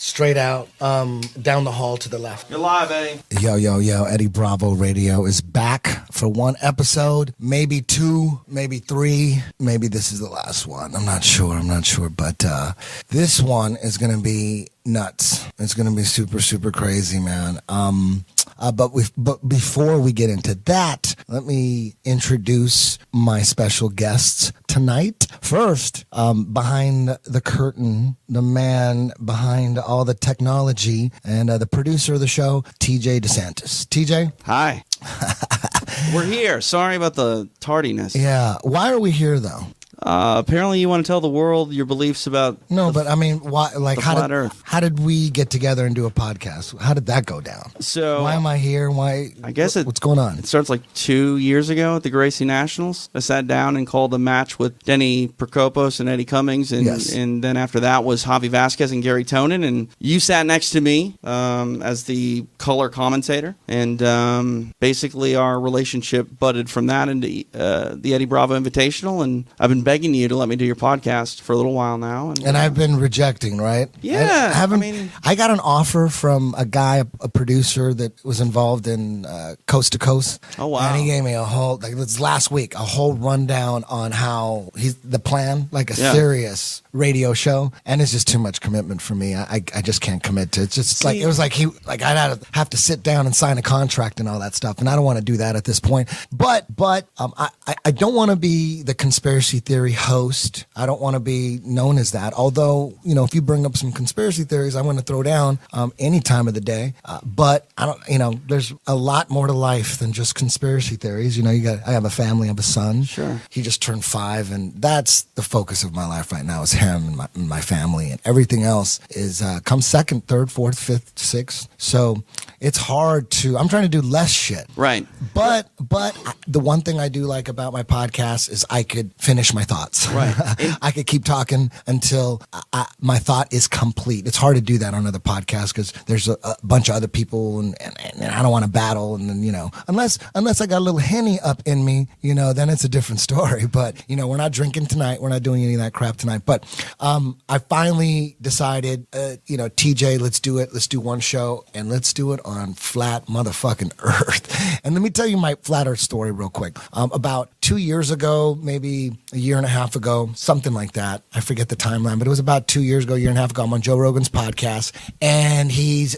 straight out, down the hall to the left. You're live, Eddie. Yo, Eddie Bravo Radio is back for one episode, maybe two, maybe three, maybe this is the last one. I'm not sure, but this one is going to be nuts. It's going to be super, super crazy, man. But before we get into that, let me introduce my special guests tonight. First, behind the curtain, the man behind all the technology and the producer of the show, TJ DeSantis. TJ? Hi. We're here. Sorry about the tardiness. Yeah. Why are we here, though? Apparently you want to tell the world your beliefs about but I mean, why? Like, how did we get together and do a podcast? How did that go down? So why am I here? Why? I guess what's going on? It starts like 2 years ago at the Gracie Nationals. I sat down and called a match with Denny Prokopos and Eddie Cummings, and yes. And then after that was Javi Vasquez and Gary Tonin, and you sat next to me as the color commentator, and basically our relationship budded from that into the Eddie Bravo Invitational, and I've been begging you to let me do your podcast for a little while now. And I've been rejecting, right? Yeah. I got an offer from a guy, a producer that was involved in Coast to Coast. Oh, wow. And he gave me a whole, like this last week, a whole rundown on how the plan, like a serious radio show. And it's just too much commitment for me. I just can't commit to it. It's just like, it was like I'd have to sit down and sign a contract and all that stuff. And I don't want to do that at this point. But I don't want to be the conspiracy theory host. I don't want to be known as that. Although, if you bring up some conspiracy theories, I'm going to throw down any time of the day. But I don't, there's a lot more to life than just conspiracy theories. I have a family, I have a son. Sure. He just turned 5, and that's the focus of my life right now is him and my family, and everything else is comes second, third, fourth, fifth, sixth. So it's hard I'm trying to do less shit. Right. But the one thing I do like about my podcast is I could finish my thoughts. Right. I could keep talking until my thought is complete. It's hard to do that on other podcasts because there's a bunch of other people and I don't want to battle. And then, unless I got a little Henny up in me, then it's a different story. But, we're not drinking tonight. We're not doing any of that crap tonight. But I finally decided, TJ, let's do it. Let's do one show and let's do it on flat motherfucking Earth. And let me tell you my flat Earth story real quick. About 2 years ago, maybe a year and a half ago, something like that. I forget the timeline, but it was about 2 years ago, year and a half ago. I'm on Joe Rogan's podcast, and he's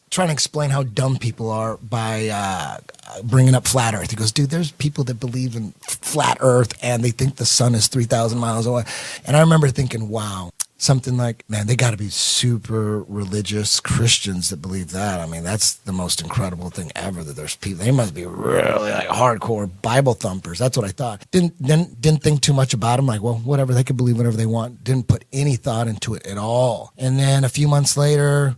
trying to explain how dumb people are by bringing up flat Earth. He goes, dude, there's people that believe in flat Earth, and they think the sun is 3,000 miles away. And I remember thinking, wow. Something like, man, they got to be super religious Christians that believe that. I mean, that's the most incredible thing ever, that there's people, they must be really like hardcore Bible thumpers. That's what I thought. Didn't think too much about them. Like, well, whatever, they could believe whatever they want. Didn't put any thought into it at all. And then a few months later,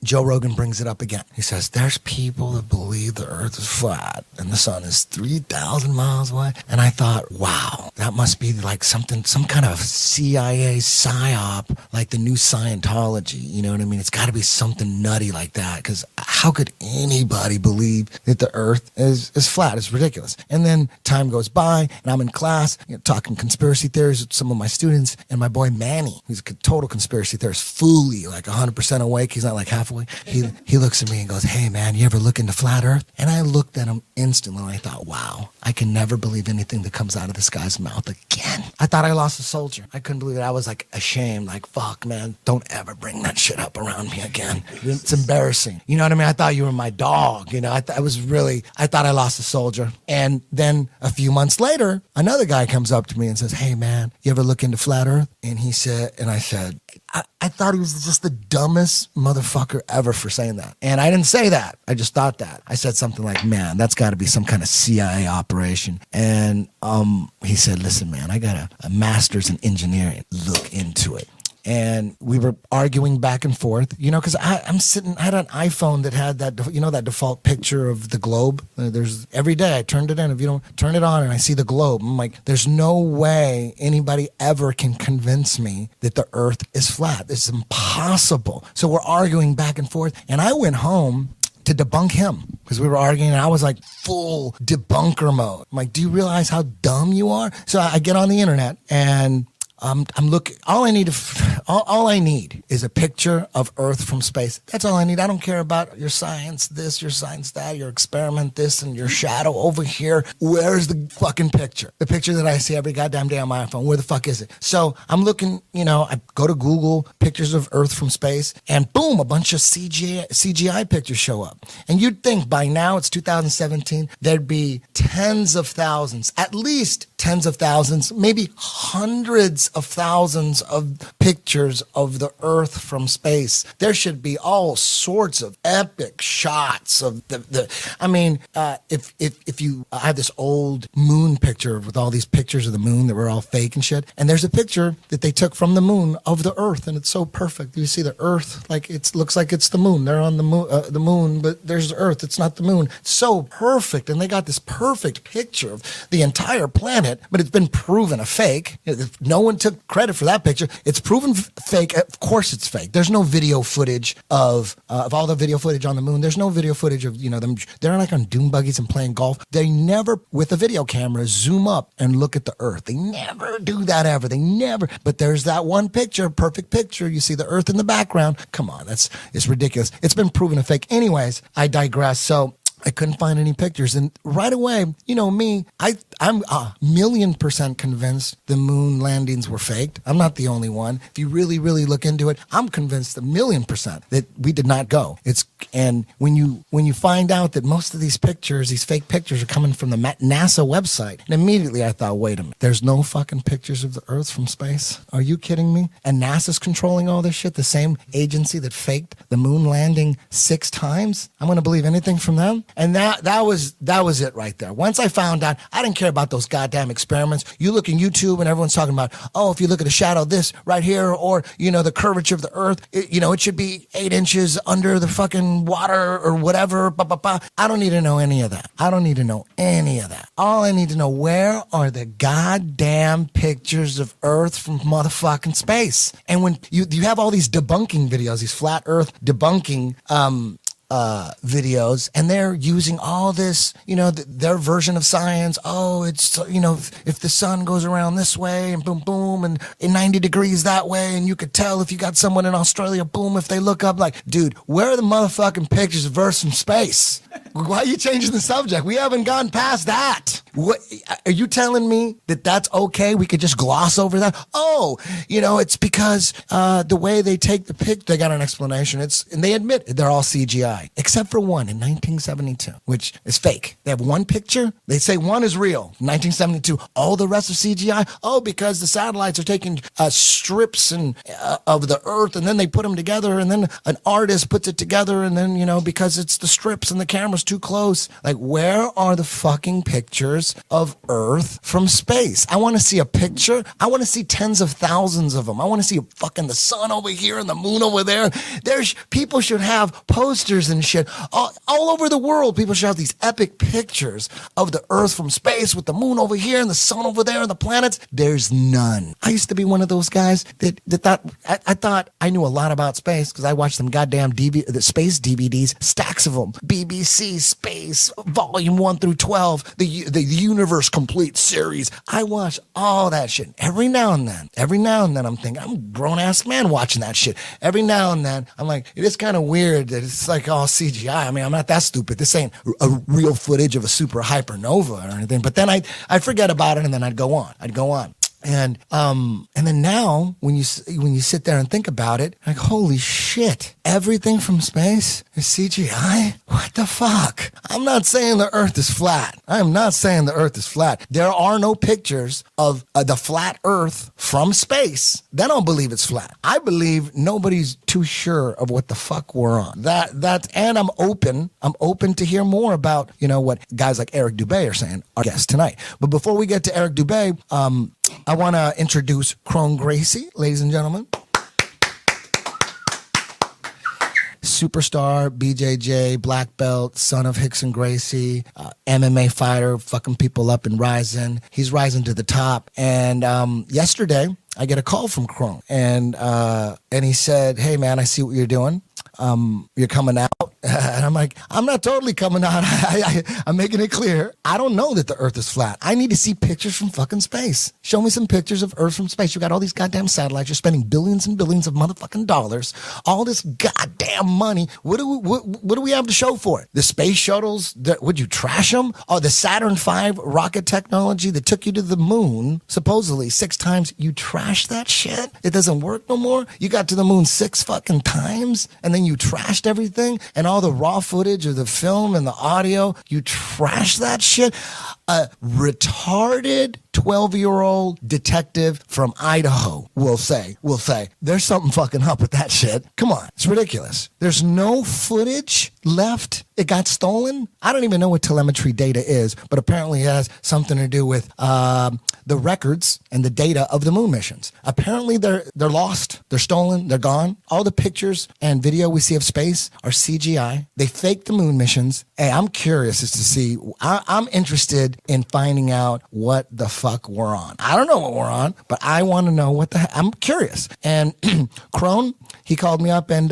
Joe Rogan brings it up again. He says, there's people that believe the earth is flat and the sun is 3,000 miles away. And I thought, wow, that must be like some kind of CIA psyop, like the new Scientology. You know what I mean? It's got to be something nutty like that, because how could anybody believe that the earth is flat? It's ridiculous. And then time goes by and I'm in class, talking conspiracy theories with some of my students, and my boy Manny, who's a total conspiracy theorist, fully like 100% awake. He's not like halfway. He looks at me and goes, hey man, you ever look into flat earth? And I looked at him instantly and I thought, wow, I can never believe anything that comes out of this guy's mouth again. I thought I lost a soldier. I couldn't believe it. I was like ashamed, like, fuck man, don't ever bring that shit up around me again. It's embarrassing. You know what I mean? I thought you were my dog. I thought I lost a soldier. And then a few months later, another guy comes up to me and says, hey man, you ever look into flat earth? And I said, I thought he was just the dumbest motherfucker ever for saying that. And I didn't say that. I just thought that. I said something like, man, that's got to be some kind of CIA operation. And he said, listen, man, I got a master's in engineering. Look into it. And we were arguing back and forth, because I had an iPhone that had that, that default picture of the globe. There's every day I turned it in. If you don't turn it on and I see the globe, I'm like, there's no way anybody ever can convince me that the earth is flat. It's impossible. So we're arguing back and forth. And I went home to debunk him because we were arguing and I was like full debunker mode. I'm like, do you realize how dumb you are? So I get on the internet and I'm looking. All I need is a picture of Earth from space. That's all I need. I don't care about your science this, your science that, your experiment this, and your shadow over here. Where's the fucking picture? The picture that I see every goddamn day on my iPhone. Where the fuck is it? So I'm looking, I go to Google pictures of Earth from space, and boom, a bunch of CGI pictures show up. And you'd think by now, it's 2017, there'd be tens of thousands, at least tens of thousands, maybe hundreds of thousands of pictures of the Earth from space. There should be all sorts of epic shots of if you I have this old moon picture with all these pictures of the moon that were all fake and shit, and there's a picture that they took from the moon of the Earth, and it's so perfect. You see the Earth, like it looks like it's the moon. They're on the moon, but there's the Earth. It's not the moon. It's so perfect, and they got this perfect picture of the entire planet, but it's been proven a fake. No one took credit for that picture. It's proven fake. Of course it's fake. There's no video footage of all the video footage on the moon. There's no video footage of, them. They're like on dune buggies and playing golf. They never, with a video camera, zoom up and look at the Earth. They never do that ever. They never. But there's that one picture, perfect picture. You see the Earth in the background. Come on, it's ridiculous. It's been proven a fake. Anyways, I digress. So I couldn't find any pictures. And right away, me, I'm 1,000,000% convinced the moon landings were faked. I'm not the only one. If you really, really look into it, I'm convinced 1,000,000% that we did not go. And when you find out that most of these pictures, these fake pictures, are coming from the NASA website, and immediately I thought, wait a minute, there's no fucking pictures of the Earth from space? Are you kidding me? And NASA's controlling all this shit, the same agency that faked the moon landing 6 times? I'm going to believe anything from them? And that was it right there. Once I found out, I didn't care about those goddamn experiments. You look in YouTube and everyone's talking about, if you look at a shadow this right here, or, the curvature of the Earth, it should be 8 inches under the fucking water or whatever. I don't need to know any of that. I don't need to know any of that. All I need to know, where are the goddamn pictures of Earth from motherfucking space? And when you have all these debunking videos, these flat Earth debunking videos, and they're using all this, their version of science. It's, if the sun goes around this way and boom, boom, and in 90 degrees that way, and you could tell if you got someone in Australia, boom, if they look up, like, dude, where are the motherfucking pictures of Earth from space? Why are you changing the subject? We haven't gone past that. What are you telling me that that's okay? We could just gloss over that? It's because the way they take the pic, they got an explanation. And they admit they're all CGI, except for one in 1972, which is fake. They have one picture. They say one is real, 1972. All the rest are CGI. Because the satellites are taking strips of the Earth, and then they put them together, and then an artist puts it together, and then, because it's the strips and the camera's too close. Like, where are the fucking pictures of Earth from space? I want to see a picture. I want to see tens of thousands of them. I want to see fucking the sun over here and the moon over there. People should have posters and shit all over the world. People should have these epic pictures of the Earth from space with the moon over here and the sun over there and the planets. There's none. I used to be one of those guys that thought I thought I knew a lot about space because I watched them goddamn the space DVDs, stacks of them. BBC Space Volume 1 through 12, the Universe Complete series. I watch all that shit. Every now and then I'm thinking, I'm a grown-ass man watching that shit. Every now and then, I'm like, it is kind of weird that it's like all CGI. I mean, I'm not that stupid. This ain't a real footage of a super hypernova or anything. But then I'd forget about it, and then I'd go on. And then now, when you sit there and think about it, like, holy shit, everything from space is CGI? What the fuck? I'm not saying the Earth is flat. I'm not saying the Earth is flat. There are no pictures of the flat Earth from space. Then I'll believe it's flat. I believe nobody's too sure of what the fuck we're on. And I'm open to hear more about, what guys like Eric Dubay are saying, our guest tonight. But before we get to Eric Dubay, I want to introduce Kron Gracie, ladies and gentlemen. Superstar, BJJ, black belt, son of Hickson Gracie, MMA fighter, fucking people up and rising. He's rising to the top. And yesterday, I get a call from Kron, and he said, "Hey man, I see what you're doing. You're coming out And I'm like, I'm not totally coming out. I'm making it clear. I don't know that the earth is flat. I need to see pictures from fucking space. Show me some pictures of earth from space. You got all these goddamn satellites. You're spending billions and billions of motherfucking dollars. All this goddamn money. What do we have to show for it? The space shuttles, would you trash them? Oh, the Saturn V rocket technology that took you to the moon, supposedly 6 times. You trash that shit? It doesn't work no more? You got to the moon 6 fucking times and then you trashed everything and all the raw footage of the film and the audio. You trash that shit? A retarded 12-year-old detective from Idaho will say, there's something fucking up with that shit. Come on. It's ridiculous. There's no footage left. It got stolen. I don't even know what telemetry data is, but apparently it has something to do with the records and the data of the moon missions. Apparently they're lost. They're stolen. They're gone. All the pictures and video we see of space are CGI. They faked the moon missions. Hey, I'm curious as to see. I'm interested in finding out what the fuck we're on. I don't know what we're on, but I want to know what the heck. I'm curious. And Kron, he called me up and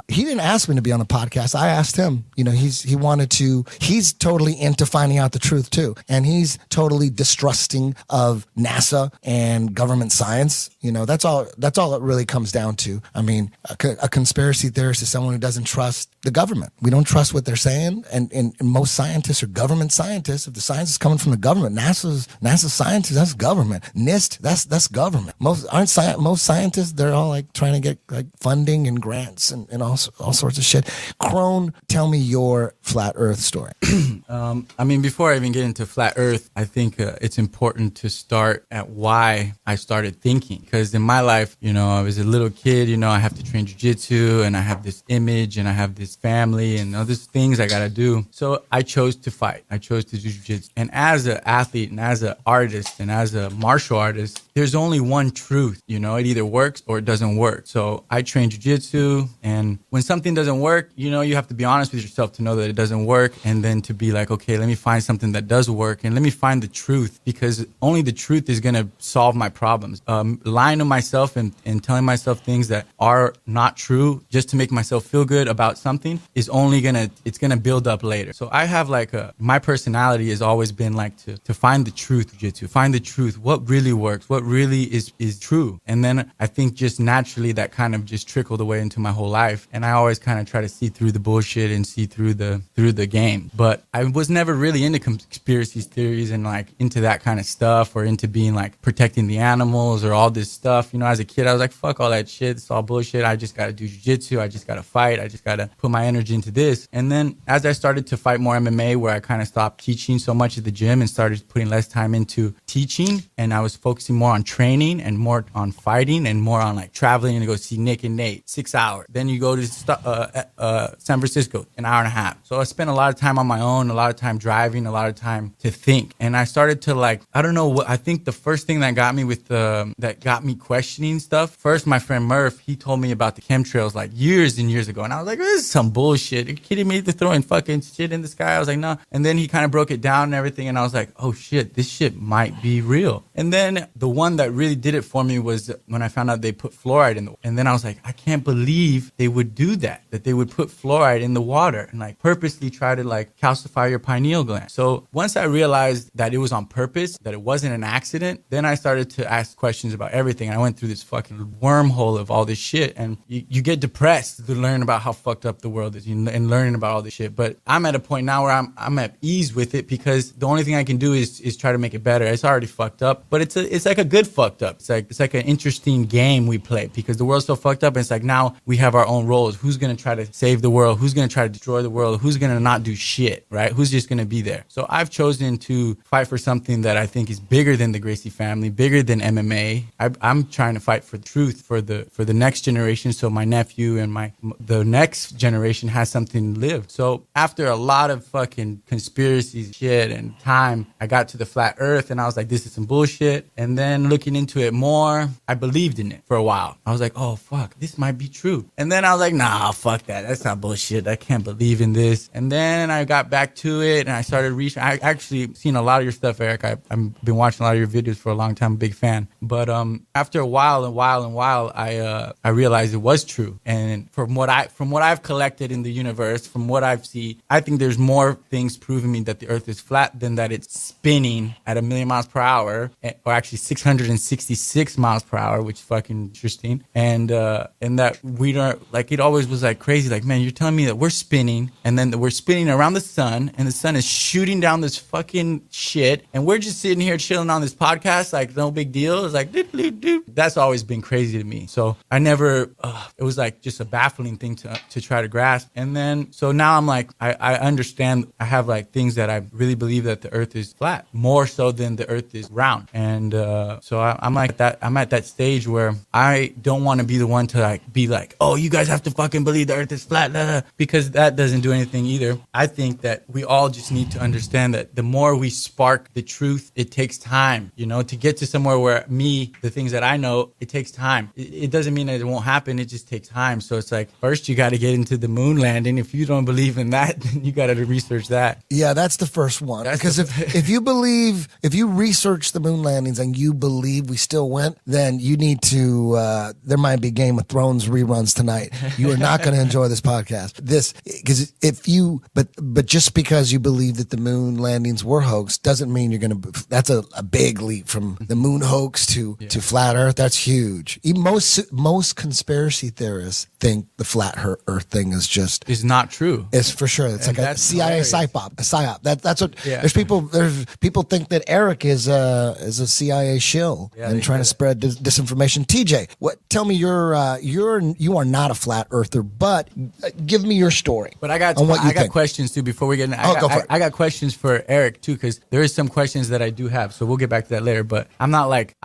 he didn't ask me to be on the podcast. I asked him. You know, he's totally into finding out the truth too. And he's totally distrusting of NASA and government science. You know, that's all it really comes down to. I mean, a conspiracy theorist is someone who doesn't trust the government. We don't trust what they're saying. And most scientists are government scientists. If the science is coming from the government, NASA scientists, that's government. NIST, that's government. Most scientists, they're all like trying to get like funding and grants and all sorts of shit. Kron, tell me your flat earth story. I mean, before I even get into flat earth, I think it's important to start at why I started thinking. Because in my life, you know, I was a little kid, you know, I have to train jiu-jitsu and I have this image and I have this family and all these things I got to do. So I chose to fight. I chose to do jiu-jitsu. And as an athlete and as an artist and as a martial artist, there's only one truth, you know, it either works or it doesn't work. So I train jiu-jitsu, and when something doesn't work, you know, you have to be honest with yourself to know that it doesn't work, and then to be like, okay, let me find something that does work and let me find the truth, because only the truth is going to solve my problems. Lying to myself and telling myself things that are not true just to make myself feel good about something is only it's going to build up later. So I have like my personality has always been like to find the truth, jiu-jitsu, find the truth, what really works, what really is true. And then I think just naturally that kind of just trickled away into my whole life. And I always kind of try to see through the bullshit and see through the game. But I was never really into conspiracy theories and like into that kind of stuff, or into being like protecting the animals or all this stuff. You know, as a kid, I was like, fuck all that shit. It's all bullshit. I just got to do jiu-jitsu. I just got to fight. I just got to put my energy into this. And then as I started to fight more MMA, where I kind of stopped teaching so much at the gym and started putting less time into teaching, and I was focusing more on training and more on fighting and more on like traveling and go see Nick and Nate, 6 hours. Then you go to San Francisco, an hour and a half. So I spent a lot of time on my own, a lot of time driving, a lot of time to think. And I started to like, I don't know what, I think the first thing that got me that got me questioning stuff, first my friend Murph, he told me about the chemtrails like years and years ago. And I was like, this is some bullshit. Are you kidding me? They're throwing fucking shit in the sky. I was like, no. And then he kind of broke it down and everything. And I was like, oh shit, this shit might be real. And then the one that really did it for me was when I found out they put fluoride in the water. And then I was like, I can't believe they would do that they would put fluoride in the water and like purposely try to like calcify your pineal gland. So once I realized that it was on purpose, that it wasn't an accident, then I started to ask questions about everything. And I went through this fucking wormhole of all this shit. And you get depressed to learn about how fucked up the world is and learning about all this shit. But I'm at a point now where I'm at ease with it, because the only thing I can do is try to make it better. It's already fucked up, but it's like a good fucked up. It's like an interesting game we play, because the world's so fucked up. And it's like, now we have our own roles. Who's going to try to save the world? Who's going to try to destroy the world? Who's going to not do shit, right? Who's just going to be there? So I've chosen to fight for something that I think is bigger than the Gracie family, bigger than MMA. I'm trying to fight for truth for the next generation, so my nephew and the next generation has something to live. So after a lot of fucking conspiracies, shit, and time, I got to the flat earth, and I was like, this is some bullshit. And then then looking into it more, I believed in it for a while. I was like, oh, fuck, this might be true. And then I was like, nah, fuck that. That's not bullshit. I can't believe in this. And then I got back to it and I started researching. I actually seen a lot of your stuff, Eric. I've been watching a lot of your videos for a long time. Big fan. But after a while, I realized it was true. And from what I've collected in the universe, from what I've seen, I think there's more things proving me that the Earth is flat than that it's spinning at 1,000,000 miles per hour, or actually 666 miles per hour, which is fucking interesting. And that we don't, like, it always was like crazy. Like, man, you're telling me that we're spinning and then we're spinning around the sun and the sun is shooting down this fucking shit. And we're just sitting here chilling on this podcast. Like, no big deal. It's like, that's always been crazy to me. So I never, it was like just a baffling thing to try to grasp. And then, so now I'm like, I understand. I have like things that I really believe that the Earth is flat, more so than the Earth is round. And so I'm like that. I'm at that stage where I don't want to be the one to like be like, oh, you guys have to fucking believe the Earth is flat, because that doesn't do anything either. I think that we all just need to understand that the more we spark the truth, it takes time, to get to somewhere where the things that I know, it takes time. It doesn't mean that it won't happen. It just takes time. So it's like, first you got to get into the moon landing. If you don't believe in that, then you got to research that. Yeah, that's the first one. Because if you research the moon landings and you believe we still went, then you need to, there might be Game of Thrones reruns tonight. You are not going to enjoy this podcast. Because but just because you believe that the moon landings were hoax doesn't mean you're going to, that's a big leap from the moon hoax to flat Earth. That's huge. Most conspiracy theorists think the flat Earth thing is not true. It's for sure. It's like a CIA psyop. That's what. Yeah. There's people think that Eric is a CIA shill and trying to spread disinformation. TJ, tell me you are not a flat earther, but give me your story. But I got questions too before we get in. Go for it. I got questions for Eric too, because there is some questions that I do have. So we'll get back to that later. But I'm not like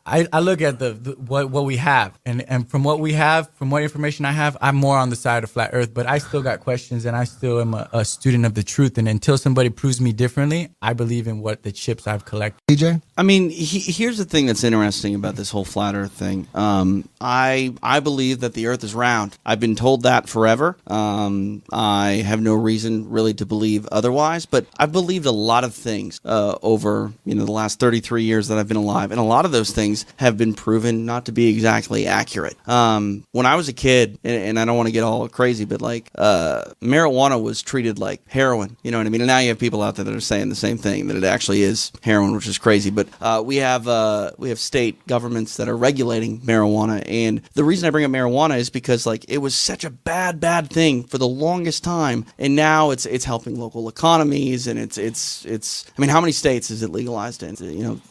I look at what we have, and from what we have, from what information I have, I'm more on the side of flat Earth. But I still got questions, and I still am a student of the truth. And until somebody proves me differently, I believe in what the chips I've collected. DJ? I mean, here's the thing that's interesting about this whole flat Earth thing. I believe that the Earth is round. I've been told that forever. I have no reason really to believe otherwise. But I've believed a lot of things over the last 33 years that I've been alive, and a lot of those things have been proven not to be exactly accurate. When I was a kid, and I don't want to get all crazy, but like marijuana was treated like heroin. You know what I mean? And now you have people out there that are saying the same thing, that it actually is heroin, which is crazy. But we have state governments that are regulating marijuana, and the reason I bring up marijuana is because like it was such a bad thing for the longest time, and now it's helping local economies, and it's. I mean, how many states is it legalized in?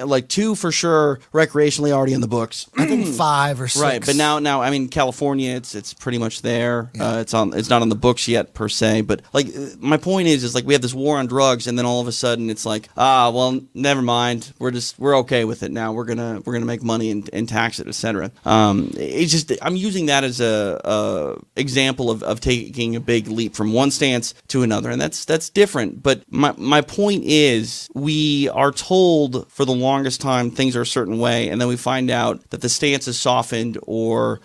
Like 2 for sure, recreationally already in the books. I think 5 or 6. Right, but now I mean California, it's pretty much there. Yeah. It's not on the books yet per se, but like my point is like we have this war on drugs, and then all of a sudden it's like well, never mind, we're okay with it now. We're gonna make money and tax it, etc. It's just I'm using that as a example of taking a big leap from one stance to another, and that's different. But my point is we are told for the longest time things are a certain way, and then we find out that the stance is softened, or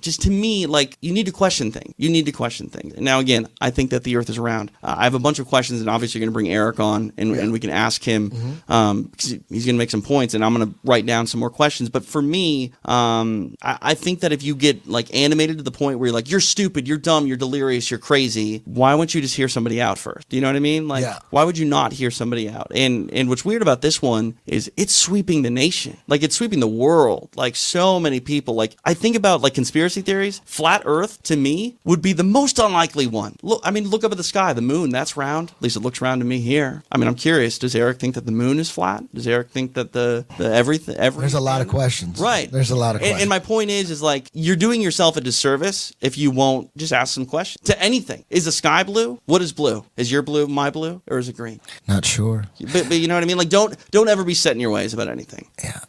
just to me, like, you need to question things. Now, again, I think that the Earth is round. I have a bunch of questions, and obviously you're going to bring Eric on, and we can ask him, because he's going to make some points, and I'm going to write down some more questions. But for me, I think that if you get like animated to the point where you're like, you're stupid, you're dumb, you're delirious, you're crazy, why wouldn't you just hear somebody out first? Do you know what I mean? Like, why would you not hear somebody out? And what's weird about this one is it's sweeping the nation. Like, it's sweeping the world. Like, so many people. Like, I think about like conspiracy theories. Flat Earth, to me, would be the most unlikely one. Look up at the sky. The moon, that's round. At least it looks round to me here. I mean, I'm curious. Does Eric think that the moon is flat? Does Eric think that the everything? There's a lot of questions. Right. There's a lot of questions. And my point is like, you're doing yourself a disservice if you won't just ask some questions to anything. Is the sky blue? What is blue? Is your blue my blue, or is it green? Not sure. But you know what I mean? Like, don't ever be set in your ways about anything. Yeah.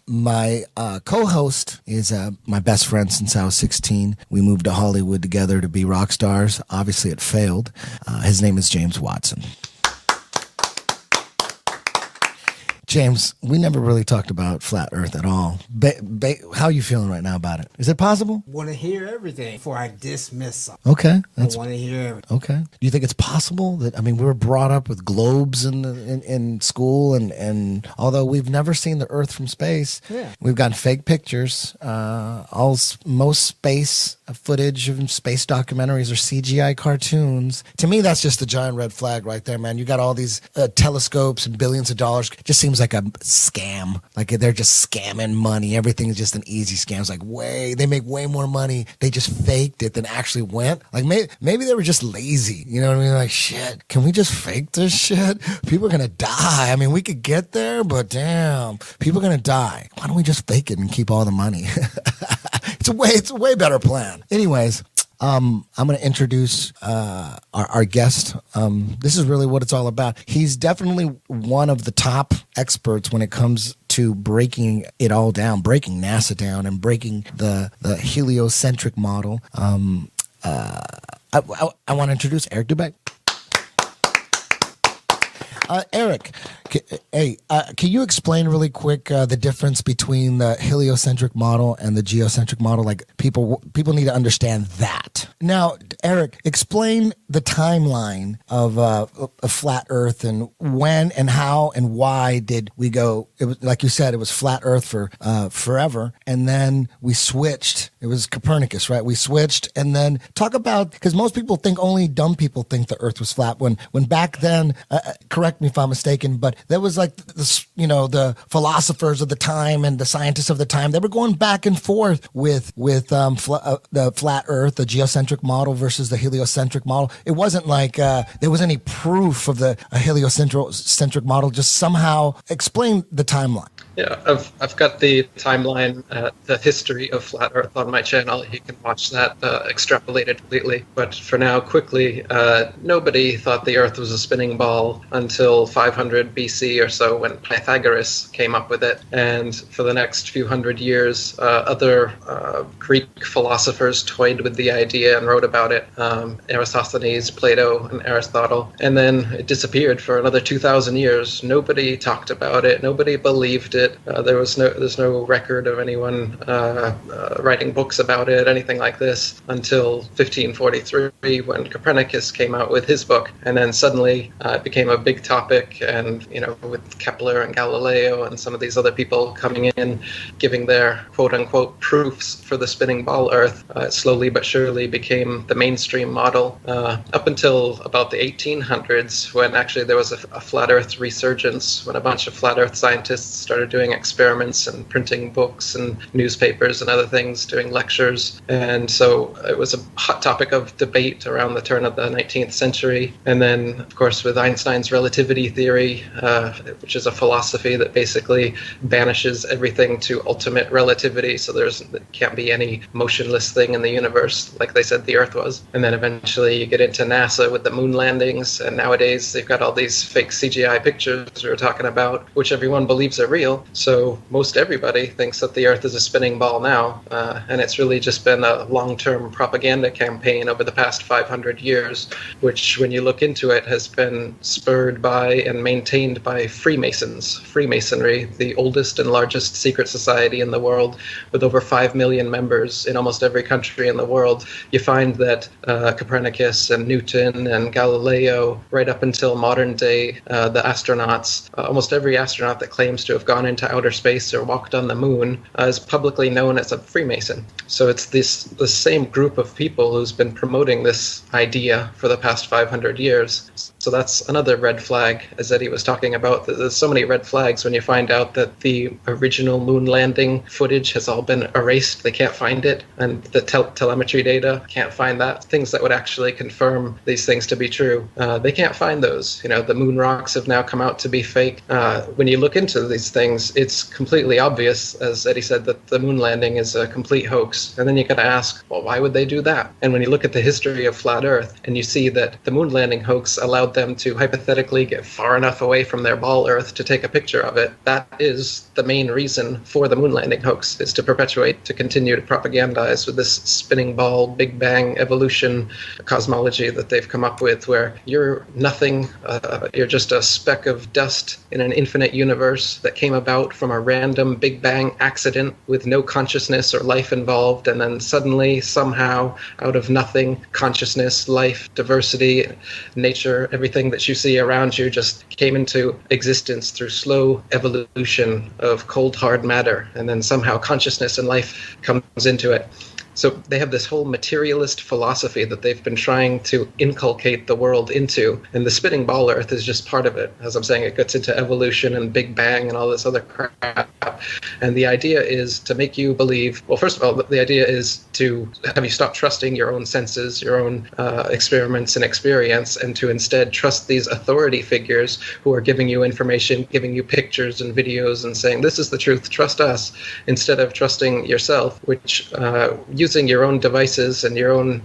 My co-host is my best friend since I was 16. We moved to Hollywood together to be rock stars. Obviously, it failed. His name is James Watson. James, we never really talked about flat Earth at all. How are you feeling right now about it? Is it possible? Want to hear everything before I dismiss something. Okay. I want to hear everything. Okay. Do you think it's possible that, I mean, we were brought up with globes in school, and although we've never seen the Earth from space, we've got fake pictures. Most space footage of space documentaries are CGI cartoons. To me, that's just a giant red flag right there, man. You got all these telescopes and billions of dollars. It just seems like a scam. Like they're just scamming money. Everything is just an easy scam. It's like they make way more money. They just faked it than actually went. Like maybe they were just lazy. You know what I mean? Like, shit, can we just fake this shit? People are gonna die. I mean, we could get there, but damn, people are gonna die. Why don't we just fake it and keep all the money? It's a way better plan. Anyways, I'm going to introduce our guest. This is really what it's all about. He's definitely one of the top experts when it comes to breaking it all down, breaking NASA down, and breaking the heliocentric model. I want to introduce Eric Dubay. Eric, can you explain really quick the difference between the heliocentric model and the geocentric model? Like people need to understand that. Now, Eric, explain the timeline of a flat Earth, and when and how and why did we go? It was, like you said, it was flat Earth for forever, and then we switched. It was Copernicus, right? We switched, and then talk about, because most people think, only dumb people think the Earth was flat. When back then, correct me if I'm mistaken, but there was like this, the philosophers of the time and the scientists of the time, they were going back and forth with the flat Earth, the geocentric model versus the heliocentric model. It wasn't like there was any proof of the heliocentric model. Just somehow explain the timeline. Yeah, I've got the timeline, the history of flat Earth on my channel. You can watch that extrapolated completely. But for now, quickly, nobody thought the Earth was a spinning ball until 500 BC or so, when Pythagoras came up with it. And for the next few hundred years, other Greek philosophers toyed with the idea and wrote about it. Eratosthenes, Plato, and Aristotle. And then it disappeared for another 2,000 years. Nobody talked about it. Nobody believed it. There's no record of anyone writing books about it, anything like this, until 1543, when Copernicus came out with his book, and then suddenly it became a big topic. And with Kepler and Galileo and some of these other people coming in, giving their quote-unquote proofs for the spinning ball Earth, it slowly but surely became the mainstream model up until about the 1800s, when actually there was a flat Earth resurgence, when a bunch of flat Earth scientists started doing experiments and printing books and newspapers and other things, doing lectures. And so it was a hot topic of debate around the turn of the 19th century. And then, of course, with Einstein's relativity theory, which is a philosophy that basically banishes everything to ultimate relativity. So there can't be any motionless thing in the universe, like they said the Earth was. And then eventually you get into NASA with the moon landings. And nowadays they've got all these fake CGI pictures we were talking about, which everyone believes are real. So most everybody thinks that the Earth is a spinning ball now. And it's really just been a long-term propaganda campaign over the past 500 years, which, when you look into it, has been spurred by and maintained by Freemasons. Freemasonry, the oldest and largest secret society in the world, with over 5 million members in almost every country in the world. You find that Copernicus and Newton and Galileo, right up until modern day, the astronauts, almost every astronaut that claims to have gone into outer space or walked on the moon is publicly known as a Freemason. So it's the same group of people who's been promoting this idea for the past 500 years. So that's another red flag, as Eddie was talking about. There's so many red flags when you find out that the original moon landing footage has all been erased. They can't find it. And the telemetry data, can't find that. Things that would actually confirm these things to be true. They can't find those. The moon rocks have now come out to be fake. When you look into these things, it's completely obvious, as Eddie said, that the moon landing is a complete hoax. And then you got to ask, well, why would they do that? And when you look at the history of flat Earth, and you see that the moon landing hoax allowed them to hypothetically get far enough away from their ball Earth to take a picture of it. That is the main reason for the moon landing hoax, is to perpetuate, to continue to propagandize with this spinning ball, Big Bang, evolution cosmology that they've come up with, where you're nothing, you're just a speck of dust in an infinite universe that came about from a random Big Bang accident with no consciousness or life involved, and then suddenly, somehow, out of nothing, consciousness, life, diversity, nature, everything that you see around you just came into existence through slow evolution of cold, hard matter, and then somehow consciousness and life comes into it. So they have this whole materialist philosophy that they've been trying to inculcate the world into. And the spinning ball Earth is just part of it. As I'm saying, it gets into evolution and Big Bang and all this other crap. And the idea is to make you believe, well, first of all, the idea is to have you stop trusting your own senses, your own experiments and experience, and to instead trust these authority figures who are giving you information, giving you pictures and videos and saying, this is the truth, trust us, instead of trusting yourself, which using your own devices and your own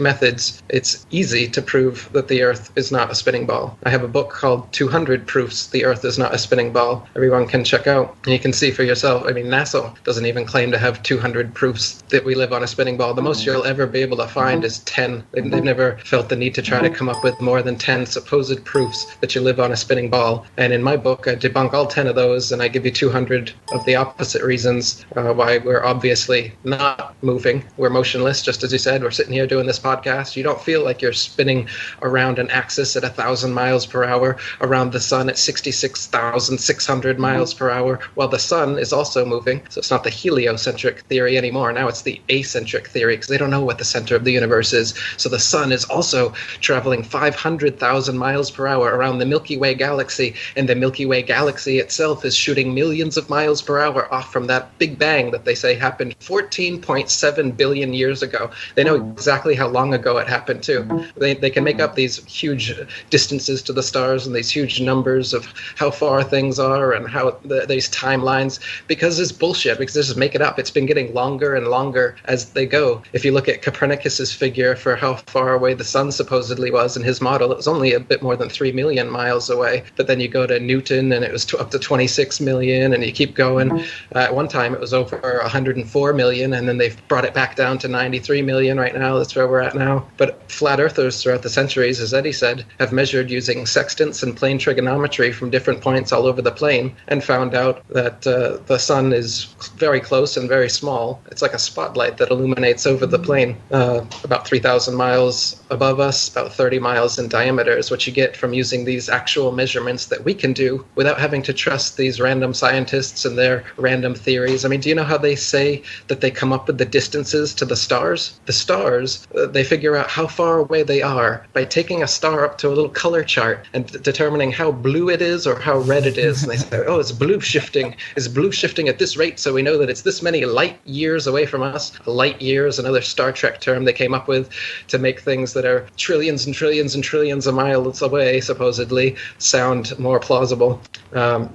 methods, it's easy to prove that the Earth is not a spinning ball. I have a book called 200 Proofs the Earth is Not a Spinning Ball. Everyone can check out, and you can see for yourself. I mean, NASA doesn't even claim to have 200 proofs that we live on a spinning ball. The most you'll ever be able to find is 10. They've never felt the need to try to come up with more than 10 supposed proofs that you live on a spinning ball. And in my book, I debunk all 10 of those, and I give you 200 of the opposite reasons why we're obviously not moving. We're motionless, just as you said. We're sitting here doing this podcast. You don't feel like you're spinning around an axis at 1,000 miles per hour around the sun at 66,600 miles per hour, while the sun is also moving. So it's not the heliocentric theory anymore. Now it's the acentric theory, because they don't know what the center of the universe is. So the sun is also traveling 500,000 miles per hour around the Milky Way galaxy, and the Milky Way galaxy itself is shooting millions of miles per hour off from that Big Bang that they say happened 14.7 billion years ago. They know exactly how long ago it happened too. They can make up these huge distances to the stars and these huge numbers of how far things are and how these timelines, because it's bullshit, because they just make it up. It's been getting longer and longer as they go. If you look at Copernicus's figure for how far away the sun supposedly was in his model, it was only a bit more than 3 million miles away. But then you go to Newton and it was up to 26 million, and you keep going. At one time it was over 104 million, and then they've brought it back down to 93 million right now. That's where we're at now. But flat earthers throughout the centuries, as Eddie said, have measured using sextants and plane trigonometry from different points all over the plane, and found out that the sun is very close and very small. It's like a spotlight that illuminates over the plane, about 3,000 miles above us, about 30 miles in diameter is what you get from using these actual measurements that we can do without having to trust these random scientists and their random theories. I mean, do you know how they say that they come up with the distances to the stars? The stars, they figure out how far away they are by taking a star up to a little color chart and determining how blue it is or how red it is. And they say, oh, it's blue shifting. It's blue shifting at this rate, so we know that it's this many light years away from us. A light year is another Star Trek term they came up with to make things that are trillions and trillions and trillions of miles away, supposedly, sound more plausible.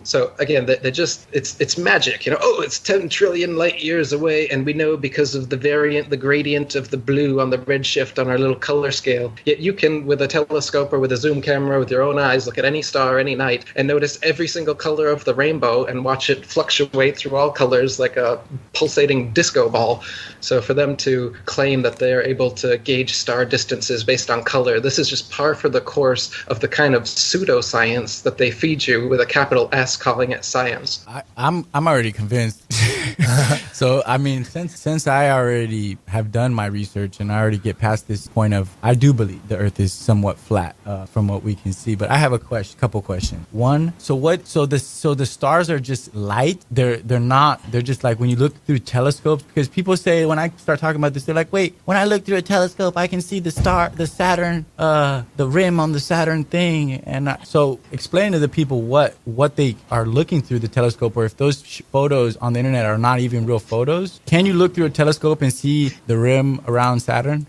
So again, they just, it's magic, you know. Oh, it's 10 trillion light years away, and we know because of the gradient of the blue on the redshift on our little color scale. Yet you can, with a telescope or with a zoom camera, with your own eyes, look at any star any night and notice every single color of the rainbow and watch it fluctuate through all colors like a pulsating disco ball. So for them to claim that they're able to gauge star distances based on color, this is just par for the course of the kind of pseudoscience that they feed you with a capital S, calling it science. I'm already convinced. So I mean, since I already have done my research and I already get past this point of, I do believe the Earth is somewhat flat from what we can see. But I have a couple questions. One, so the stars are just light. They're just like when you look through telescopes, because people say, when I start talking about this, they're like, wait, when I look through a telescope, I can see the Saturn, the rim on the Saturn thing. And so explain to the people what they are looking through the telescope, or if those photos on the internet are not even real photos. Can you look through a telescope and see the rim around Saturn?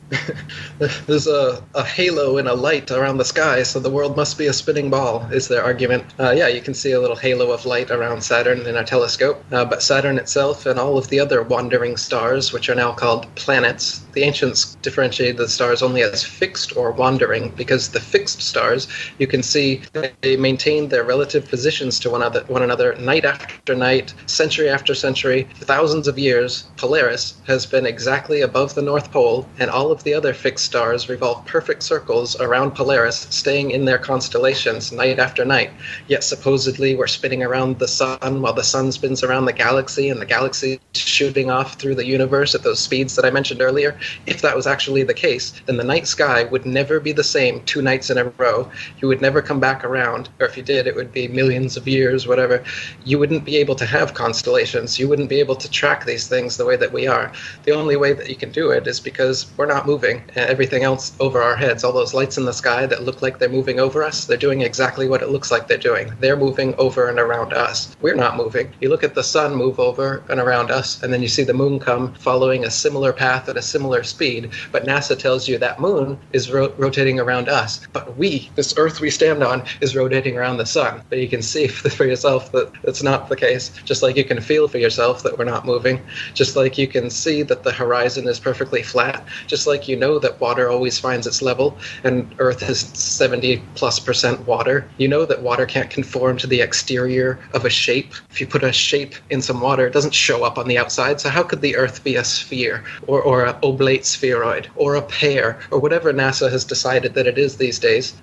There's a halo and a light around the sky, so the world must be a spinning ball, is their argument. Yeah, you can see a little halo of light around Saturn. even in a telescope. But Saturn itself and all of the other wandering stars, which are now called planets, the ancients differentiated the stars only as fixed or wandering, because the fixed stars, you can see they maintain their relative positions to one another night after night, century after century, thousands of years. Polaris has been exactly above the North Pole, and all of the other fixed stars revolve perfect circles around Polaris, staying in their constellations night after night. Yet supposedly we're spinning around the sun while the sun spins around the galaxy, and the galaxy is shooting off through the universe at those speeds that I mentioned earlier. If that was actually the case, then the night sky would never be the same 2 nights in a row. You would never come back around, or if you did, it would be millions of years, whatever. You wouldn't be able to have constellations. You wouldn't be able to track these things the way that we are. The only way that you can do it is because we're not moving. Everything else over our heads, all those lights in the sky that look like they're moving over us, they're doing exactly what it looks like they're doing. They're moving over and around us. We're not moving. You look at the sun move over and around us, and then you see the moon come following a similar path at a similar speed, but NASA tells you that moon is rotating around us. But this Earth we stand on, is rotating around the sun. But you can see for yourself that that's not the case. Just like you can feel for yourself that we're not moving. Just like you can see that the horizon is perfectly flat. Just like you know that water always finds its level, and Earth is 70+% water. You know that water can't conform to the exterior of a shape. If you put a shape in some water, it doesn't show up on the outside. So how could the Earth be a sphere, or an oblate spheroid, or a pear, or whatever NASA has decided that it is these days?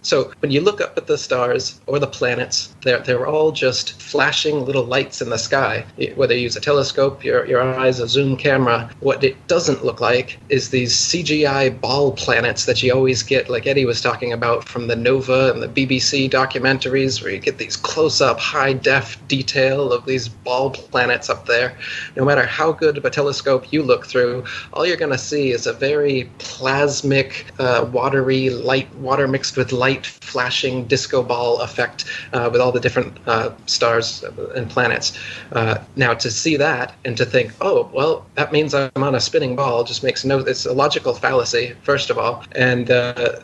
So when you look up at the stars or the planets, they're all just flashing little lights in the sky. Whether you use a telescope, your eyes, a zoom camera, what it doesn't look like is these CGI ball planets that you always get, like Eddie was talking about, from the Nova and the BBC documentaries, where you get these close-up, high-def detail of these ball planets up there. No matter how good of a telescope you look through, all you're going to see is a very plasmic, watery light, water mixed with light, flashing disco ball effect with all the different stars and planets. Now, to see that and to think, oh, well, that means I'm on a spinning ball, just makes it's a logical fallacy, first of all. And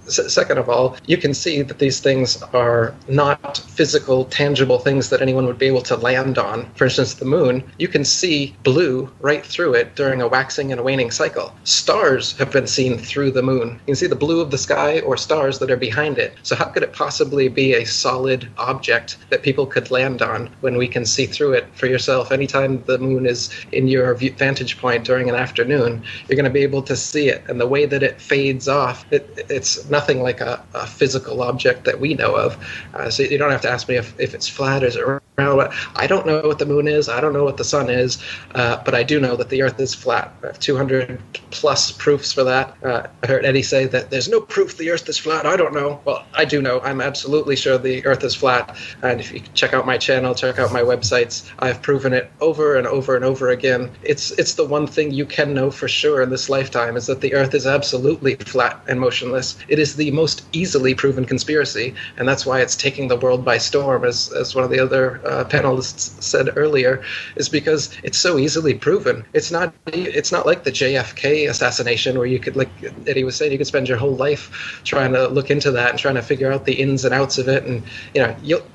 second of all, you can see that these things are not physical, tangible things that anyone would be able to land on. For instance, the moon, you can see blue right through it during a waxing and a waning cycle. Stars have been seen through the moon. You can see the blue of the sky or stars that are behind it. So how could it possibly be a solid object that people could land on when we can see through it for yourself? Anytime the moon is in your vantage point during an afternoon, you're going to be able to see it. And the way that it fades off, it's nothing like a physical object that we know of. So you don't have to ask me if it's flat or is it round. I don't know what the moon is. I don't know what the sun is. But I do know that the Earth is flat. I have 200 plus proofs for that. I heard Eddie say that there's no proof the Earth is flat. I don't know. Well, I do know. I'm absolutely sure the Earth is flat. And if you check out my channel, check out my websites, I've proven it over and over and over again. It's the one thing you can know for sure in this lifetime, is that the Earth is absolutely flat and motionless. It is the most easily proven conspiracy, and that's why it's taking the world by storm, as one of the other panelists said earlier, is because it's so easily proven. It's not like the JFK assassination, where you could, like Eddie was saying, you could spend your whole life trying to look into that and trying to figure out the ins and outs of it. And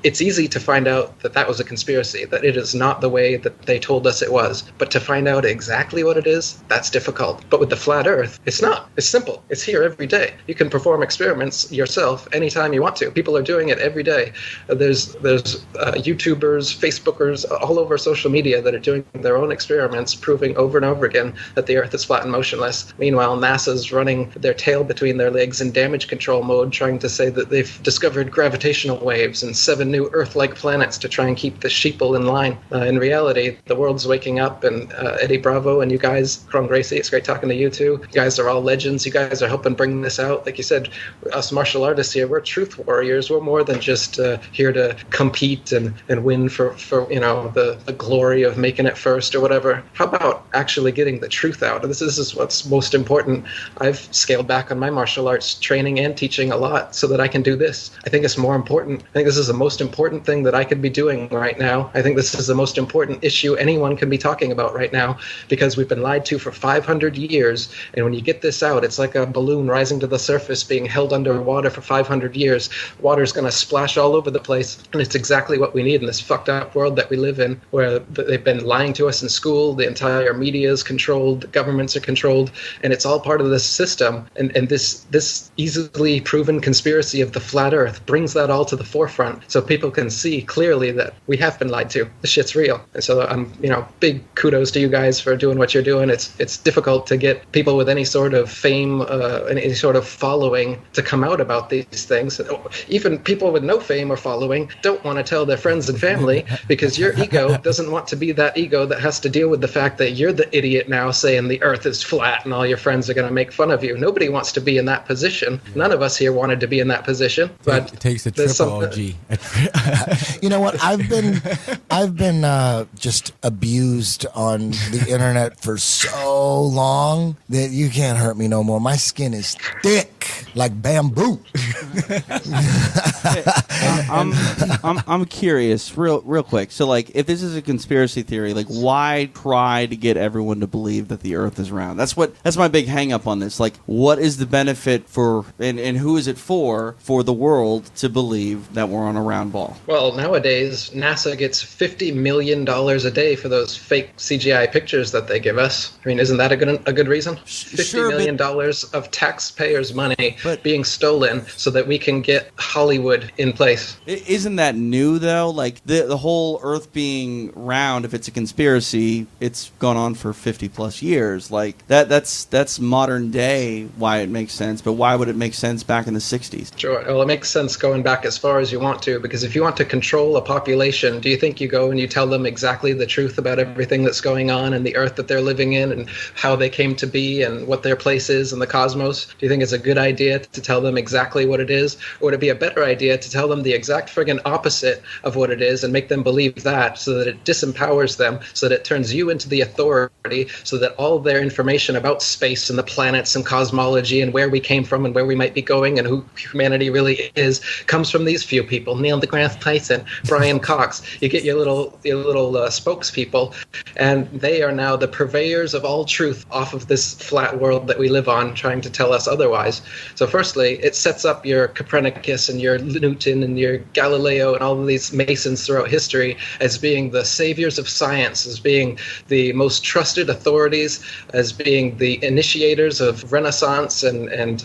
it's easy to find out that was a conspiracy, that it is not the way that they told us it was. But to find out exactly what it is, that's difficult. But with the flat Earth, it's not. It's simple. It's here every day. You can perform experiments yourself anytime you want to. People are doing it every day. There's YouTubers, Facebookers, all over social media that are doing their own experiments, proving over and over again that the Earth is flat and motionless. Meanwhile, NASA's running their tail between their legs in damage control mode, trying to say that they've discovered gravitational waves and 7 new Earth-like planets to try and keep the sheeple in line. In reality, the world's waking up, and Eddie Bravo and you guys, Kron, Gracie, it's great talking to you too. You guys are all legends. You guys are helping bring this out. Like you said, us martial artists here, we're truth warriors. We're more than just here to compete and win for the glory of making it first or whatever. How about actually getting the truth out? This is what's most important. I've scaled back on my martial arts training and teaching a lot so that I can do this. I think it's more important. I think this is the most important thing that I could be doing right now. I think this is the most important issue anyone can be talking about right now, because we've been lied to for 500 years. And when you get this out, it's like a balloon rising to the surface being held underwater for 500 years. Water's going to splash all over the place. And it's exactly what we need in this this fucked up world that we live in, where they've been lying to us in school, the entire media is controlled, the governments are controlled, and it's all part of this system. And this easily proven conspiracy of the flat earth brings that all to the forefront so people can see clearly that we have been lied to. The shit's real. And so I'm, big kudos to you guys for doing what you're doing. It's difficult to get people with any sort of fame, any sort of following to come out about these things. Even people with no fame or following don't want to tell their friends and family because your ego doesn't want to be that ego that has to deal with the fact that you're the idiot now saying the earth is flat and all your friends are going to make fun of you. Nobody wants to be in that position. None of us here wanted to be in that position. But it takes a triple OG. You know what? I've been just abused on the internet for so long that you can't hurt me no more. My skin is thick like bamboo. I'm curious, real quick. So, like, if this is a conspiracy theory, like, why try to get everyone to believe that the Earth is round? That's my big hang up on this. Like, what is the benefit for, and who is it for the world to believe that we're on a round ball? Well, nowadays, NASA gets $50 million a day for those fake CGI pictures that they give us. I mean, isn't that a good reason? $50 million of taxpayers' money being stolen so that we can get Hollywood in place. Isn't that new, though? Like, the whole Earth being round, if it's a conspiracy, it's gone on for 50-plus years. Like, that's modern day why it makes sense, but why would it make sense back in the 60s? Sure. Well, it makes sense going back as far as you want to, because if you want to control a population, do you think you go and you tell them exactly the truth about everything that's going on in the Earth that they're living in and how they came to be and what their place is in the cosmos? Do you think it's a good idea to tell them exactly what it is? Or would it be a better idea to tell them the exact friggin' opposite of what it is and make them believe that, so that it disempowers them, so that it turns you into the authority, so that all their information about space and the planets and cosmology and where we came from and where we might be going and who humanity really is comes from these few people: Neil deGrasse Tyson, Brian Cox. You get your little spokespeople, and they are now the purveyors of all truth off of this flat world that we live on, trying to tell us otherwise. So firstly, it sets up your Copernicus and your Newton and your Galileo and all of these Masons throughout history as being the saviors of science, as being the most trusted authorities, as being the initiators of Renaissance and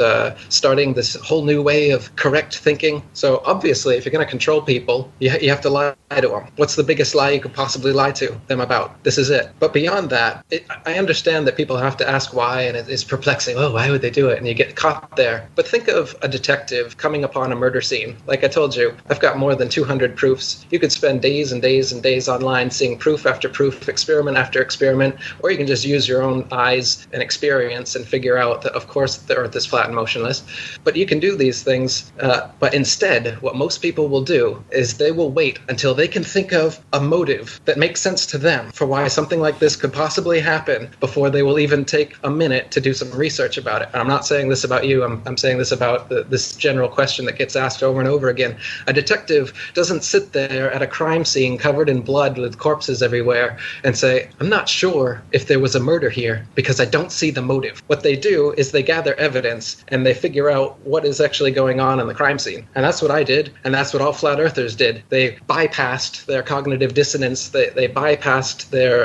starting this whole new way of correct thinking. So obviously, if you're going to control people, you have to lie to them. What's the biggest lie you could possibly lie to them about? This is it. But beyond that, I understand that people have to ask why, and it's perplexing. Oh, why would they do it? And you get caught there. But think of a detective coming upon a murder scene. Like I told you, I've got more than 200 proofs. You could spend days and days and days online seeing proof after proof, experiment after experiment, or you can just use your own eyes and experience and figure out that, of course, the Earth is flat and motionless. But you can do these things, but instead, what most people will do is they will wait until they can think of a motive that makes sense to them for why something like this could possibly happen before they will even take a minute to do some research about it. And I'm not saying this about you. I'm saying this about this general question that gets asked over and over again. A detective doesn't sit there at a crime scene covered in blood with corpses everywhere and say, I'm not sure if there was a murder here because I don't see the motive. What they do is they gather evidence and they figure out what is actually going on in the crime scene. And that's what I did, and that's what all flat earthers did. They bypassed their cognitive dissonance. They bypassed their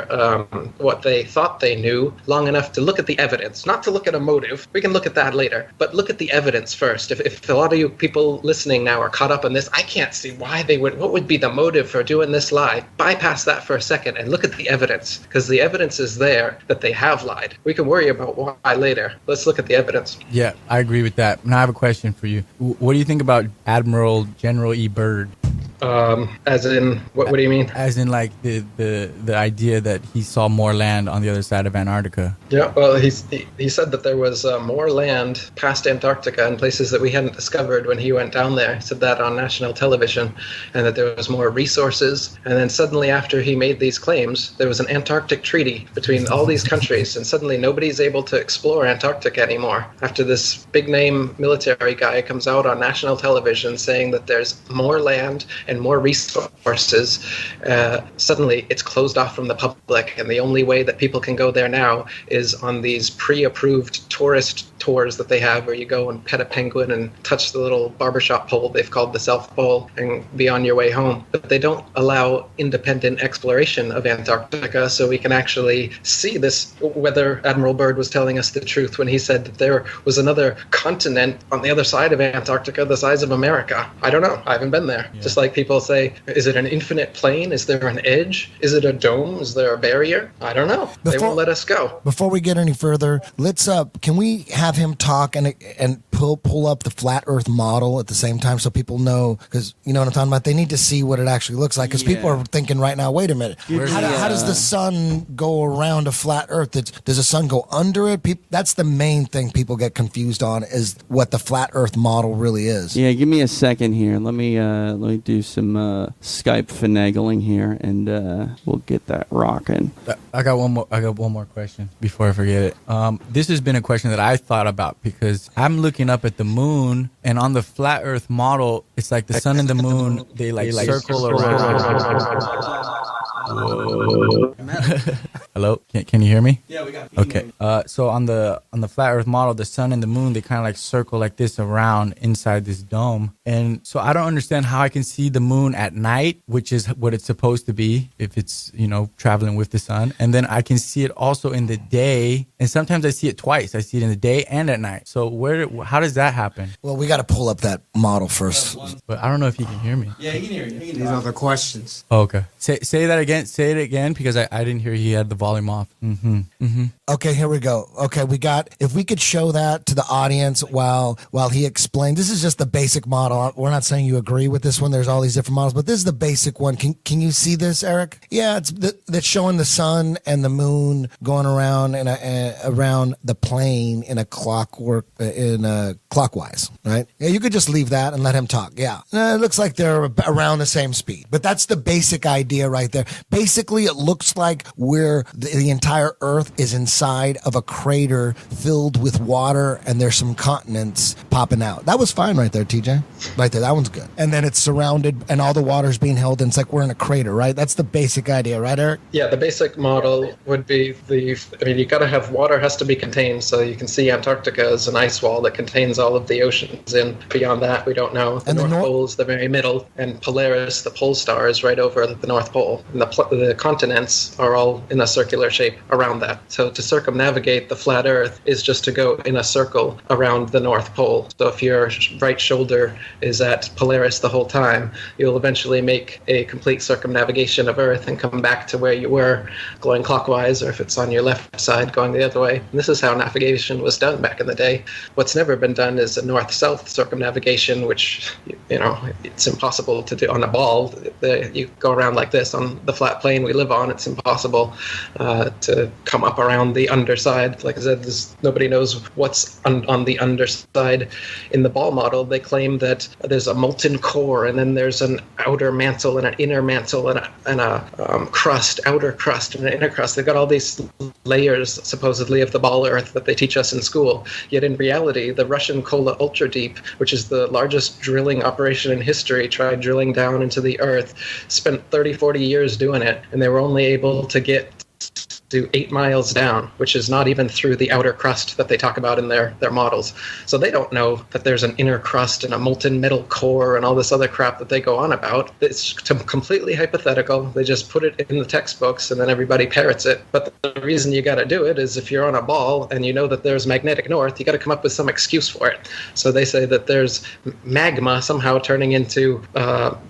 what they thought they knew long enough to look at the evidence, not to look at a motive. We can look at that later, but look at the evidence first. If a lot of you people listening now are caught up in this, I can't see why they would, what would be the motive for doing this lie? Bypass that for a second and look at the evidence, because the evidence is there that they have lied. We can worry about why later. Let's look at the evidence. Yeah, I agree with that. Now I have a question for you. What do you think about Admiral General E. Byrd? As in, what do you mean? As in, like, the idea that he saw more land on the other side of Antarctica. Yeah, well, he said that there was more land past Antarctica in places that we hadn't discovered when he went down there. He said that on national television, and that there was more resources. And then suddenly, after he made these claims, there was an Antarctic treaty between all these countries, and suddenly nobody's able to explore Antarctica anymore. After this big-name military guy comes out on national television saying that there's more land and more resources, suddenly it's closed off from the public, and the only way that people can go there now is on these pre-approved tourist tours that they have where you go and pet a penguin and touch the little barbershop pole they've called the South Pole and be on your way home. But they don't allow independent exploration of Antarctica, so we can actually see this, whether Admiral Byrd was telling us the truth when he said that there was another continent on the other side of Antarctica the size of America. I don't know. I haven't been there. Yeah. Just like people say, is it an infinite plane? Is there an edge? Is it a dome? Is there a barrier? I don't know. They won't let us go. Before we get any further, let's can we have him talk and pull up the flat Earth model at the same time so people know, because you know what I'm talking about? They need to see what it actually looks like, because people are thinking right now, wait a minute, how does the sun go around a flat Earth? Does the sun go under it? That's the main thing people get confused on, is what the flat Earth model really is. Yeah, give me a second here. Let me do some Skype finagling here, and we'll get that rocking. I got one more question before I forget it. This has been a question that I thought about, because I'm looking up at the moon, and on the flat Earth model, it's like the sun and the moon, they like circle around. Hello, can you hear me? Yeah, we got you. Okay. So on the flat Earth model, the sun and the moon, they kind of like circle like this around inside this dome. And so I don't understand how I can see the moon at night, which is what it's supposed to be if it's, traveling with the sun. And then I can see it also in the day. And sometimes I see it twice. I see it in the day and at night. So how does that happen? Well, we got to pull up that model first. But I don't know if you can hear me. Yeah, he can hear you. These are the questions. Oh, okay. Say that again. Say it again, because I didn't hear he had the volume off. Mm-hmm. Mm-hmm. Okay, here we go. Okay, if we could show that to the audience while he explained. This is just the basic model. We're not saying you agree with this one. There's all these different models, but this is the basic one. Can you see this, Eric? Yeah, that's showing the sun and the moon going around around the plane in a clockwise, right? Yeah, you could just leave that and let him talk. Yeah, it looks like they're around the same speed, but that's the basic idea right there. Basically, it looks like the entire Earth is inside of a crater filled with water, and there's some continents popping out. That was fine right there, TJ. Right there, that one's good. And then it's surrounded, and all the water's being held, and it's like we're in a crater, right? That's the basic idea, right, Eric? Yeah, the basic model would be you got to have water has to be contained, so you can see Antarctica as an ice wall that contains all of the oceans, and beyond that, we don't know. The North Pole is the very middle, and Polaris, the pole star, is right over the North Pole. And the continents are all in a circular shape around that. So to circumnavigate the flat Earth is just to go in a circle around the North Pole. So if your right shoulder is at Polaris the whole time, you'll eventually make a complete circumnavigation of Earth and come back to where you were, going clockwise, or if it's on your left side, going the other way. And this is how navigation was done back in the day. What's never been done is a north-south circumnavigation, which, it's impossible to do on a ball. You go around like this on the flat plane we live on. It's impossible to come up around the underside. Like I said, nobody knows what's on the underside. In the ball model, they claim that there's a molten core, and then there's an outer mantle and an inner mantle and a crust, outer crust and an inner crust. They've got all these layers, supposedly, of the ball Earth that they teach us in school. Yet in reality, the Russian Kola Ultra Deep, which is the largest drilling operation in history, tried drilling down into the Earth, spent 30, 40 years doing it, and they were only able to get to 8 miles down, which is not even through the outer crust that they talk about in their models. So they don't know that there's an inner crust and a molten metal core and all this other crap that they go on about. It's completely hypothetical. They just put it in the textbooks and then everybody parrots it. But the reason you got to do it is if you're on a ball and you know that there's magnetic north, you got to come up with some excuse for it. So they say that there's magma somehow turning into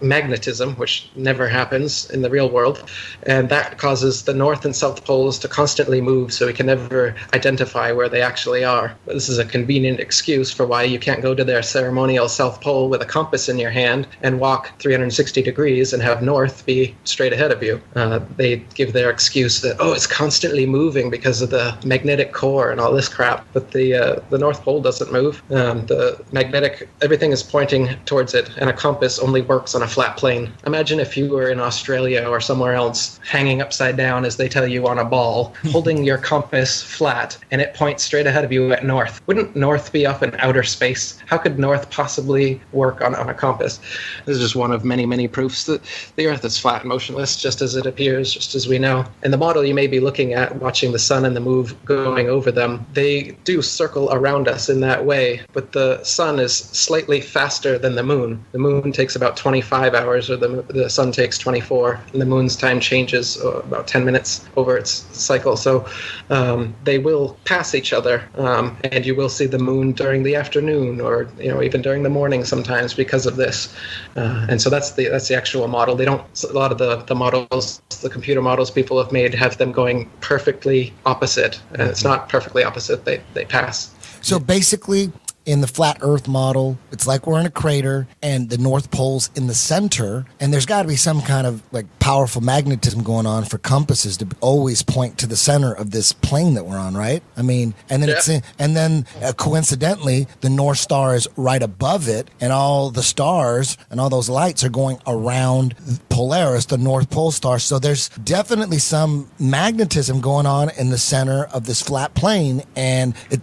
magnetism, which never happens in the real world. And that causes the north and south poles to constantly move, so we can never identify where they actually are. But this is a convenient excuse for why you can't go to their ceremonial South Pole with a compass in your hand and walk 360 degrees and have north be straight ahead of you. They give their excuse that, it's constantly moving because of the magnetic core and all this crap. But the North Pole doesn't move. Everything is pointing towards it, and a compass only works on a flat plane. Imagine if you were in Australia or somewhere else hanging upside down as they tell you on a ball ball holding your compass flat, and it points straight ahead of you at north. Wouldn't north be up in outer space? How could north possibly work on a compass? This is just one of many, many proofs that the Earth is flat and motionless, just as it appears, just as we know. And the model you may be looking at, watching the sun and the moon going over them, they do circle around us in that way, but the sun is slightly faster than the moon. The moon takes about 25 hours, or the sun takes 24, and the moon's time changes about 10 minutes over its cycle. So they will pass each other, and you will see the moon during the afternoon, or even during the morning sometimes because of this. And so that's the actual model. They don't. A lot of the models, the computer models people have made, have them going perfectly opposite, and it's not perfectly opposite. They pass. So basically, in the flat Earth model, it's like we're in a crater and the North Pole's in the center, and there's got to be some kind of like powerful magnetism going on for compasses to always point to the center of this plane that we're on, right? I mean, and then coincidentally, the North Star is right above it, and all the stars and all those lights are going around Polaris, the North Pole star. So there's definitely some magnetism going on in the center of this flat plane, and it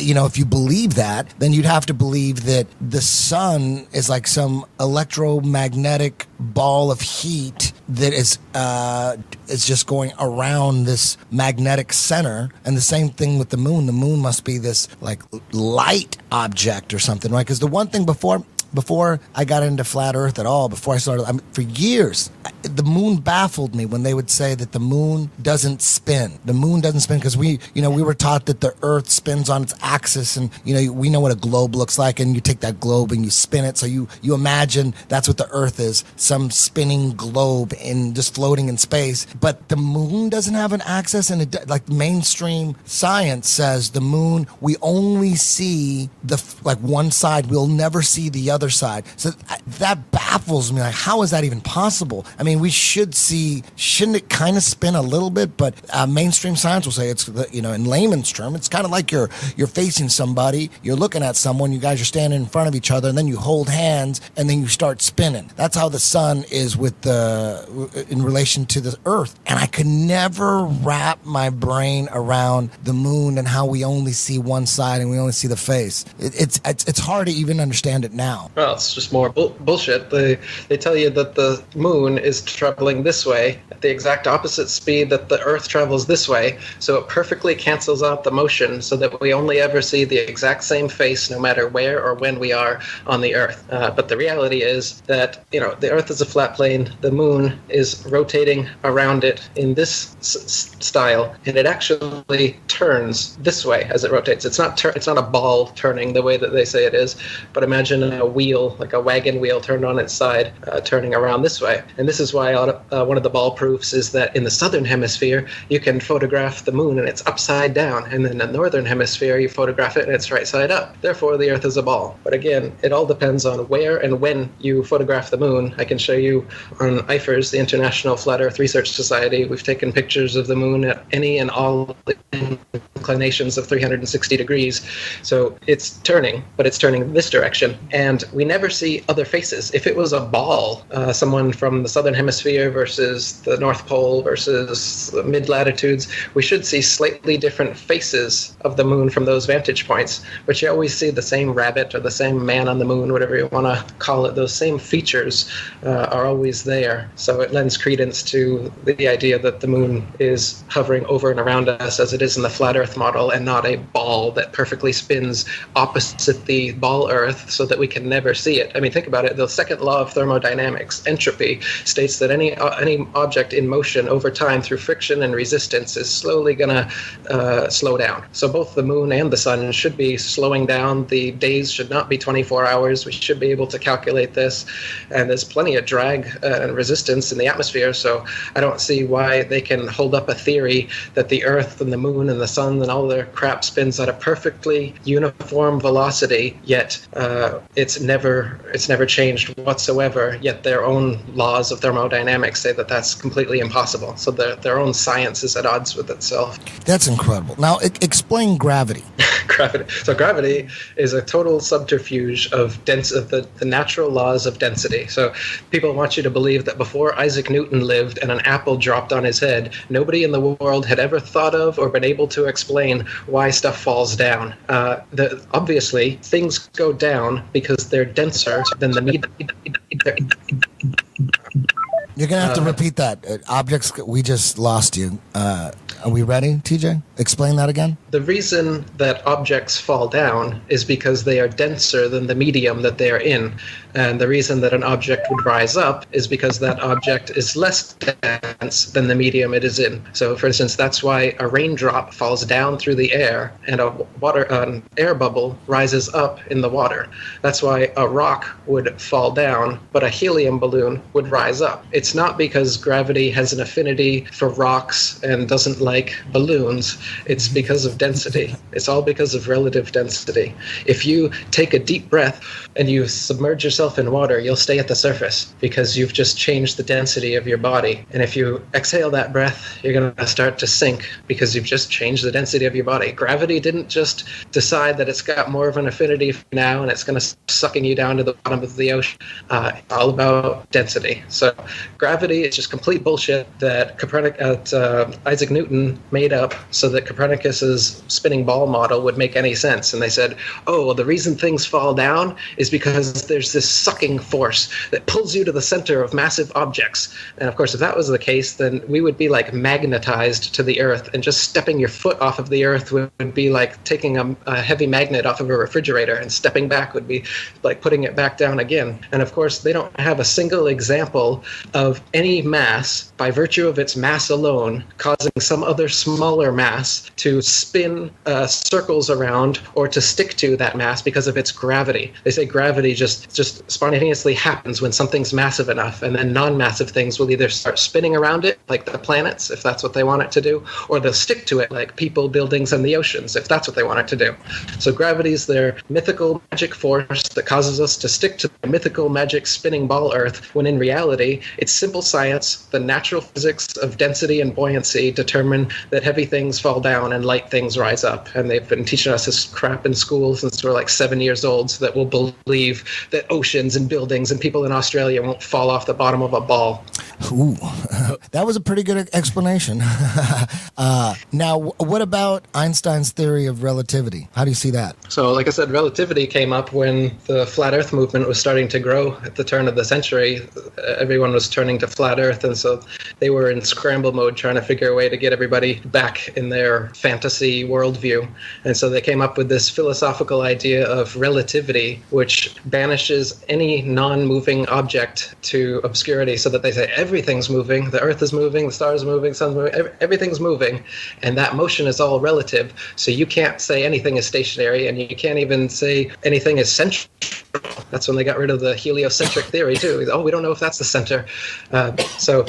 if you believe that, then you'd have to believe that the sun is like some electromagnetic ball of heat that is just going around this magnetic center. And the same thing with the moon. The moon must be this like light object or something, right? Because the one thing before I got into flat Earth at all, before I started, for years, the moon baffled me when they would say that the moon doesn't spin. The moon doesn't spin because we were taught that the Earth spins on its axis, and we know what a globe looks like, and you take that globe and you spin it. So you imagine that's what the Earth is, some spinning globe in just floating in space. But the moon doesn't have an axis, and like mainstream science says, the moon, we only see one side. We'll never see the other side. So that baffles me. Like, how is that even possible? I mean, shouldn't it kind of spin a little bit? But mainstream science will say it's, in layman's term, it's kind of like you're facing somebody, you're looking at someone, you guys are standing in front of each other, and then you hold hands, and then you start spinning. That's how the sun is in relation to the Earth. And I could never wrap my brain around the moon and how we only see one side and we only see the face. It's hard to even understand it now. Well, it's just more bullshit. They tell you that the moon is traveling this way at the exact opposite speed that the Earth travels this way, so it perfectly cancels out the motion so that we only ever see the exact same face no matter where or when we are on the Earth. But the reality is that, the Earth is a flat plane, the moon is rotating around it in this style, and it actually turns this way as it rotates. It's not a ball turning the way that they say it is, but imagine a wheel, like a wagon wheel turned on its side, turning around this way. And this is why one of the ball proofs is that in the southern hemisphere, you can photograph the moon and it's upside down, and in the northern hemisphere, you photograph it and it's right side up. Therefore, the Earth is a ball. But again, it all depends on where and when you photograph the moon. I can show you on IFRS, the International Flat Earth Research Society, we've taken pictures of the moon at any and all inclinations of 360 degrees. So it's turning, but it's turning this direction. And we never see other faces. If it was a ball, someone from the southern hemisphere versus the North Pole versus the mid-latitudes, we should see slightly different faces of the moon from those vantage points. But you always see the same rabbit or the same man on the moon, whatever you want to call it. Those same features are always there. So it lends credence to the idea that the moon is hovering over and around us as it is in the flat Earth model, and not a ball that perfectly spins opposite the ball Earth so that we can never see it. I mean, think about it. The second law of thermodynamics, entropy, states that any object in motion over time through friction and resistance is slowly going to slow down. So both the moon and the sun should be slowing down. The days should not be 24 hours. We should be able to calculate this. And there's plenty of drag and resistance in the atmosphere, so I don't see why they can hold up a theory that the Earth and the moon and the sun and all their crap spins at a perfectly uniform velocity, yet it's never changed whatsoever, yet their own laws of thermodynamics say that that's completely impossible. So their own science is at odds with itself. That's incredible. Now, explain gravity. gravity. So gravity is a total subterfuge of the natural laws of density. So people want you to believe that before Isaac Newton lived and an apple dropped on his head, nobody in the world had ever thought of or been able to explain why stuff falls down. Obviously, things go down because they're denser than the medium. You're going to have to repeat that. Objects, we just lost you. Are we ready, TJ? Explain that again. The reason that objects fall down is because they are denser than the medium that they are in. And the reason that an object would rise up is because that object is less dense than the medium it is in. So, for instance, that's why a raindrop falls down through the air and an air bubble rises up in the water. That's why a rock would fall down, but a helium balloon would rise up. It's not because gravity has an affinity for rocks and doesn't like balloons. It's because of density. It's all because of relative density. If you take a deep breath and you submerge yourself in water, you'll stay at the surface because you've just changed the density of your body. And if you exhale that breath, you're going to start to sink because you've just changed the density of your body. Gravity didn't just decide that it's got more of an affinity for now and it's going to start sucking you down to the bottom of the ocean. All about density. So gravity is just complete bullshit that Isaac Newton made up so that Copernicus's spinning ball model would make any sense. And they said, oh, well, the reason things fall down is because there's this sucking force that pulls you to the center of massive objects. And of course, if that was the case, then we would be like magnetized to the earth, and just stepping your foot off of the earth would be like taking a heavy magnet off of a refrigerator, and stepping back would be like putting it back down again. And of course, they don't have a single example of any mass, by virtue of its mass alone, causing some other smaller mass to spin circles around or to stick to that mass because of its gravity. They say gravity just spontaneously happens when something's massive enough, and then non-massive things will either start spinning around it, like the planets, if that's what they want it to do, or they'll stick to it, like people, buildings, and the oceans, if that's what they want it to do. So gravity's their mythical magic force that causes us to stick to the mythical magic spinning ball Earth, when in reality, it's simple science. The natural physics of density and buoyancy determine that heavy things fall down and light things rise up. And they've been teaching us this crap in school since we're like 7 years old, so that we'll believe that oceans and buildings and people in Australia won't fall off the bottom of a ball. Ooh, that was a pretty good explanation. Now, what about Einstein's theory of relativity? How do you see that? So, like I said, relativity came up when the flat Earth movement was starting to grow at the turn of the century. Everyone was turning to flat Earth, and so they were in scramble mode trying to figure a way to get everybody back in their fantasy worldview. And so they came up with this philosophical idea of relativity, which banishes any non-moving object to obscurity, so that they say everything's moving, the Earth is moving, the stars are moving, the sun's moving, everything's moving, and that motion is all relative. So you can't say anything is stationary, and you can't even say anything is central. That's when they got rid of the heliocentric theory too. Oh, we don't know if that's the center. So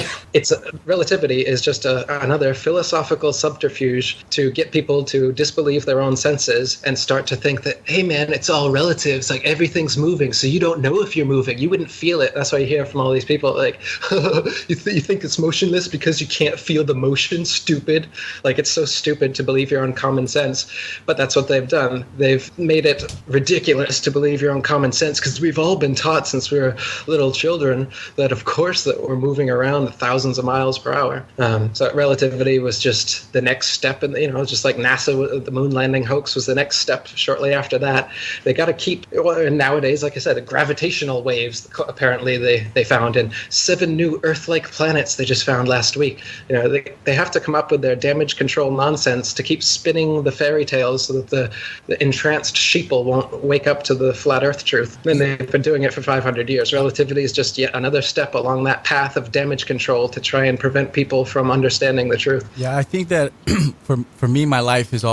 relativity is just another philosophical subterfuge to get people to disbelieve their own senses and start to think that, hey man, it's all relative. It's like everything's moving, so you don't know if you're moving. You wouldn't feel it. That's why you hear from all these people like, you think it's motionless because you can't feel the motion? Stupid. Like, it's so stupid to believe your own common sense. But that's what they've done. They've made it ridiculous to believe your own common sense, because we've all been taught since we were little children that, of course, that we're moving around at thousands of miles per hour. So relativity was just the next step, and just like NASA, the moon landing hoax was the next step. Shortly after that, they got to keep. And nowadays, like I said, gravitational waves apparently they found in 7 new Earth-like planets they just found last week. They have to come up with their damage control nonsense to keep spinning the fairy tales so that the entranced sheeple won't wake up to the flat Earth truth. And they've been doing it for 500 years. Relativity is just yet another step along that path of damage control to try and prevent people from understanding the truth. Yeah, I think that for me, my life is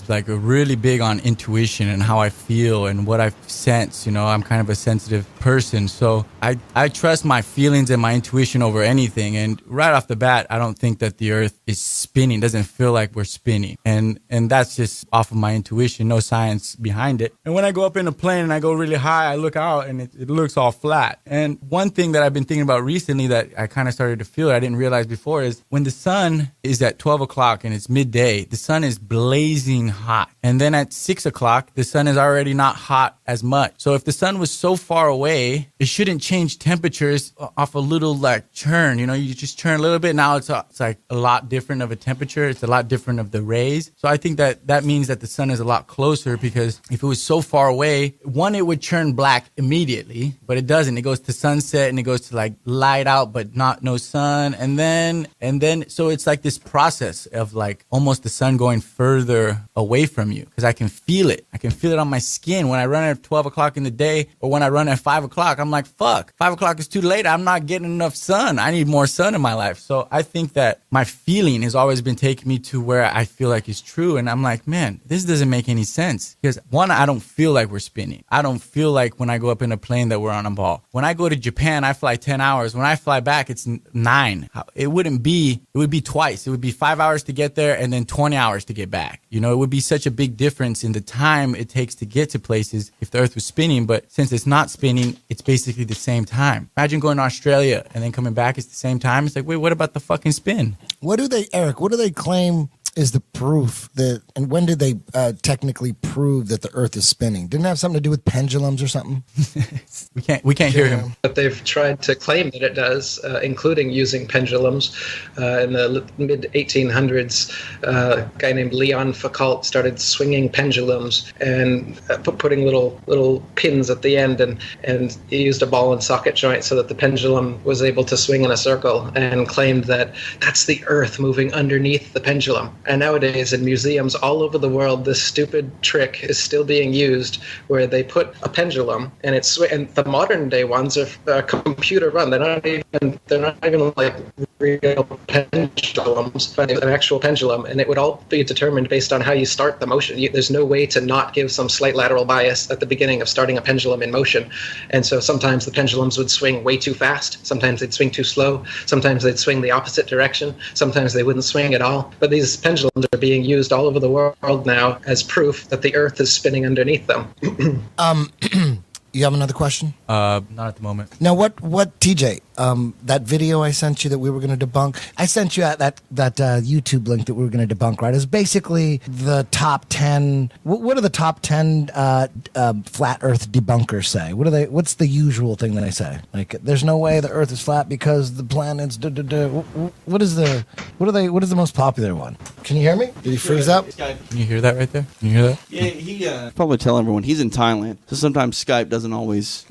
like a really big on intuition and how I feel and what I sense. I'm kind of a sensitive person, so I trust my feelings and my intuition over anything. And right off the bat, I don't think that the Earth is spinning. It doesn't feel like we're spinning, and that's just off of my intuition. No science behind it. And when I go up in a plane and I go really high, sky, I look out and it looks all flat. And one thing that I've been thinking about recently that I kind of started to feel I didn't realize before is when the sun is at 12 o'clock and it's midday, the sun is blazing hot. And then at 6 o'clock, the sun is already not hot as much. So if the sun was so far away, it shouldn't change temperatures off a little like churn. You know, you just churn a little bit. Now it's like a lot different of a temperature. It's a lot different of the rays. So I think that means that the sun is a lot closer, because if it was so far away, one, it would turn black immediately, but it doesn't. It goes to sunset and it goes to like light out, but no sun. And then, so it's like this process of like almost the sun going further away from you, because I can feel it. I can feel it on my skin when I run at 12 o'clock in the day, or when I run at 5 o'clock. I'm like, fuck, 5 o'clock is too late. I'm not getting enough sun. I need more sun in my life. So I think that my feeling has always been taking me to where I feel like it's true. And I'm like, man, this doesn't make any sense. Because one, I don't feel like we're spinning. I don't feel like when I go up in a plane that we're on a ball. When I go to Japan, I fly 10 hours. When I fly back, it's 9. It would be twice. It would be 5 hours to get there and then 20 hours to get back. You know, it would be such a big difference in the time it takes to get to places if the earth was spinning. But since it's not spinning, it's basically the same time. Imagine going to Australia and then coming back, it's the same time. It's like, wait, what about the fucking spin? Eric, what do they claim is the proof that, and when did they technically prove that the earth is spinning? Didn't it have something to do with pendulums or something? we can't hear him. But they've tried to claim that it does, including using pendulums. In the mid 1800s, a guy named Leon Foucault started swinging pendulums and putting little pins at the end, and he used a ball and socket joint so that the pendulum was able to swing in a circle, and claimed that that's the earth moving underneath the pendulum. And nowadays in museums all over the world, this stupid trick is still being used, where they put a pendulum and and the modern day ones are computer run. They're not even like real pendulums, but an actual pendulum, and it would all be determined based on how you start the motion. There's no way to not give some slight lateral bias at the beginning of starting a pendulum in motion. And so sometimes the pendulums would swing way too fast, sometimes they'd swing too slow, sometimes they'd swing the opposite direction, sometimes they wouldn't swing at all. But these pendulums are being used all over the world now as proof that the earth is spinning underneath them. You have another question? Not at the moment. Now, what TJ, that video I sent you that we were going to debunk, I sent you that YouTube link that we were going to debunk, right? It's basically the top 10, what do the top 10 flat earth debunkers say? What's the usual thing that I say? Like, there's no way the earth is flat because the planets, what is the most popular one? Can you hear me? Did he freeze up? Can you hear that right there? Can you hear that? Yeah, he probably tell everyone he's in Thailand, so sometimes Skype doesn't always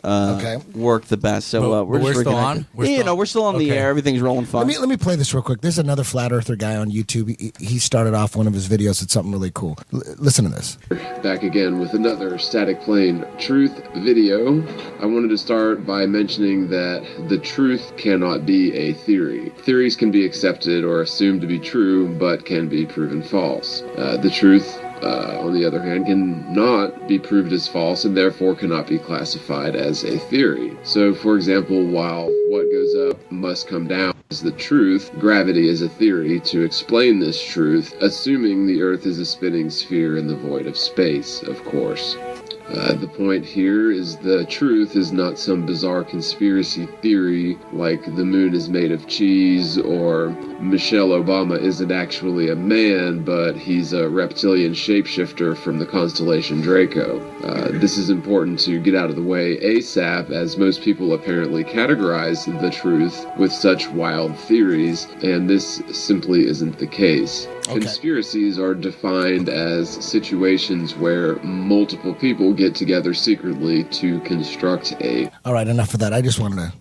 work the best. So we're still on. We're still on the air. Everything's rolling fine. Let me play this real quick. There's another flat earther guy on YouTube. He started off one of his videos with something really cool. Listen to this. Back again with another static plane truth video. I wanted to start by mentioning that the truth cannot be a theory. Theories can be accepted or assumed to be true, but can be proven false. The truth, on the other hand, cannot be proved as false and therefore cannot be classified as a theory. So, for example, while what goes up must come down is the truth, gravity is a theory to explain this truth, assuming the Earth is a spinning sphere in the void of space, of course. The point here is the truth is not some bizarre conspiracy theory like the moon is made of cheese or Michelle Obama isn't actually a man, but he's a reptilian shapeshifter from the constellation Draco. This is important to get out of the way ASAP, as most people apparently categorize the truth with such wild theories, and this simply isn't the case. Okay. Conspiracies are defined as situations where multiple people get together secretly to construct a... All right, enough of that. I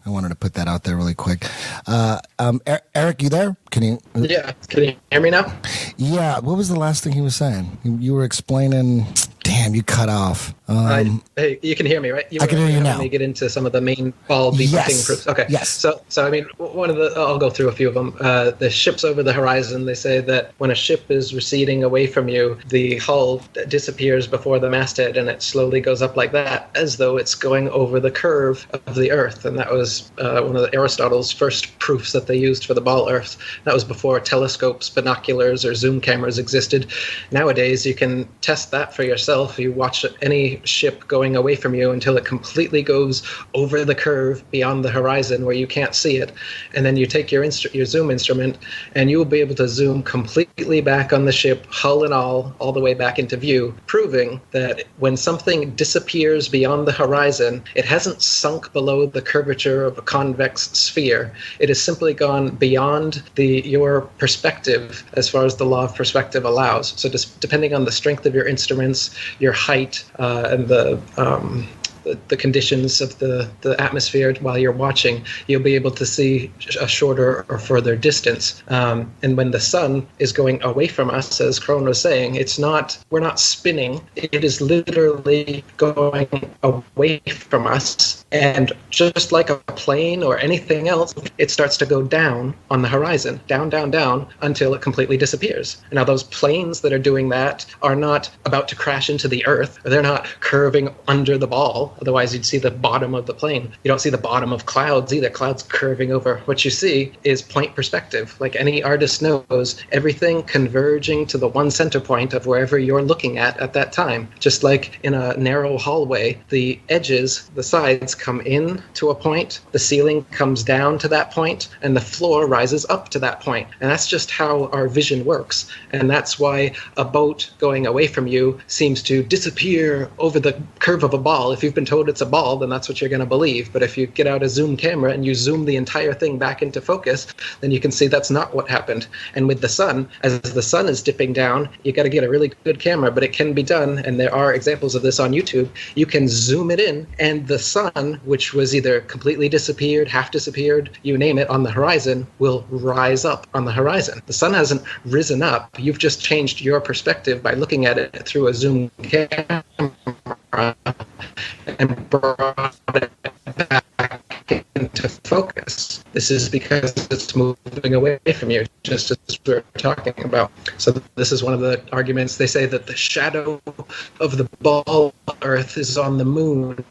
wanted to put that out there really quick. Eric, you there? Can you... Yeah, can you hear me now? Yeah, what was the last thing he was saying? You were explaining... Damn, you cut off. Hey, you can hear me, right? I can hear you now. Let me get into some of the main ball debunking proofs. Okay. Yes. So I mean, I'll go through a few of them. The ships over the horizon, they say that when a ship is receding away from you, the hull disappears before the masthead and it slowly goes up like that, as though it's going over the curve of the Earth. And that was one of Aristotle's first proofs that they used for the ball Earth. That was before telescopes, binoculars, or zoom cameras existed. Nowadays, you can test that for yourself You watch any ship going away from you until it completely goes over the curve beyond the horizon where you can't see it. And then you take your zoom instrument, and you will be able to zoom completely back on the ship, hull and all the way back into view, proving that when something disappears beyond the horizon, it hasn't sunk below the curvature of a convex sphere. It has simply gone beyond your perspective as far as the law of perspective allows. So just depending on the strength of your instruments, your height, and the conditions of the atmosphere while you're watching, you'll be able to see a shorter or further distance. And when the sun is going away from us, as Kron was saying, we're not spinning. It is literally going away from us. And just like a plane or anything else, it starts to go down on the horizon, down, down, down, until it completely disappears. Now, those planes that are doing that are not about to crash into the earth. They're not curving under the ball. Otherwise, you'd see the bottom of the plane. You don't see the bottom of clouds either. Clouds curving over. What you see is point perspective. Like any artist knows, everything converging to the one center point of wherever you're looking at that time. Just like in a narrow hallway, the edges, the sides come in to a point, the ceiling comes down to that point, and the floor rises up to that point. And that's just how our vision works. And that's why a boat going away from you seems to disappear over the curve of a ball. If you've been told it's a ball, then that's what you're going to believe. But if you get out a zoom camera and you zoom the entire thing back into focus, then you can see that's not what happened. And with the sun, as the sun is dipping down, you got to get a really good camera, but it can be done. And there are examples of this on YouTube. You can zoom it in, and the sun, which was either completely disappeared, half disappeared, you name it, on the horizon, will rise up on the horizon. The sun hasn't risen up. You've just changed your perspective by looking at it through a zoom camera and brought it back into focus. This is because it's moving away from you, just as we were talking about. So this is one of the arguments. They say that the shadow of the ball Earth is on the moon.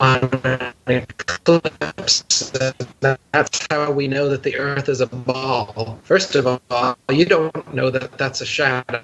On an eclipse, that's how we know that the Earth is a ball. First of all, you don't know that that's a shadow.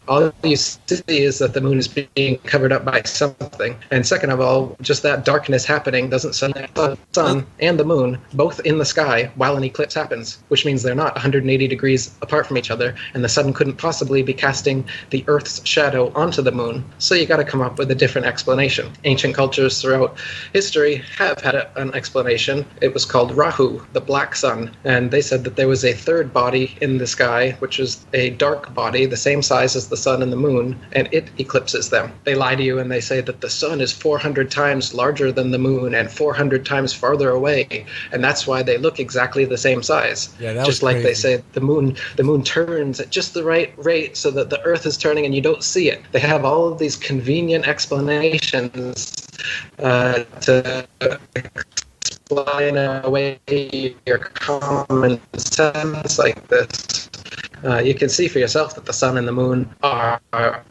All you see is that the moon is being covered up by something. And second of all, just that darkness happening doesn't send the sun and the moon both in the sky while an eclipse happens, which means they're not 180 degrees apart from each other, and the sun couldn't possibly be casting the Earth's shadow onto the moon. So you got to come up with a different explanation. Ancient cultures throughout history have had an explanation. It was called Rahu, the black sun, and they said that there was a third body in the sky, which is a dark body, the same size as the sun and the moon, and it eclipses them. They lie to you and they say that the sun is 400 times larger than the moon and 400 times farther away, and that's why they look exactly the same size. Yeah, that just was like crazy. they say the moon turns at just the right rate so that the Earth is turning and you don't see it. They have all of these convenient explanations to explain away your common sense like this. You can see for yourself that the sun and the moon are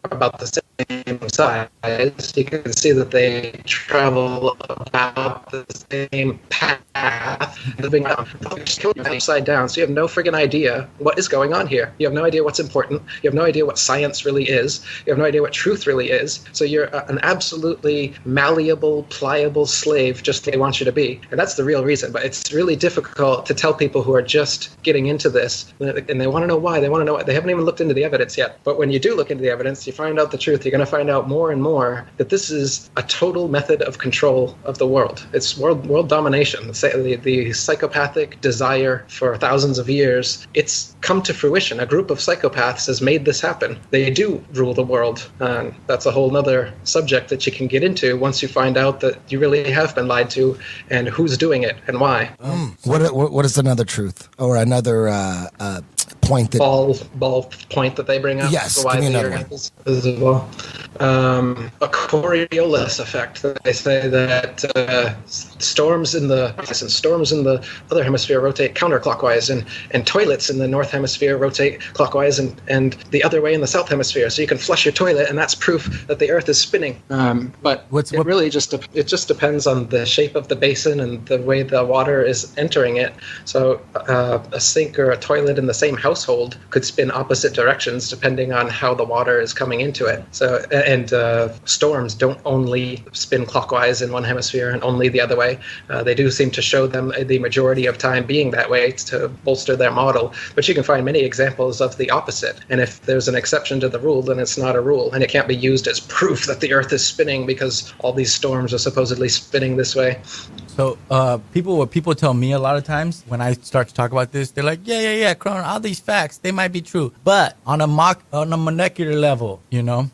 about the same size. You can see that they travel about the same path, living upside down. So you have no friggin' idea what is going on here. You have no idea what's important. You have no idea what science really is. You have no idea what truth really is. So you're an absolutely malleable, pliable slave just they want you to be. And that's the real reason. But it's really difficult to tell people who are just getting into this, and they want to know why. They want to know why. They haven't even looked into the evidence yet. But when you do look into the evidence, you find out the truth. You're going to find out more and more that this is a total method of control of the world. It's world domination. The psychopathic desire for thousands of years, it's come to fruition. A group of psychopaths has made this happen. They do rule the world. And that's a whole other subject that you can get into once you find out that you really have been lied to and who's doing it and why. What is another truth or another point that ball point that they bring up? Yes, why give me the another Earth is visible. A Coriolis effect. They say that storms in the other hemisphere rotate counterclockwise, and toilets in the north hemisphere rotate clockwise, and the other way in the south hemisphere. So you can flush your toilet, and that's proof that the Earth is spinning. But it really just depends on the shape of the basin and the way the water is entering it. So a sink or a toilet in the same house household could spin opposite directions depending on how the water is coming into it. So, and storms don't only spin clockwise in one hemisphere and only the other way. They do seem to show them the majority of time being that way to bolster their model. But you can find many examples of the opposite. And if there's an exception to the rule, then it's not a rule. And it can't be used as proof that the Earth is spinning because all these storms are supposedly spinning this way. So what people tell me a lot of times when I start to talk about this, they're like, yeah, Kron, all these facts, they might be true. But on a molecular level,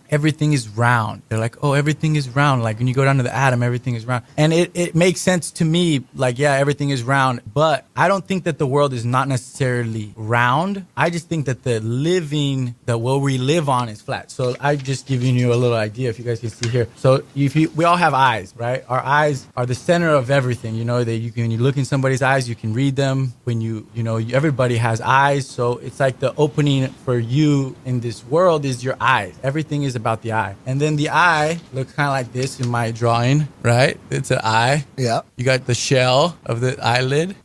everything is round. They're like, oh, everything is round. Like when you go down to the atom, everything is round. And it makes sense to me, like, yeah, everything is round. But I don't think that the world is not necessarily round. I just think that what we live on is flat. So I'm just giving you a little idea if you guys can see here. So we all have eyes, right? Our eyes are the center of everything. When you look in somebody's eyes, you can read them. When everybody has eyes. So it's like the opening for you in this world is your eyes. Everything is about the eye. And then the eye looks kind of like this in my drawing, right? It's an eye. Yeah. You got the shell of the eyelid.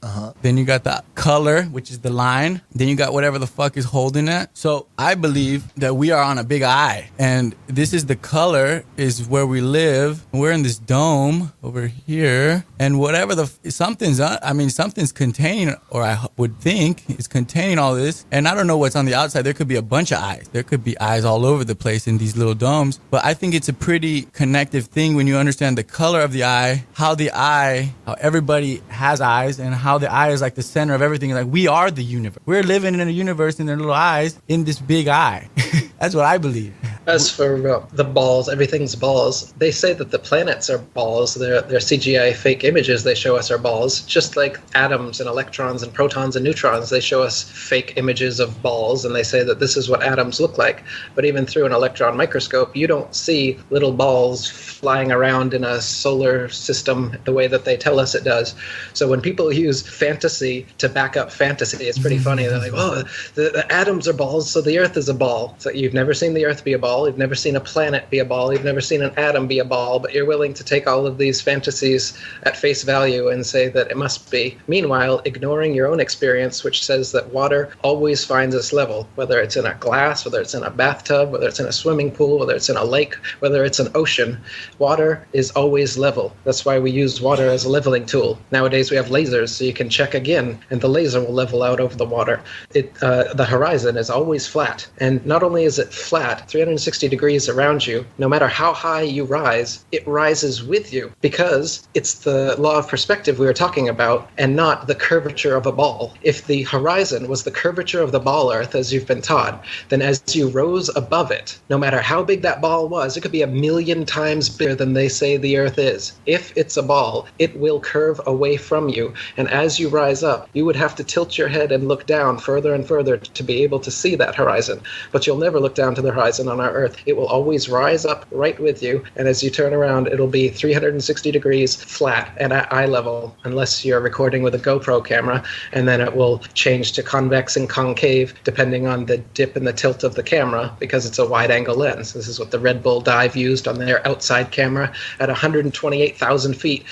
Then you got the color, which is the line. Then you got whatever the fuck is holding it. So I believe that we are on a big eye. And this is the color is where we live. We're in this dome over here. And whatever something's containing, or I would think is containing all this. And I don't know what's on the outside. There could be a bunch of eyes. There could be eyes all over the place in these little domes. But I think it's a pretty connective thing when you understand the color of the eye, how everybody has eyes, and how the eye is like the center of everything. Like we are the universe. We're living in a universe in their little eyes in this big eye. That's what I believe. As for the balls, everything's balls. They say that the planets are balls. They're CGI fake images they show us are balls. Just like atoms and electrons and protons and neutrons, they show us fake images of balls, and they say that this is what atoms look like. But even through an electron microscope, you don't see little balls flying around in a solar system the way that they tell us it does. So when people use fantasy to back up fantasy, it's pretty funny. They're like, oh, the atoms are balls, so the Earth is a ball. So you've never seen the Earth be a ball. You've never seen a planet be a ball. You've never seen an atom be a ball, but you're willing to take all of these fantasies at face value and say that it must be. Meanwhile, ignoring your own experience, which says that water always finds its level, whether it's in a glass, whether it's in a bathtub, whether it's in a swimming pool, whether it's in a lake, whether it's an ocean. Water is always level. That's why we use water as a leveling tool. Nowadays we have lasers, so you can check again, and the laser will level out over the water. The horizon is always flat, and not only is it flat, 360 degrees around you, no matter how high you rise, it rises with you, because it's the law of perspective we were talking about, and not the curvature of a ball. If the horizon was the curvature of the ball Earth, as you've been taught, then as you rose above it, no matter how big that ball was, it could be 1,000,000 times bigger than they say the Earth is. If it's a ball, it will curve away from you, and as you rise up, you would have to tilt your head and look down further and further to be able to see that horizon. But you'll never look down to the horizon on our Earth. It will always rise up right with you, and as you turn around, it'll be 360 degrees flat and at eye level, unless you're recording with a GoPro camera, and then it will change to convex and concave depending on the dip and the tilt of the camera, because it's a wide-angle lens. This is what the Red Bull Dive used on their outside camera. At 128,000 feet,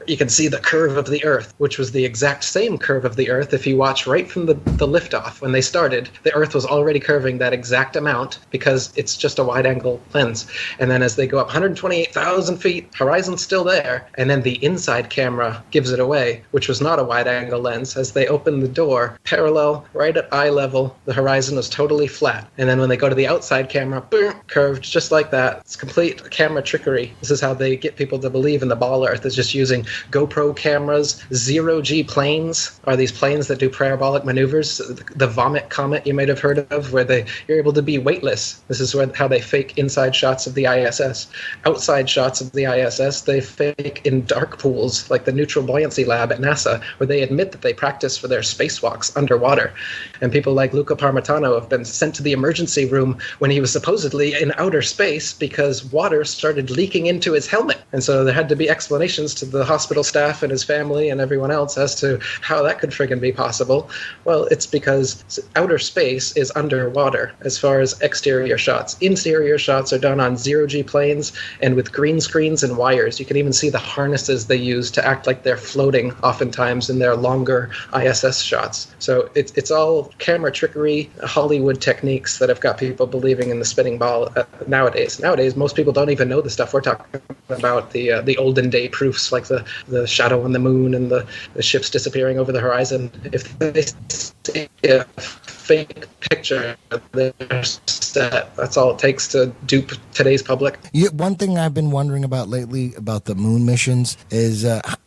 you can see the curve of the Earth, which was the exact same curve of the Earth. If you watch right from the liftoff, when they started, the Earth was already curving that exact amount, because it's just a wide-angle lens. And then as they go up 128,000 feet, horizon's still there, and then the inside camera gives it away, which was not a wide-angle lens. As they open the door, parallel, right at eye level, the horizon was totally flat. And then when they go to the outside camera, boom, curved just like that. It's complete camera trickery. This is how they get people to believe in the ball Earth, is just using GoPro cameras. Zero-G planes are these planes that do parabolic maneuvers. The Vomit Comet you might have heard of, where you're able to be weightless. This is how they fake inside shots of the ISS. Outside shots of the ISS, they fake in dark pools, like the Neutral Buoyancy Lab at NASA, where they admit that they practice for their spacewalks underwater. And people like Luca Parmitano have been sent to the emergency room when he was supposedly in outer space because water started leaking into his helmet. And so there had to be explanations to the hospital staff and his family and everyone else as to how that could friggin' be possible. Well, it's because outer space is underwater as far as exterior shots. interior shots are done on zero-G planes and with green screens and wires. You can even see the harnesses they use to act like they're floating oftentimes in their longer ISS shots. So it's all camera trickery, Hollywood techniques that have got people believing in the spinning ball nowadays. Nowadays, most people don't even know the stuff we're talking about, the olden day proofs like the shadow on the moon and the ships disappearing over the horizon. If they see a fake picture, they're set. That's all it takes to dupe today's public. One thing I've been wondering about lately about the moon missions is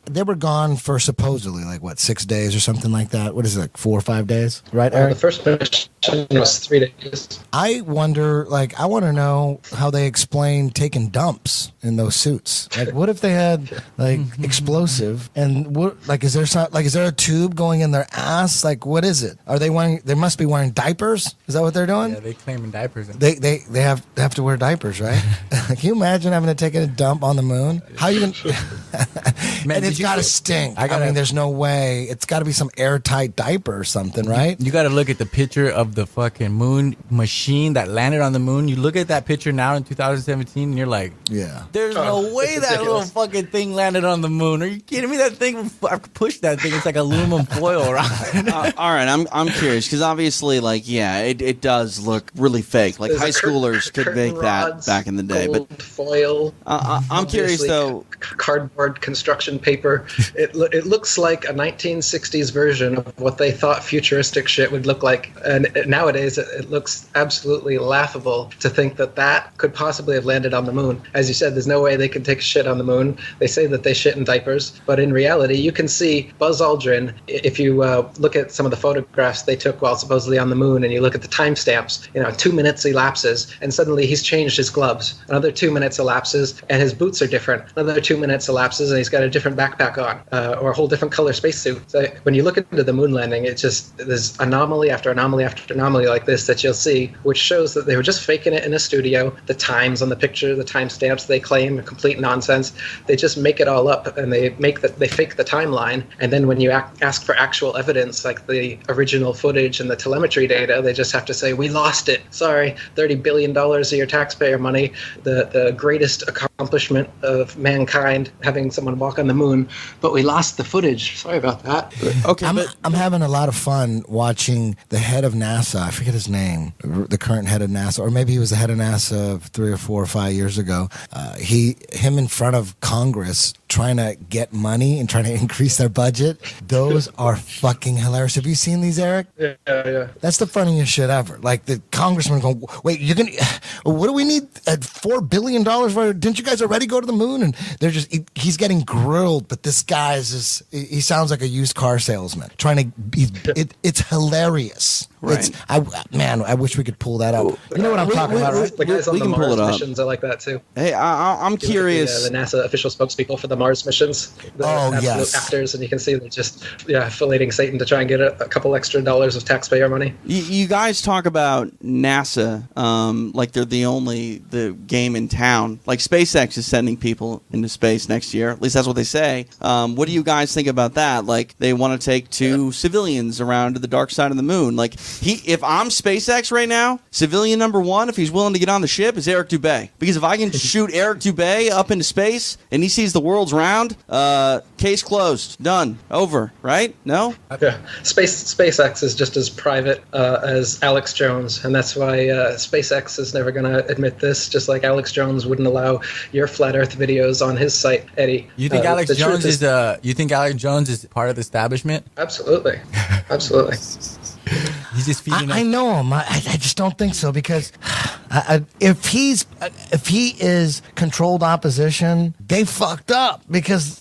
they were gone for supposedly 6 days or something like that. What is it, like 4 or 5 days? Right, Eric? The first mission was 3 days. I wonder, I want to know how they explain taking dumps in those suits. What if they had explosive and is there a tube going in their ass? What is it? Are they wearing? They must be wearing diapers. Is that what they're doing? Yeah, they claiming diapers. They have to wear diapers, right? Can you imagine having to take a dump on the moon? How you gonna? Man, and it's got to stink. I mean, there's no way. It's got to be some airtight diaper or something, right? You got to look at the picture of the fucking moon machine that landed on the moon. You look at that picture now in 2017, and you're like, yeah, there's no way that little fucking thing landed on the moon. Are you kidding me? That thing, I pushed that thing. It's like aluminum foil around. All right, I'm curious because obviously, it does look really fake. Like high schoolers could make that back in the day. But foil. I'm curious though. Cardboard construction paper. It looks like a 1960s version of what they thought futuristic shit would look like. And nowadays, it looks absolutely laughable to think that could possibly have landed on the moon. As you said, there's no way they could take a shit on the moon. They say that they shit in diapers, but in reality, you can see Buzz Aldrin. If you look at some of the photographs they took while supposedly on the moon, and you look at the timestamps, 2 minutes elapses, and suddenly he's changed his gloves. Another 2 minutes elapses, and his boots are different. Another 2 minutes elapses, and he's got a different backpack on, or a whole different color spacesuit. So when you look into the moon landing, there's anomaly after anomaly after anomaly like this that you'll see, which shows that they were just faking it in a studio. The times on the picture, the timestamps they claim are complete nonsense. They just make it all up, and they fake the timeline. And then when you ask for actual evidence, like the original footage and the telemetry data, they just have to say, we lost it. Sorry, $30 billion of your taxpayer money, the greatest accomplishment of mankind, having someone walk on the moon, but we lost the footage. Sorry about that. Okay, I'm having a lot of fun watching the head of NASA. I forget his name, the current head of NASA, or maybe he was the head of NASA 3 or 4 or 5 years ago. Him in front of Congress trying to get money and trying to increase their budget. Those are fucking hilarious. Have you seen these, Eric? Yeah. That's the funniest shit ever. Like the congressman going, wait, what do we need at $4 billion for? Didn't you guys already go to the moon? And they're he's getting grilled, but this guy he sounds like a used car salesman trying to, it's hilarious. Right. I wish we could pull that up. You know what I'm talking about, right? The guys on the Mars missions are like that too. Hey, I'm curious. The NASA official spokespeople for the Mars missions. The absolute actors, and you can see they're just filleting Satan to try and get a couple extra dollars of taxpayer money. You guys talk about NASA like they're the game in town. Like SpaceX is sending people into space next year. At least that's what they say. What do you guys think about that? Like they want to take 2 civilians around to the dark side of the moon. Like if I'm SpaceX right now, civilian number 1, if he's willing to get on the ship, is Eric Dubay. Because if I can shoot Eric Dubay up into space and he sees the world's round, case closed, done, over, right? No? Yeah. SpaceX is just as private as Alex Jones, and that's why SpaceX is never going to admit this, just like Alex Jones wouldn't allow your flat Earth videos on his site, Eddie. You think Alex Jones is part of the establishment? Absolutely. He's just feeding. I know him. I just don't think so because if he is controlled opposition, they fucked up because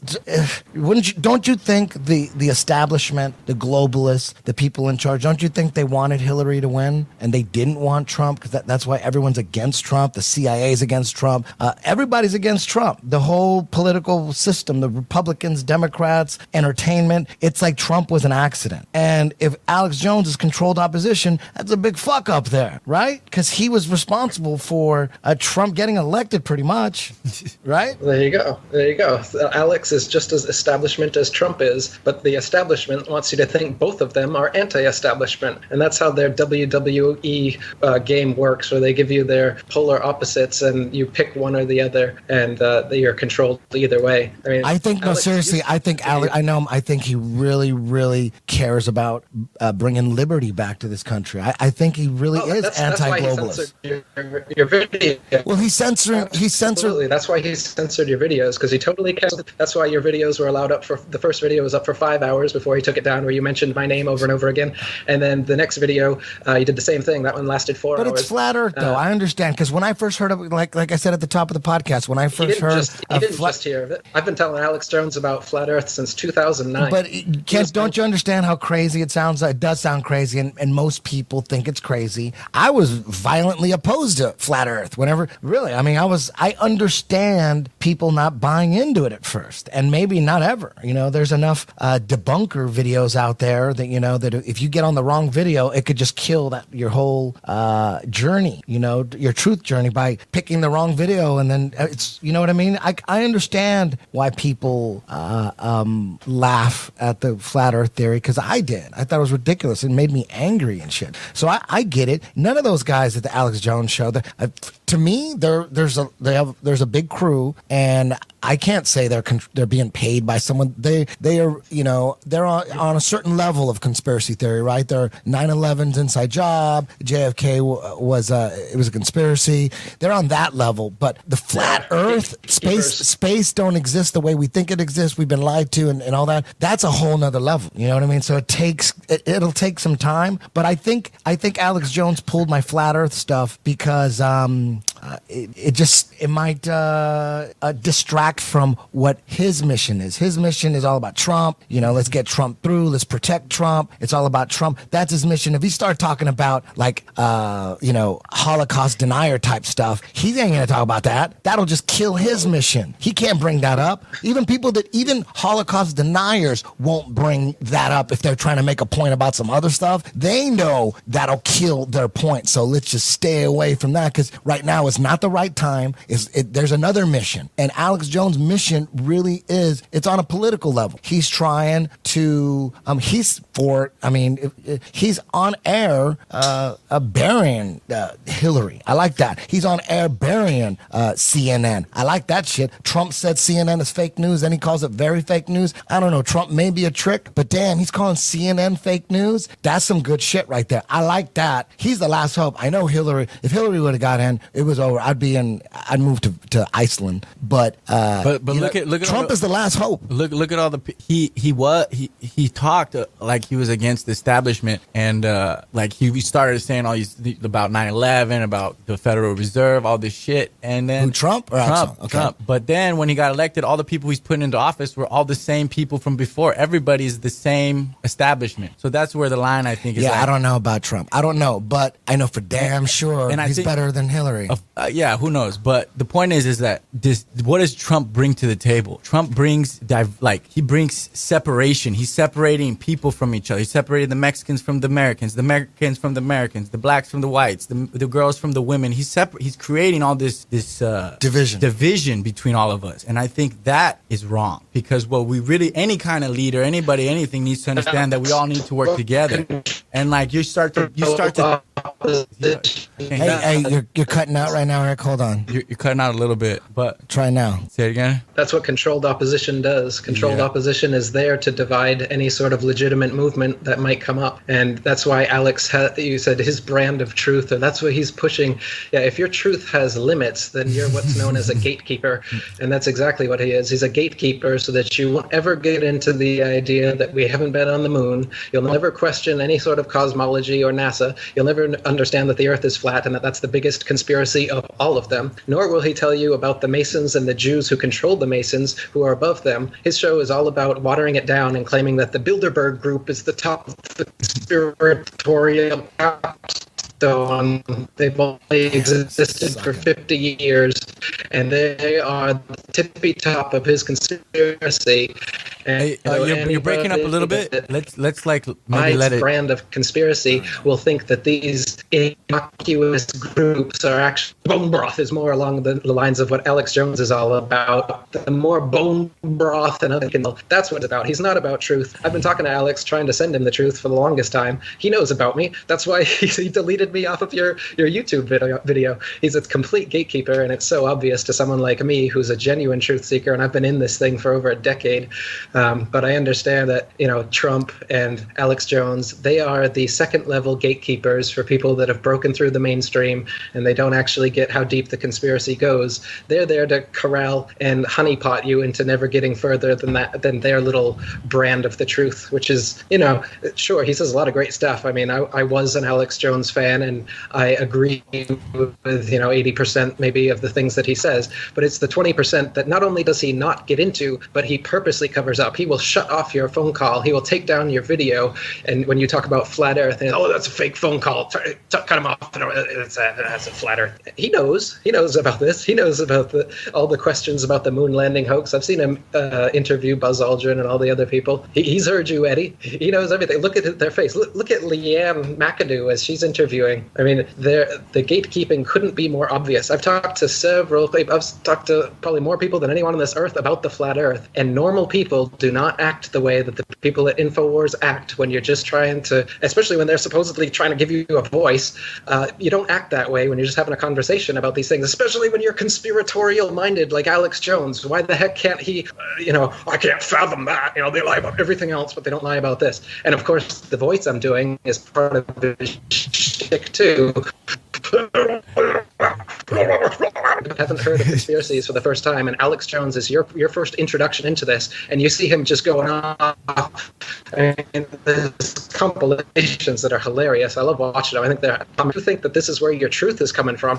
don't you think the establishment, the globalists, the people in charge, don't you think they wanted Hillary to win and they didn't want Trump? Because that's why everyone's against Trump. The CIA is against Trump. Everybody's against Trump. The whole political system, the Republicans, Democrats, entertainment, it's like Trump was an accident. And if Alex Jones is controlled opposition, that's a big fuck up there, right? Because he was responsible responsible for Trump getting elected, pretty much, right? There you go. There you go. Alex is just as establishment as Trump is, but the establishment wants you to think both of them are anti-establishment, and that's how their WWE game works, where they give you their polar opposites, and you pick one or the other, and you're controlled either way. I mean, I think Alex, seriously. I think Alex. I know him. I think he really, really cares about bringing liberty back to this country. I think he really is anti-globalist. That's why he censored your video. Well, he censored. Absolutely. That's why he censored your videos, because he totally canceled. That's why your videos were allowed up for the first video was up for 5 hours before he took it down, where you mentioned my name over and over again. And then the next video, you did the same thing. That one lasted 4 hours. But it's flat Earth, though. I understand, because when I first heard of it, like I said at the top of the podcast, when I first heard, he didn't just hear of it. I've been telling Alex Jones about flat Earth since 2009. But Kent, don't you understand how crazy it sounds? It does sound crazy, and most people think it's crazy. I was violently opposed to flat Earth. Whenever, really, I mean, I understand people not buying into it at first, and maybe not ever. You know, there's enough debunker videos out there that that if you get on the wrong video, it could just kill your whole journey. Your truth journey by picking the wrong video, and then it's what I mean. I understand why people laugh at the flat Earth theory, because I did. I thought it was ridiculous. It made me angry and shit. So I get it. None of those guys at the Alex Jones show, to me, there's a big crew, and I can't say they're being paid by someone. They are they're on a certain level of conspiracy theory, right? They're 9/11's inside job. JFK was a conspiracy. They're on that level, but the flat Earth, space don't exist the way we think it exists. We've been lied to, and all that. That's a whole nother level. You know what I mean? So it'll take some time, but I think Alex Jones pulled my flat Earth stuff because it might distract from what his mission is. His mission is all about Trump. Let's get Trump through. Let's protect Trump. It's all about Trump. That's his mission. If he started talking about Holocaust denier type stuff, he ain't gonna talk about that. That'll just kill his mission. He can't bring that up. Even Holocaust deniers won't bring that up if they're trying to make a point about some other stuff. They know that'll kill their point. So let's just stay away from that, because right now it's not the right time. There's another mission, and Alex Jones' mission really is, it's on a political level. He's trying to he's on air burying Hillary. I like that. He's on air burying CNN. I like that shit. Trump said CNN is fake news, and he calls it very fake news. I don't know. Trump may be a trick, but damn, he's calling CNN fake news. That's some good shit right there. I like that. He's the last hope. I know Hillary. If Hillary would have got in, it was over. I'd move to Iceland. But look at Trump is the last hope. Look at all the he talked like he was against the establishment, and like he started saying all these about 9/11, about the Federal Reserve, all this shit, and then Trump. Okay. Trump. But then when he got elected, all the people he's putting into office were all the same people from before. Everybody's the same establishment. So that's where the line, I think, is. Yeah, I don't know about Trump. I don't know, but I know for damn sure he's better than Hillary. Yeah, who knows? But the point is that what does Trump bring to the table? Trump brings he brings separation. He's separating people from each other. He separated the Mexicans from the Americans from the Americans, the blacks from the whites, the girls from the women. He's creating all this division between all of us, and I think that is wrong, because any kind of leader, anybody, anything needs to understand that we all need to work together. And like you start to. Hey, you're cutting out right now, Eric. Hold on. You're cutting out a little bit, but try now. Say it again. That's what controlled opposition does. Controlled opposition is there to divide any sort of legitimate movement that might come up, and that's why Alex you said his brand of truth, and that's what he's pushing. Yeah, if your truth has limits, then you're what's known as a gatekeeper, and that's exactly what he is. He's a gatekeeper, so that you won't ever get into the idea that we haven't been on the moon. You'll never question any sort of cosmology or NASA. You'll never understand that the Earth is flat and that that's the biggest conspiracy of all of them. Nor will he tell you about the Masons and the Jews who control the Masons, who are above them. His show is all about watering it down and claiming that the Bilderberg Group is the top of the conspiratorial capstone. They've only existed for 50 years, and they are the tippy top of his conspiracy. And, you're breaking up a little bit. Let's maybe let it. Brand of conspiracy will think that these innocuous groups are actually, bone broth is more along the lines of what Alex Jones is all about. The more bone broth and other, that's what it's about. He's not about truth. I've been talking to Alex, trying to send him the truth for the longest time. He knows about me. That's why he deleted me off of your YouTube video. He's a complete gatekeeper, and it's so obvious to someone like me who's a genuine truth seeker, and I've been in this thing for over a decade. But I understand that, Trump and Alex Jones, they are the second level gatekeepers for people that have broken through the mainstream and they don't actually get how deep the conspiracy goes. They're there to corral and honeypot you into never getting further than their little brand of the truth, which is, sure, he says a lot of great stuff. I mean, I was an Alex Jones fan, and I agree with 80% maybe of the things that he says, but it's the 20% that not only does he not get into, but he purposely covers up. He will shut off your phone call. He will take down your video, and when you talk about flat Earth, and, that's a fake phone call. Cut him off. That's a flat Earth. He knows about this. He knows about all the questions about the moon landing hoax. I've seen him interview Buzz Aldrin and all the other people. He's heard you, Eddie. He knows everything. Look at their face. Look at Leanne McAdoo as she's interviewing. I mean, the gatekeeping couldn't be more obvious. I've talked to probably more people than anyone on this earth about the flat Earth, and normal people do not act the way that the people at InfoWars act when you're just trying to, especially when they're supposedly trying to give you a voice. You don't act that way when you're just having a conversation about these things, especially when you're conspiratorial minded like Alex Jones. Why the heck can't he, I can't fathom that. They lie about everything else, but they don't lie about this. And of course, the voice I'm doing is part of the shtick too. Haven't heard of conspiracies for the first time, and Alex Jones is your first introduction into this, and you see him just going off, and there's compilations that are hilarious. I love watching them. I do think that this is where your truth is coming from.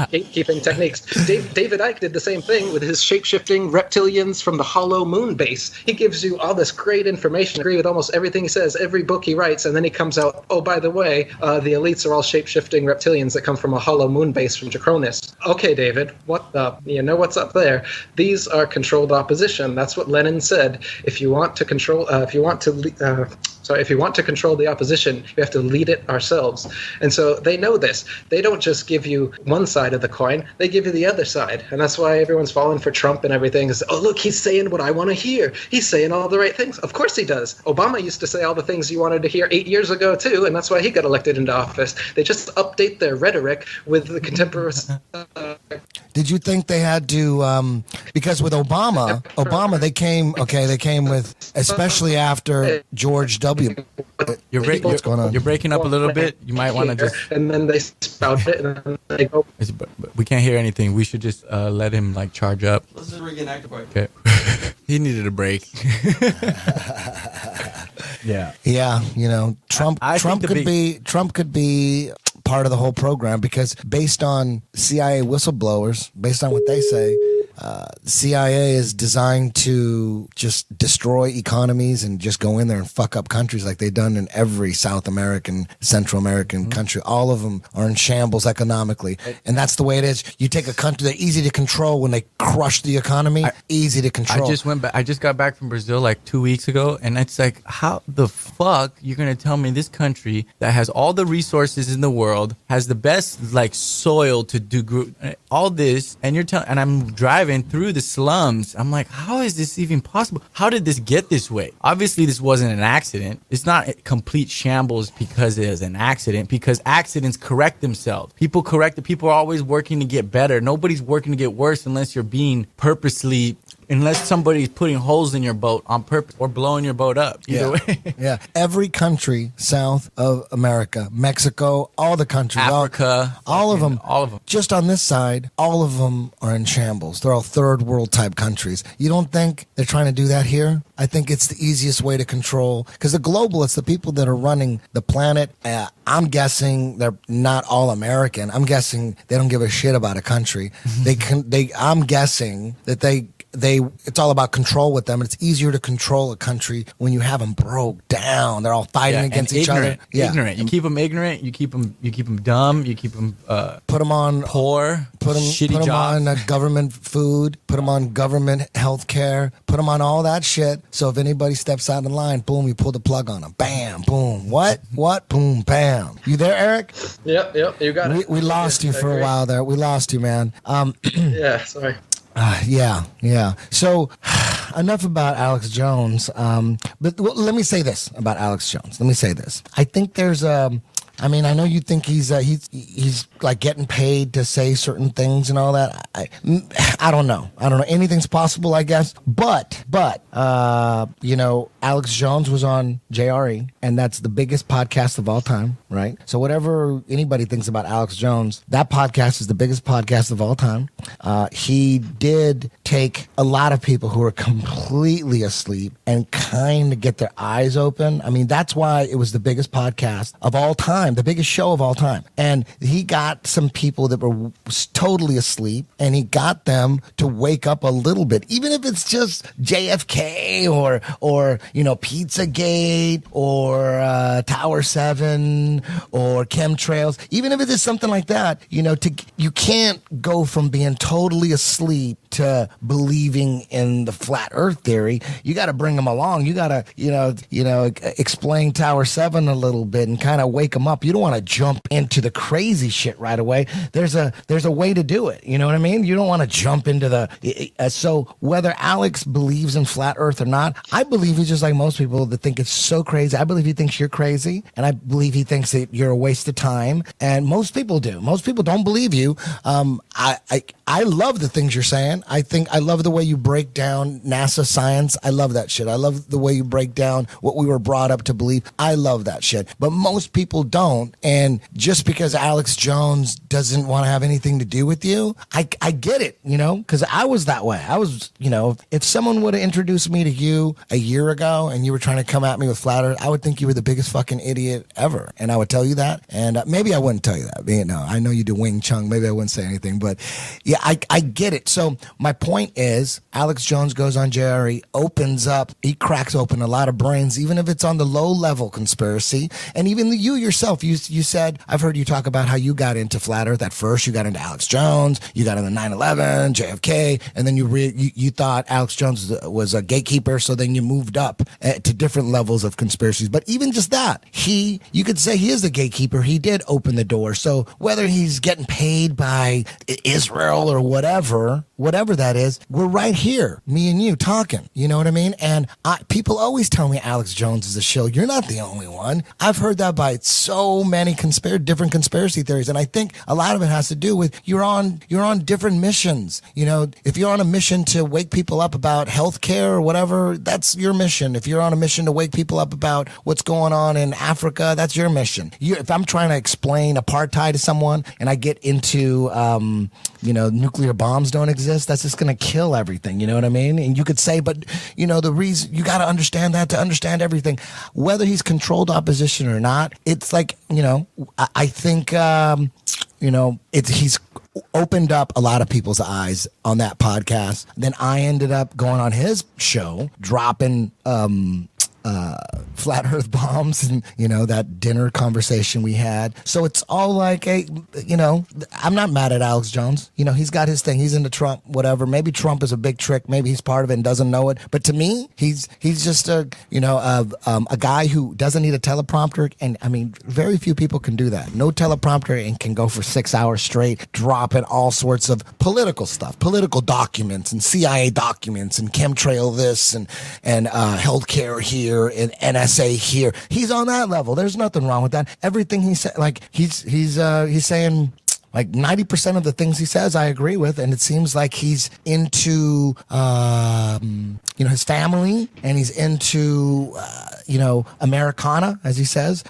Gatekeeping techniques. David Icke did the same thing with his shape-shifting reptilians from the hollow moon base. He gives you all this great information. I agree with almost everything he says, every book he writes, and then he comes out, oh, by the way, the elites are all shape-shifting reptilians that come from a hollow moon base from Cronus. Okay, David, what the? You know what's up there? These are controlled opposition. That's what Lenin said. If you want to control, if you want to control the opposition, we have to lead it ourselves. And so they know this. They don't just give you one side of the coin, they give you the other side. And that's why everyone's falling for Trump and everything. Is, oh, look, he's saying what I want to hear. He's saying all the right things. Of course he does. Obama used to say all the things you wanted to hear 8 years ago, too, and that's why he got elected into office. They just update their rhetoric with the contemporary... Did you think they had to, because with Obama, they came with, especially after George W. What's going on? You're breaking up a little bit. You might want to just... And then they spout it, and then they go... We can't hear anything. We should just let him, charge up. Let's just reconnect. Okay. He needed a break. Yeah. Yeah, Trump could be part of the whole program, because based on CIA whistleblowers, based on what they say, CIA is designed to just destroy economies and just go in there and fuck up countries like they've done in every South American, Central American country. All of them are in shambles economically. And that's the way it is. You take a country that's easy to control when they crush the economy, easy to control. I just got back from Brazil 2 weeks ago, and it's like, how the fuck you're going to tell me this country that has all the resources in the world, has the best soil to do all this, and and I'm driving through the slums. I'm like, how is this even possible? How did this get this way? Obviously, this wasn't an accident. It's not a complete shambles because it is an accident, because accidents correct themselves. People are always working to get better. Nobody's working to get worse unless you're being unless somebody's putting holes in your boat on purpose or blowing your boat up. Either way. Yeah. Every country south of America, Mexico, all the countries, Africa, all of them, just on this side, all of them are in shambles. They're all third world type countries. You don't think they're trying to do that here? I think it's the easiest way to control, because the globalists, the people that are running the planet, I'm guessing they're not all American. I'm guessing they don't give a shit about a country. I'm guessing that it's all about control with them. It's easier to control a country when you have them broke down. They're all fighting against each other. Yeah. Ignorant. You keep them ignorant. You keep them dumb. You keep them put them on poor. Put them on government food. Put them on government health care. Put them on all that shit. So if anybody steps out of line, boom, you pull the plug on them. Bam, boom. What? Boom, bam. You there, Eric? Yep. You got it. We lost you for a while there. We lost you, man. Yeah. Sorry. Yeah. So, enough about Alex Jones. But let me say this about Alex Jones. I think there's I mean, I know you think he's like getting paid to say certain things and all that. I don't know. Anything's possible, I guess. But you know, Alex Jones was on JRE, and that's the biggest podcast of all time, right? So whatever anybody thinks about Alex Jones, that podcast is the biggest podcast of all time. He did take a lot of people who were completely asleep and kind of get their eyes open. I mean, that's why it was the biggest podcast of all time. The biggest show of all time. And he got some people that were totally asleep, and he got them to wake up a little bit, even if it's just JFK or you know, Pizzagate or Tower 7 or chemtrails. Even if it is something like that, you know, you can't go from being totally asleep to believing in the flat earth theory. You got to bring them along. You got to, you know, explain Tower 7 a little bit and kind of wake them up. You don't want to jump into the crazy shit right away. There's a way to do it. You know what I mean? You don't want to jump into so whether Alex believes in flat earth or not, I believe he's just like most people that think it's so crazy. I believe he thinks you're crazy, and I believe he thinks that you're a waste of time. And most people do. Most people don't believe you. I love the things you're saying. I love the way you break down NASA science. I love that shit. I love the way you break down what we were brought up to believe. I love that shit. But most people don't. And just because Alex Jones doesn't want to have anything to do with you, I get it, you know, because I was that way. I was, you know, if someone would have introduced me to you a year ago and you were trying to come at me with flat earth, I would think you were the biggest fucking idiot ever. And I would tell you that. And maybe I wouldn't tell you that. You know, I know you do Wing Chun. Maybe I wouldn't say anything. But yeah, I get it. So my point is, Alex Jones goes on JRE, opens up, he cracks open a lot of brains, even if it's on the low level conspiracy. And even you yourself, you said, I've heard you talk about how you got into flat earth at first. You got into Alex Jones, you got into 9/11, JFK, and then you thought Alex Jones was a gatekeeper, so then you moved up to different levels of conspiracies. But even just that, you could say he is the gatekeeper. He did open the door. So whether he's getting paid by Israel or whatever that is, we're right here, me and you talking. You know what I mean? And people always tell me Alex Jones is a shill. You're not the only one. I've heard that by so many different conspiracy theories, and I think a lot of it has to do with you're on different missions. You know, if you're on a mission to wake people up about healthcare or whatever, that's your mission. If you're on a mission to wake people up about what's going on in Africa, that's your mission. If I'm trying to explain apartheid to someone and I get into nuclear bombs don't exist, that's just going to kill everything. You know what I mean? And you could say, but you know, the reason you got to understand that to understand everything, whether he's controlled opposition or not, it's like, you know, I think, he's opened up a lot of people's eyes on that podcast. Then I ended up going on his show, dropping, flat earth bombs and, you know, that dinner conversation we had. So it's all like, I'm not mad at Alex Jones. You know, he's got his thing. He's into Trump, whatever. Maybe Trump is a big trick. Maybe he's part of it and doesn't know it. But to me, he's just a guy who doesn't need a teleprompter. And I mean, very few people can do that. No teleprompter and can go for 6 hours straight, dropping all sorts of political stuff, political documents and CIA documents and chemtrail this and healthcare here and NSA here. He's on that level. There's nothing wrong with that. Everything he said, like he's saying, like 90% of the things he says, I agree with, and it seems like he's into, his family, and he's into, Americana, as he says.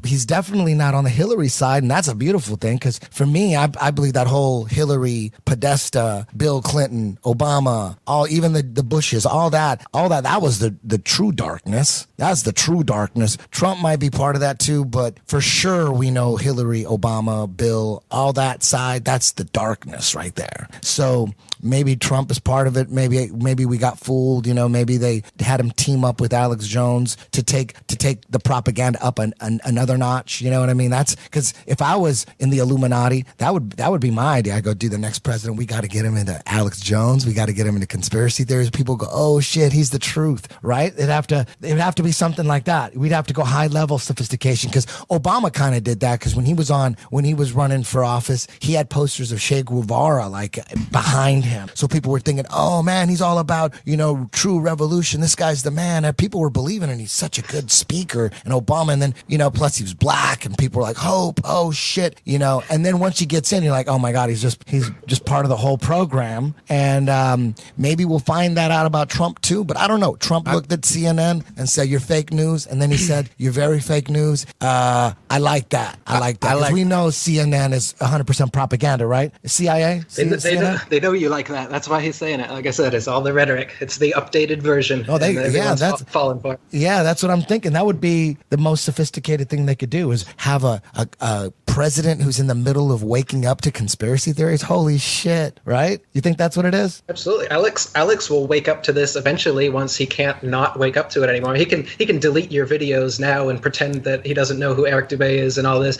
He's definitely not on the Hillary side, and that's a beautiful thing, because for me, I believe that whole Hillary, Podesta, Bill Clinton, Obama, even the Bushes, all that was the true darkness. That's the true darkness. Trump might be part of that too, but for sure we know Hillary, Obama, bill, all that side, that's the darkness right there. So maybe Trump is part of it. Maybe we got fooled. Maybe they had him team up with Alex Jones to take the propaganda up another notch. You know what I mean? That's because if I was in the Illuminati, that would be my idea. I go, do the next president. We got to get him into Alex Jones. We got to get him into conspiracy theories. People go, oh shit, he's the truth, right? It'd have to be something like that. We'd have to go high level sophistication because Obama kind of did that because when he was running for office, he had posters of Che Guevara like behind him. So people were thinking, oh man, he's all about, true revolution. This guy's the man. And people were believing and he's such a good speaker. And Obama, and then, plus he was black and people were like, hope, oh shit, and then once he gets in, you're like, oh my God, he's just part of the whole program. And maybe we'll find that out about Trump too, but I don't know. Trump looked at CNN and said, you're fake news. And then he said, you're very fake news. I like that. I like that. Because we know CNN is 100% propaganda, right? CIA? They know you like that. That's why he's saying it. Like I said, it's all the rhetoric. It's the updated version. Oh, that's falling for. Yeah, that's what I'm thinking. That would be the most sophisticated thing they could do is have a president who's in the middle of waking up to conspiracy theories. Holy shit, right? You think that's what it is? Absolutely. Alex will wake up to this eventually once he can't not wake up to it anymore. He can delete your videos now and pretend that he doesn't know who Eric Dubay is and all this.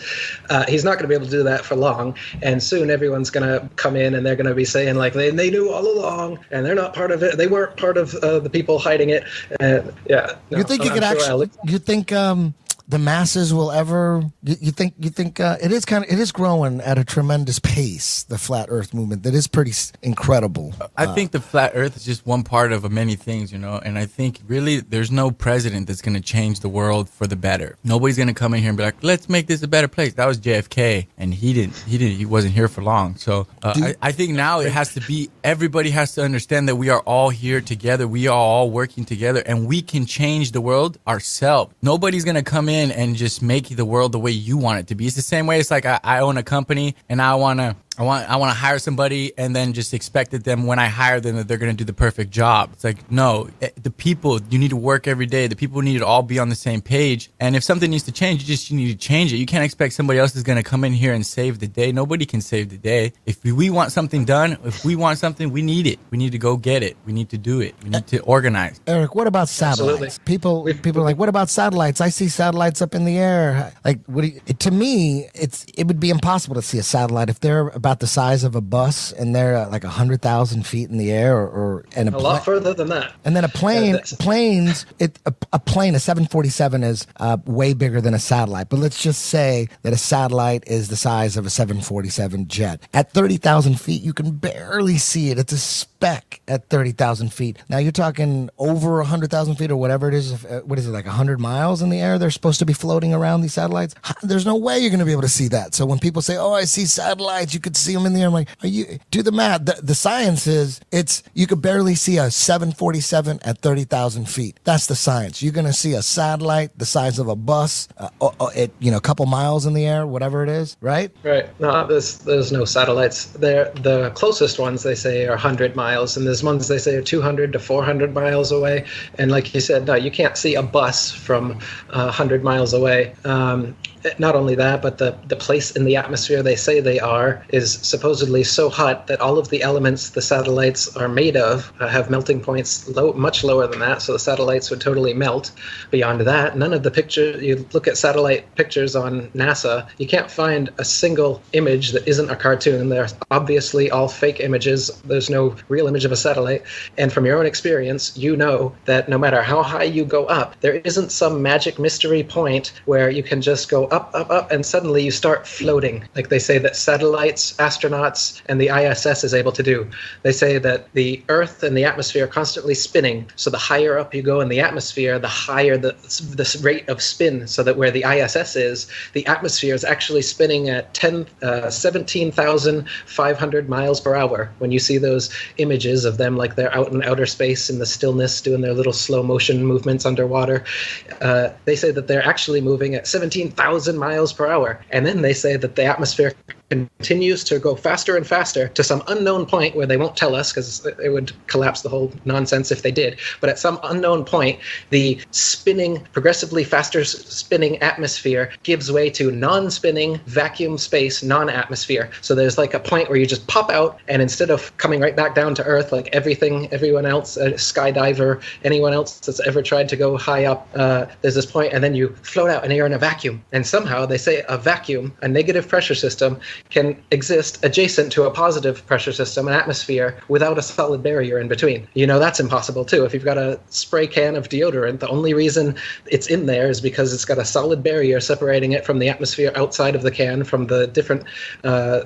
He's not going to be able to do that for long. And soon everyone's going to come in and they're going to be saying like they knew all along and they're not part of it. They weren't part of the people hiding it. You think you could actually? You think the masses will ever? You think it is growing at a tremendous pace. The flat Earth movement that is pretty incredible. I think the flat Earth is just one part of many things, and I think really there's no president that's going to change the world for the better. Nobody's going to come in here and be like, let's make this a better place. That was JFK, and he wasn't here for long. So I think now it has to be, everybody has to understand that we are all here together. We are all working together, and we can change the world ourselves. Nobody's going to come in and just make the world the way you want it to be. It's the same way. It's like I own a company and I want to hire somebody and then just expect that them when I hire them that they're going to do the perfect job. It's like, no, the people, you need to work every day. The people need to all be on the same page. And if something needs to change, you need to change it. You can't expect somebody else is going to come in here and save the day. Nobody can save the day. If we want something done, if we want something, we need it. We need to go get it. We need to do it. We need to organize. Eric, what about satellites? Absolutely. People are like, what about satellites? I see satellites up in the air. Like, to me, it would be impossible to see a satellite if they're about the size of a bus and they're like 100,000 feet in the air, and a lot further than that. And then a plane, a 747 is way bigger than a satellite. But let's just say that a satellite is the size of a 747 jet. At 30,000 feet, you can barely see it. It's a speck at 30,000 feet. Now you're talking over 100,000 feet or whatever it is. What is it, like 100 miles in the air? They're supposed to be floating around these satellites. There's no way you're going to be able to see that. So when people say, "Oh, I see satellites," you could see them in the air. I'm like, do the math. The science is you could barely see a 747 at 30,000 feet. That's the science. You're going to see a satellite the size of a bus at a couple miles in the air, whatever it is, right? Right. No, there's no satellites. The closest ones they say are 100 miles, and there's ones they say are 200 to 400 miles away. And like you said, no, you can't see a bus from 100 miles away. Not only that, but the place in the atmosphere they say they are is supposedly so hot that all of the elements the satellites are made of have melting points much lower than that, so the satellites would totally melt. Beyond that, none of the pictures, you look at satellite pictures on NASA, you can't find a single image that isn't a cartoon. They're obviously all fake images. There's no real image of a satellite. And from your own experience, you know that no matter how high you go up, there isn't some magic mystery point where you can just go up, up, up, and suddenly you start floating. Like they say that satellites, astronauts, and the ISS is able to do. They say that the Earth and the atmosphere are constantly spinning. So the higher up you go in the atmosphere, the higher the rate of spin. So that where the ISS is, the atmosphere is actually spinning at 17,500 miles per hour. When you see those images of them like they're out in outer space in the stillness doing their little slow motion movements underwater, they say that they're actually moving at 17,000 miles per hour. And then they say that the atmosphere continues to go faster and faster to some unknown point where they won't tell us because it would collapse the whole nonsense if they did. But at some unknown point, the spinning, progressively faster spinning atmosphere gives way to non-spinning vacuum space, non-atmosphere. So there's like a point where you just pop out, and instead of coming right back down to Earth like everyone else, a skydiver, anyone else that's ever tried to go high up, there's this point, and then you float out and you're in a vacuum. And somehow they say a vacuum, a negative pressure system, can exist adjacent to a positive pressure system, an atmosphere, without a solid barrier in between. You know, that's impossible too. If you've got a spray can of deodorant, the only reason it's in there is because it's got a solid barrier separating it from the atmosphere outside of the can, from the different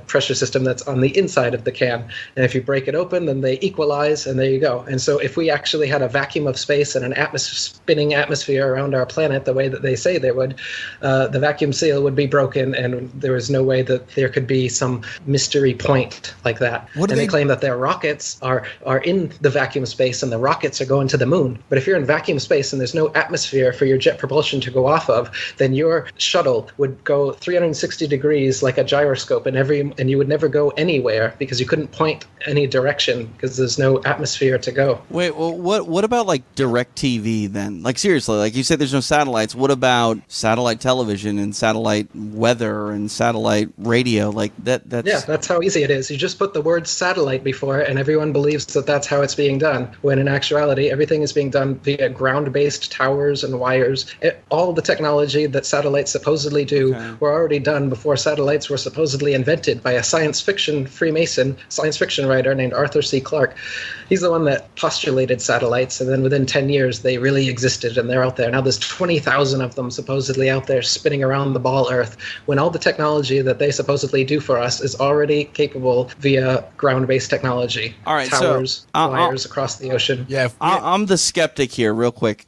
pressure system that's on the inside of the can. And if you break it open, then they equalize, and there you go. And so if we actually had a vacuum of space and an spinning atmosphere around our planet the way that they say they would, the vacuum seal would be broken, and there was no way that there could be some mystery point like that. And they claim that their rockets are in the vacuum space, and the rockets are going to the moon. But if you're in vacuum space and there's no atmosphere for your jet propulsion to go off of, then your shuttle would go 360 degrees like a gyroscope, and you would never go anywhere because you couldn't point any direction because there's no atmosphere to go. Wait, well, what about like direct TV then? Like seriously, like you said, there's no satellites. What about satellite television and satellite weather and satellite radio? Like that's how easy it is. You just put the word satellite before it, and everyone believes that that's how it's being done, when in actuality everything is being done via ground-based towers and wires. All the technology that satellites supposedly do were already done before satellites were supposedly invented by a science fiction writer named Arthur C. Clarke. He's the one that postulated satellites, and then within 10 years they really existed, and they're out there. Now there's 20,000 of them supposedly out there spinning around the ball Earth, when all the technology that they supposedly do for us is already capable via ground-based technology. All right, towers, wires across the ocean. Yeah, I'm the skeptic here, real quick.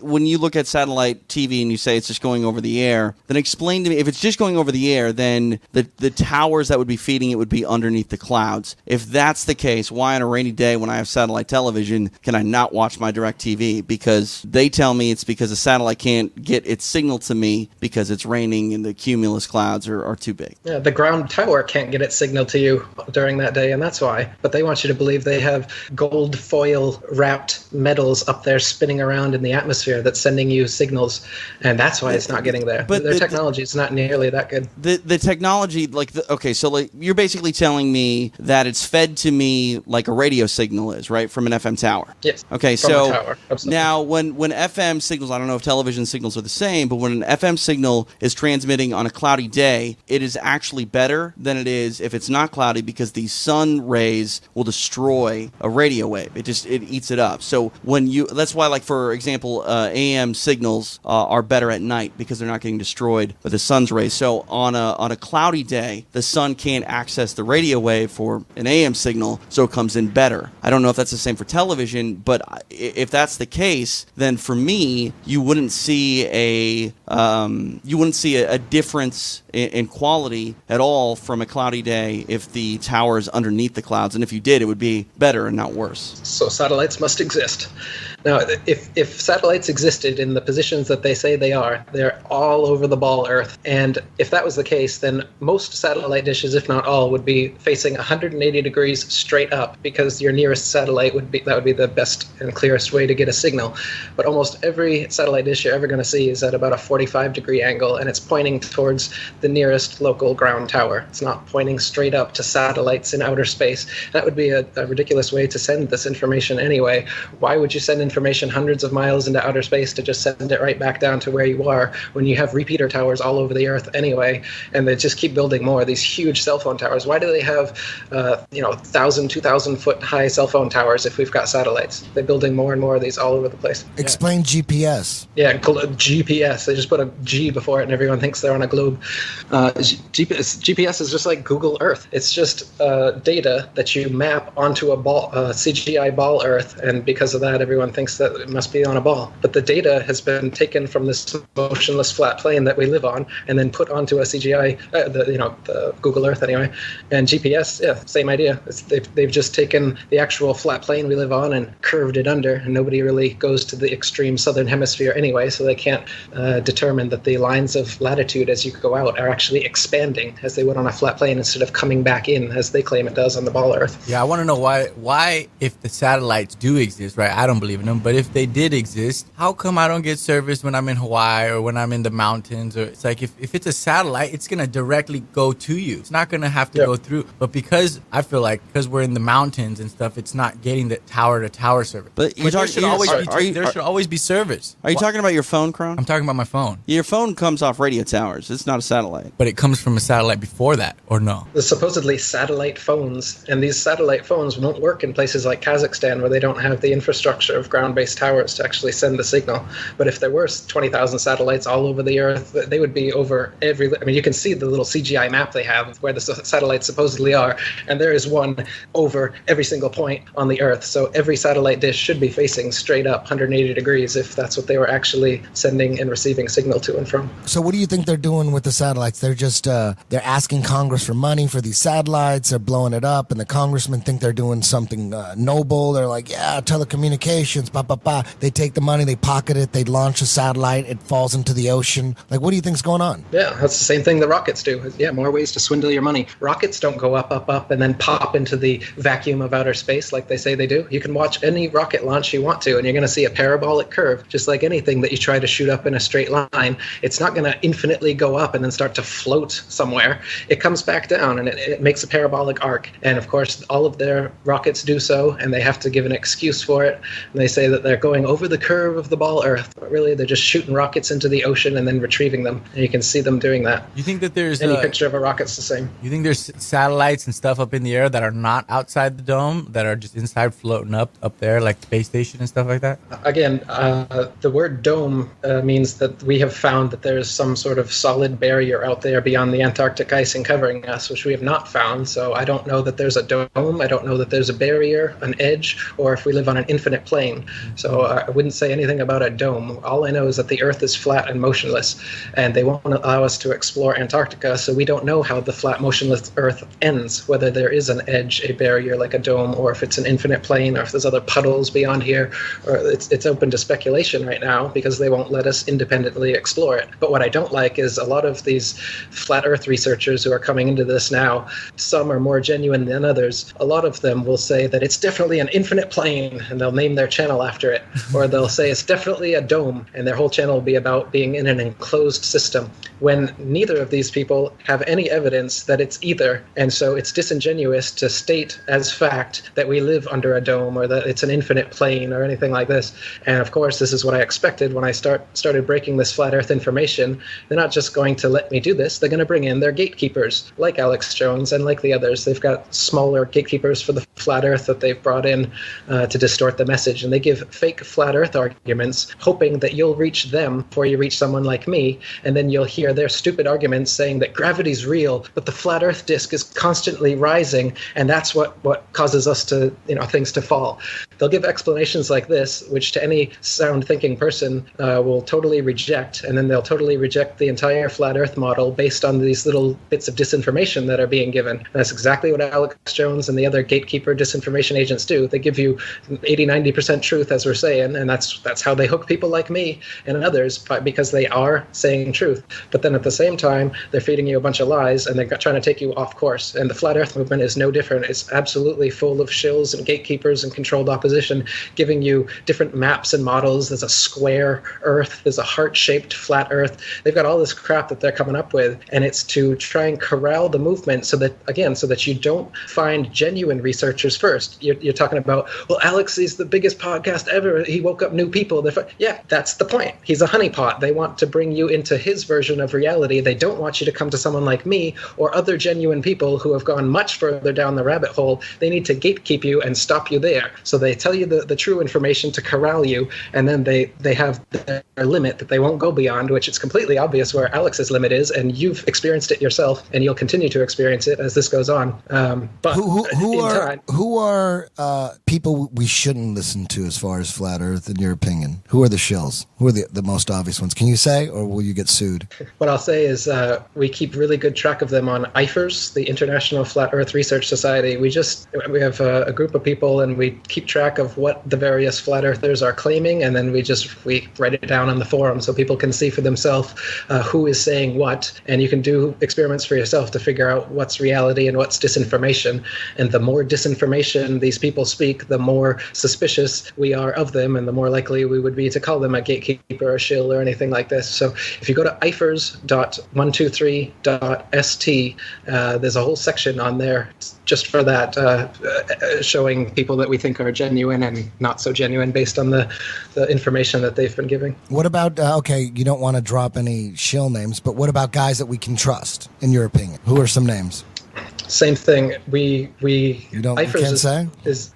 When you look at satellite TV and you say it's just going over the air, then explain to me, if it's just going over the air, then the towers that would be feeding it would be underneath the clouds. If that's the case, why on a rainy day when I have satellite television can I not watch my direct TV? Because they tell me it's because the satellite can't get its signal to me because it's raining and the cumulus clouds are too big. Yeah, the ground tower can't get its signal to you during that day, and that's why. But they want you to believe they have gold foil wrapped metals up there spinning around in the atmosphere that's sending you signals, and that's why it's not getting there. But their technology is not nearly that good. The technology, so you're basically telling me that it's fed to me like a radio signal is, right, from an FM tower? Yes. Okay, from so a tower. Absolutely. Now when FM signals, I don't know if television signals are the same, but when an FM signal is transmitting on a cloudy day, it is actually better than it is if it's not cloudy, because the sun rays will destroy a radio wave. It eats it up. So that's why, like, for example, AM signals are better at night because they're not getting destroyed by the sun's rays. So on a cloudy day, the sun can't access the radio wave for an AM signal, so it comes in better. I don't know if that's the same for television, but if that's the case, then for me, you wouldn't see a difference in quality at all from a cloudy day if the tower is underneath the clouds, and if you did, it would be better and not worse. So satellites must exist. Now, if satellites existed in the positions that they say they are, they're all over the ball Earth. And if that was the case, then most satellite dishes, if not all, would be facing 180 degrees straight up, because your nearest satellite would be the best and clearest way to get a signal. But almost every satellite dish you're ever going to see is at about a 45-degree angle, and it's pointing towards the nearest local ground tower. It's not pointing straight up to satellites in outer space. That would be a ridiculous way to send this information anyway. Why would you send information hundreds of miles into outer space to just send it right back down to where you are when you have repeater towers all over the Earth anyway, and they just keep building more, these huge cell phone towers? Why do they have 1,000, 2,000 foot high cell phone towers if we've got satellites? They're building more and more of these all over the place. Explain GPS. Yeah, GPS. They just put a G before it and everyone thinks they're on a globe. GPS is just like Google Earth. It's just data that you map onto a ball, CGI ball Earth, and because of that, everyone thinks that it must be on a ball. But the data has been taken from this motionless flat plane that we live on, and then put onto a CGI, the Google Earth anyway. And GPS, yeah, same idea. They've just taken the actual flat plane we live on and curved it under, and nobody really goes to the extreme southern hemisphere anyway, so they can't determine that the lines of latitude as you go out are actually expanding as they would on a flat plane instead of coming back in as they claim it does on the ball Earth. Yeah, I want to know why if the satellites do exist, right? I don't believe in them, but if they did exist, how come I don't get service when I'm in Hawaii or when I'm in the mountains? Or it's like if it's a satellite, it's going to directly go to you. It's not going to have to go through. But because I feel like because we're in the mountains and stuff, it's not getting the tower-to-tower service. But there should always be service. Are you talking about your phone, Kron? I'm talking about my phone. Your phone comes off radio towers. It's not a satellite. But it comes from a satellite before that, or no? There's supposedly satellite phones, and these satellite phones won't work in places like Kazakhstan where they don't have the infrastructure of ground-based towers to actually send the signal. But if there were 20,000 satellites all over the Earth, they would be over every... I mean, you can see the little CGI map they have of where the satellites supposedly are, and there is one over every single point on the Earth. So every satellite dish should be facing straight up 180 degrees if that's what they were actually sending and receiving signal to and from. So what do you think they're doing with the satellites? They're just they're asking Congress for money for these satellites. They're blowing it up, and the congressmen think they're doing something noble. They're like, yeah, telecommunications, blah, blah, blah. They take the money, they pocket it, they launch a satellite, it falls into the ocean. Like, what do you think's going on? Yeah, that's the same thing the rockets do. Yeah, more ways to swindle your money. Rockets don't go up, up, up, and then pop into the vacuum of outer space like they say they do. You can watch any rocket launch you want to, and you're going to see a parabolic curve, just like anything that you try to shoot up in a straight line. It's not going to infinitely go up and then start to float somewhere. It comes back down, and it makes a parabolic arc. And, of course, all of their rockets do so, and they have to give an excuse for it. And they say that they're going over the curve of the ball Earth. But really, they're just shooting rockets into the ocean and then retrieving them. And you can see them doing that. You think that there's... Any picture of a rocket's the same. You think there's satellites and stuff up in the air that are not outside the dome, that are just inside floating up there, like the space station and stuff like that? Again, the word dome means that we have found that there's some sort of solid barrier out there beyond the Antarctic icing covering us, which we have not found. So I don't know that there's a dome. I don't know that there's a barrier, an edge, or if we live on an infinite plane. So I wouldn't say anything about a dome. All I know is that the Earth is flat and motionless, and they won't allow us to explore Antarctica, so we don't know how the flat, motionless Earth ends, whether there is an edge, a barrier like a dome, or if it's an infinite plane, or if there's other puddles beyond here. Or it's open to speculation right now because they won't let us independently explore it. But what I don't like is a lot of these flat Earth researchers who are coming into this now, some are more genuine than others. A lot of them will say that it's definitely an infinite plane, and they'll name their channel after it. Or they'll say it's definitely a dome, and their whole channel will be about being in an enclosed system, when neither of these people have any evidence that it's either. And so it's disingenuous to state as fact that we live under a dome or that it's an infinite plane or anything like this. And of course, this is what I expected when I started breaking this flat Earth information. They're not just going to let me do this. They're going to bring in their gatekeepers, like Alex Jones and like the others. They've got smaller gatekeepers for the flat Earth that they've brought in to distort the message. And they give fake flat Earth arguments, hoping that you'll reach them before you reach someone like me. And then you'll hear their stupid arguments saying that gravity's real, but the flat Earth disk is constantly rising, and that's what causes us to, things to fall. They'll give explanations like this, which to any sound thinking person will totally reject, and then they'll totally reject the entire flat Earth model based on these little bits of disinformation that are being given. And that's exactly what Alex Jones and the other gatekeeper disinformation agents do. They give you 80-90% truth, as we're saying, and that's how they hook people like me and others, because they are saying truth. But then at the same time, they're feeding you a bunch of lies, and they're trying to take you off course. And the flat Earth movement is no different. It's absolutely full of shills and gatekeepers and controlled opposition, giving you different maps and models. There's a square Earth. There's a heart-shaped flat Earth. They've got all this crap that they're coming up with, and it's to try and corral the movement so that you don't find genuine researchers first. You're talking about, well, Alex is the biggest podcast ever. He woke up new people. Yeah, that's the point. He's a honeypot. They want to bring you into his version of reality. They don't want you to come to someone like me or other genuine people who have gone much further down the rabbit hole. They need to gatekeep you and stop you there. So they tell you the true information to corral you, and then they have their limit that they won't go beyond, which it's completely obvious where Alex's limit is, and you've experienced it yourself, and you'll continue to experience it as this goes on. But who are people we shouldn't listen to as far as flat Earth, in your opinion? Who are the shills? Who are the most obvious ones? Can you say, or will you get sued? What I'll say is we keep really good track of them on IFERS, the International Flat Earth Research Society. We have a group of people, and we keep track of what the various flat earthers are claiming, and then we write it down on the forum so people can see for themselves who is saying what. And you can do experiments for yourself to figure out what's reality and what's disinformation. And the more disinformation these people speak, the more suspicious we are of them, and the more likely we would be to call them a gatekeeper or shill or anything like this. So if you go to ifrs.123.st, there's a whole section on there just for that, showing people that we think are genuine and not so genuine based on the information that they've been giving. What about, okay, you don't want to drop any shill names, but what about guys that we can trust, in your opinion? Who are some names? Same thing. We can't say?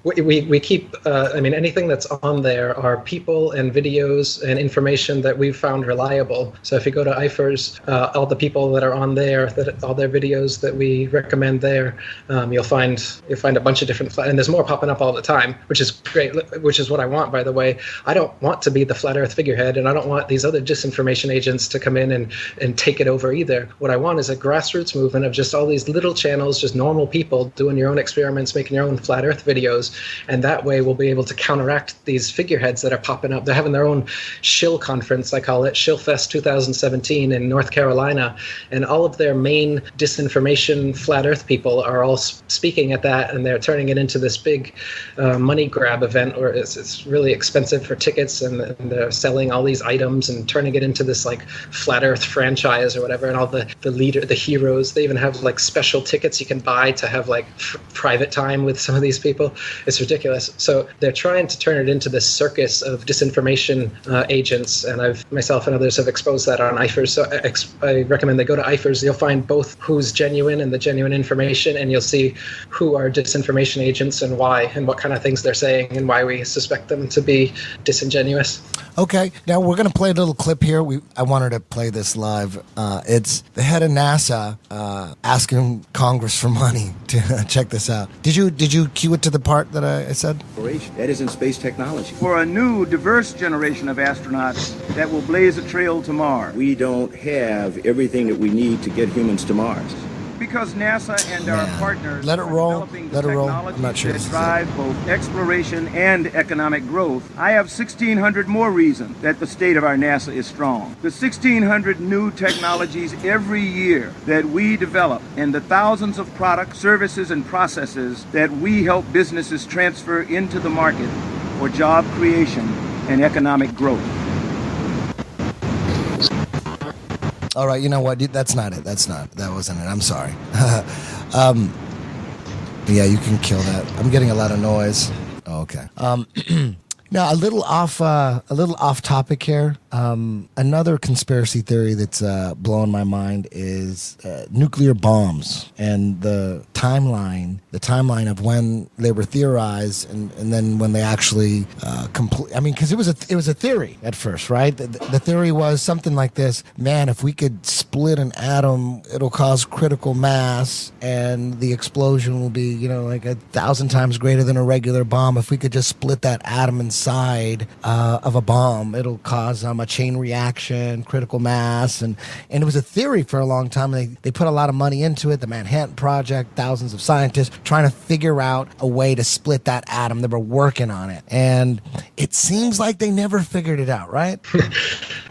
We keep. I mean, anything that's on there are people and videos and information that we've found reliable. So if you go to IFRS, all the people that are on there, all their videos that we recommend there, you'll find a bunch of different. And there's more popping up all the time, which is great. Which is what I want, by the way. I don't want to be the flat Earth figurehead, and I don't want these other disinformation agents to come in and take it over either. What I want is a grassroots movement of just all these little channels, just normal people doing your own experiments, making your own flat Earth videos, and that way we'll be able to counteract these figureheads that are popping up. They're having their own shill conference, I call it, Shillfest 2017 in North Carolina, and all of their main disinformation flat Earth people are all speaking at that, and they're turning it into this big money grab event where it's really expensive for tickets, and they're selling all these items and turning it into this like flat Earth franchise or whatever, and all the heroes, they even have like special tickets you can buy to have like private time with some of these people. It's ridiculous. So they're trying to turn it into this circus of disinformation agents, and myself and others have exposed that on IFRS. So I recommend they go to IFRS. You'll find both who's genuine and the genuine information, and you'll see who are disinformation agents and why, and what kind of things they're saying and why we suspect them to be disingenuous. Okay, now we're going to play a little clip here. I wanted to play this live. It's the head of NASA asking Congress for money to check this out. Did you cue it to the part that I said? That is in space technology. For a new, diverse generation of astronauts that will blaze a trail to Mars. We don't have everything that we need to get humans to Mars. Because NASA and our partners Let it roll. Let it roll. I'm not sure that drive both exploration and economic growth. I have 1,600 more reasons that the state of our NASA is strong. The 1,600 new technologies every year that we develop, and the thousands of products, services, and processes that we help businesses transfer into the market for job creation and economic growth. All right, you know what? That's not it. That wasn't it. I'm sorry. Yeah, you can kill that. I'm getting a lot of noise. Oh, okay. Now, a little off topic here. Another conspiracy theory that's blowing my mind is nuclear bombs and the timeline of when they were theorized and then when they actually complete. I mean, because it was a theory at first, right? The theory was something like this: man, if we could split an atom, it'll cause critical mass, and the explosion will be, like 1,000 times greater than a regular bomb. If we could just split that atom inside of a bomb, it'll cause a chain reaction, critical mass, and it was a theory for a long time. They put a lot of money into it. The Manhattan Project, thousands of scientists trying to figure out a way to split that atom. They were working on it, and it seems like they never figured it out, right?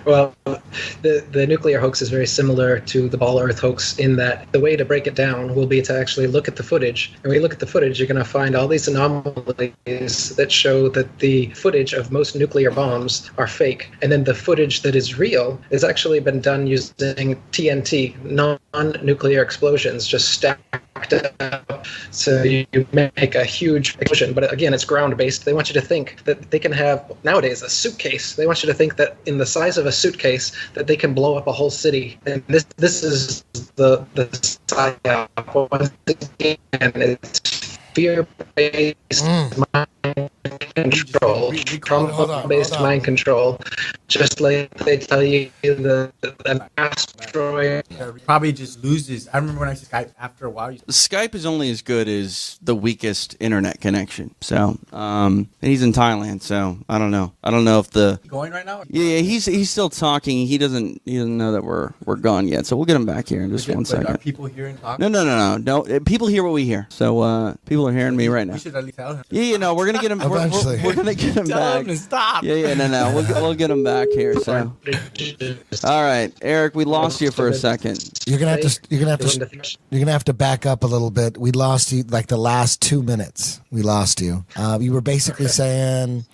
Well, the nuclear hoax is very similar to the ball Earth hoax in that the way to break it down will be to actually look at the footage. And when you look at the footage, you're going to find all these anomalies that show that the footage of most nuclear bombs are fake. And then the footage that is real has actually been done using TNT, non-nuclear explosions, just stacked up. So you make a huge explosion. But again, it's ground-based. They want you to think that they can have, nowadays, a suitcase. They want you to think that in the size of a suitcase that they can blow up a whole city. And this is the psyop, and it's fear-based mind control, trauma-based mind control. Just like they tell you an asteroid probably just loses. I remember when I Skype after a while. Skype is only as good as the weakest internet connection. So, he's in Thailand. So I don't know. I don't know if going right now. Yeah, he's still talking. He doesn't know that we're gone yet. So we'll get him back here in just 1 second. Are people hearing talking? No. People hear what we hear. So people are hearing me right now. We should at least tell him. Yeah, we're gonna get him. We're gonna get him Tell back. him to stop. Yeah, no. We'll get him back. back here. So, all right, Eric, we lost you for a second. You're gonna have to back up a little bit. We lost you like the last 2 minutes. We lost you. You were basically saying,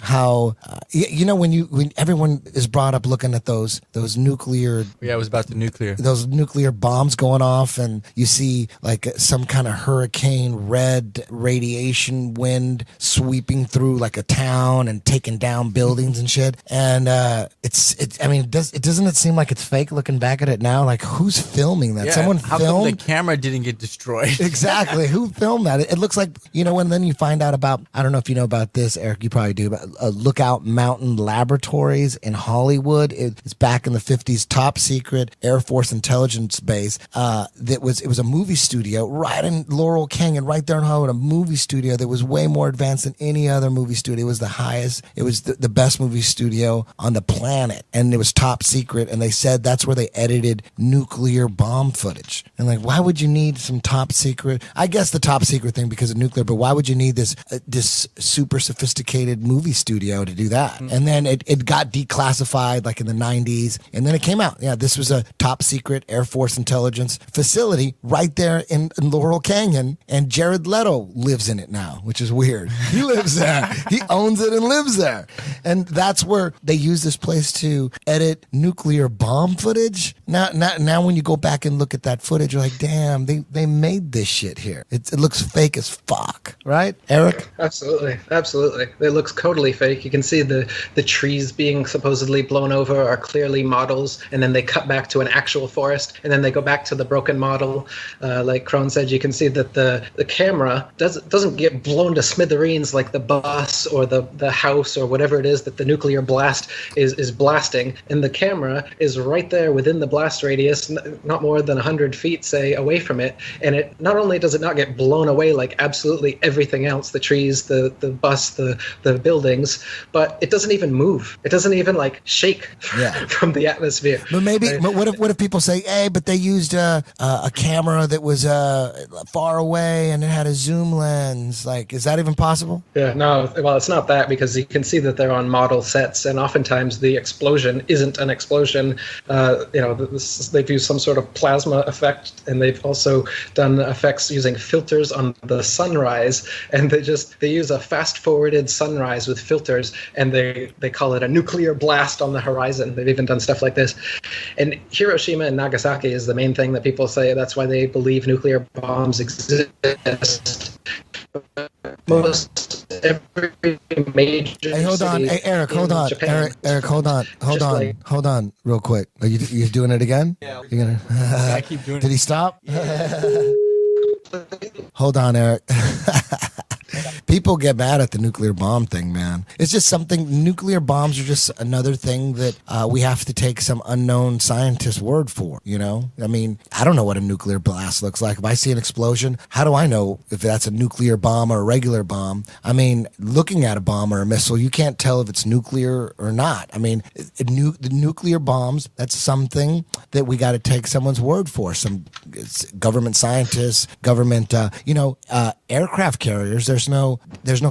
how when everyone is brought up looking at those nuclear. Yeah, it was about the nuclear. Those nuclear bombs going off, and you see like some kind of hurricane red radiation wind sweeping through like a town and taking down buildings and shit. And doesn't it seem like it's fake looking back at it now? Like, who's filming that? Yeah, Someone how filmed? come the camera didn't get destroyed? Exactly. Who filmed that? It looks like, and then you find out about, I don't know if you know about this, Eric, you probably do, but Lookout Mountain Laboratories in Hollywood. It's back in the 50s, top secret Air Force intelligence base. It was a movie studio right in Laurel Canyon, right there in Hollywood, a movie studio that was way more advanced than any other movie studio. It was the highest, it was the best movie studio on the planet, and it was top secret, and they said that's where they edited nuclear bomb footage. And like, why would you need some top secret? I guess the top secret thing because of nuclear, but why would you need this super sophisticated movie studio to do that? And then it got declassified like in the 90s, and then it came out. Yeah, this was a top secret Air Force intelligence facility right there in Laurel Canyon, and Jared Leto lives in it now, which is weird. He lives there. He owns it and lives there. And that's where they use this place to edit nuclear bomb footage. Now when you go back and look at that footage, you're like, damn, they made this shit here. It looks fake as fuck, right, Eric? Absolutely. It looks totally fake. You can see the trees being supposedly blown over are clearly models, and then they cut back to an actual forest, and then they go back to the broken model. Like Kron said, you can see that the camera doesn't get blown to smithereens like the bus or the house or whatever it is that the nuclear blast is blasting, and the camera is right there within the blast radius, not more than 100 feet, say, away from it, and it not only does it not get blown away like absolutely everything else, the trees, the bus, the buildings, but it doesn't even move. It doesn't even like shake from the atmosphere. But maybe, but what if people say, hey, but they used a camera that was far away and it had a zoom lens? Like, is that even possible? Yeah, no, well, it's not that, because you can see that they're on model sets, and oftentimes the explosion isn't an explosion. They've used some sort of plasma effect, and they've also done effects using filters on the sunrise, and they use a fast-forwarded sunrise with filters, and they call it a nuclear blast on the horizon. They've even done stuff like this. And Hiroshima and Nagasaki is the main thing that people say. That's why they believe nuclear bombs exist. Most every major Hey, hold on. Hey, Eric, hold on. Eric, hold on real quick. Are you doing it again? Yeah. You're gonna I keep doing it. Did he stop? Hold on, Eric. People get mad at the nuclear bomb thing, man. It's just something. Nuclear bombs are just another thing that we have to take some unknown scientist word for, I mean, I don't know what a nuclear blast looks like. If I see an explosion, how do I know if that's a nuclear bomb or a regular bomb? I mean, looking at a bomb or a missile, you can't tell if it's nuclear or not. I mean, the nuclear bombs, that's something that we got to take someone's word for. Some government scientists, aircraft carriers. There's no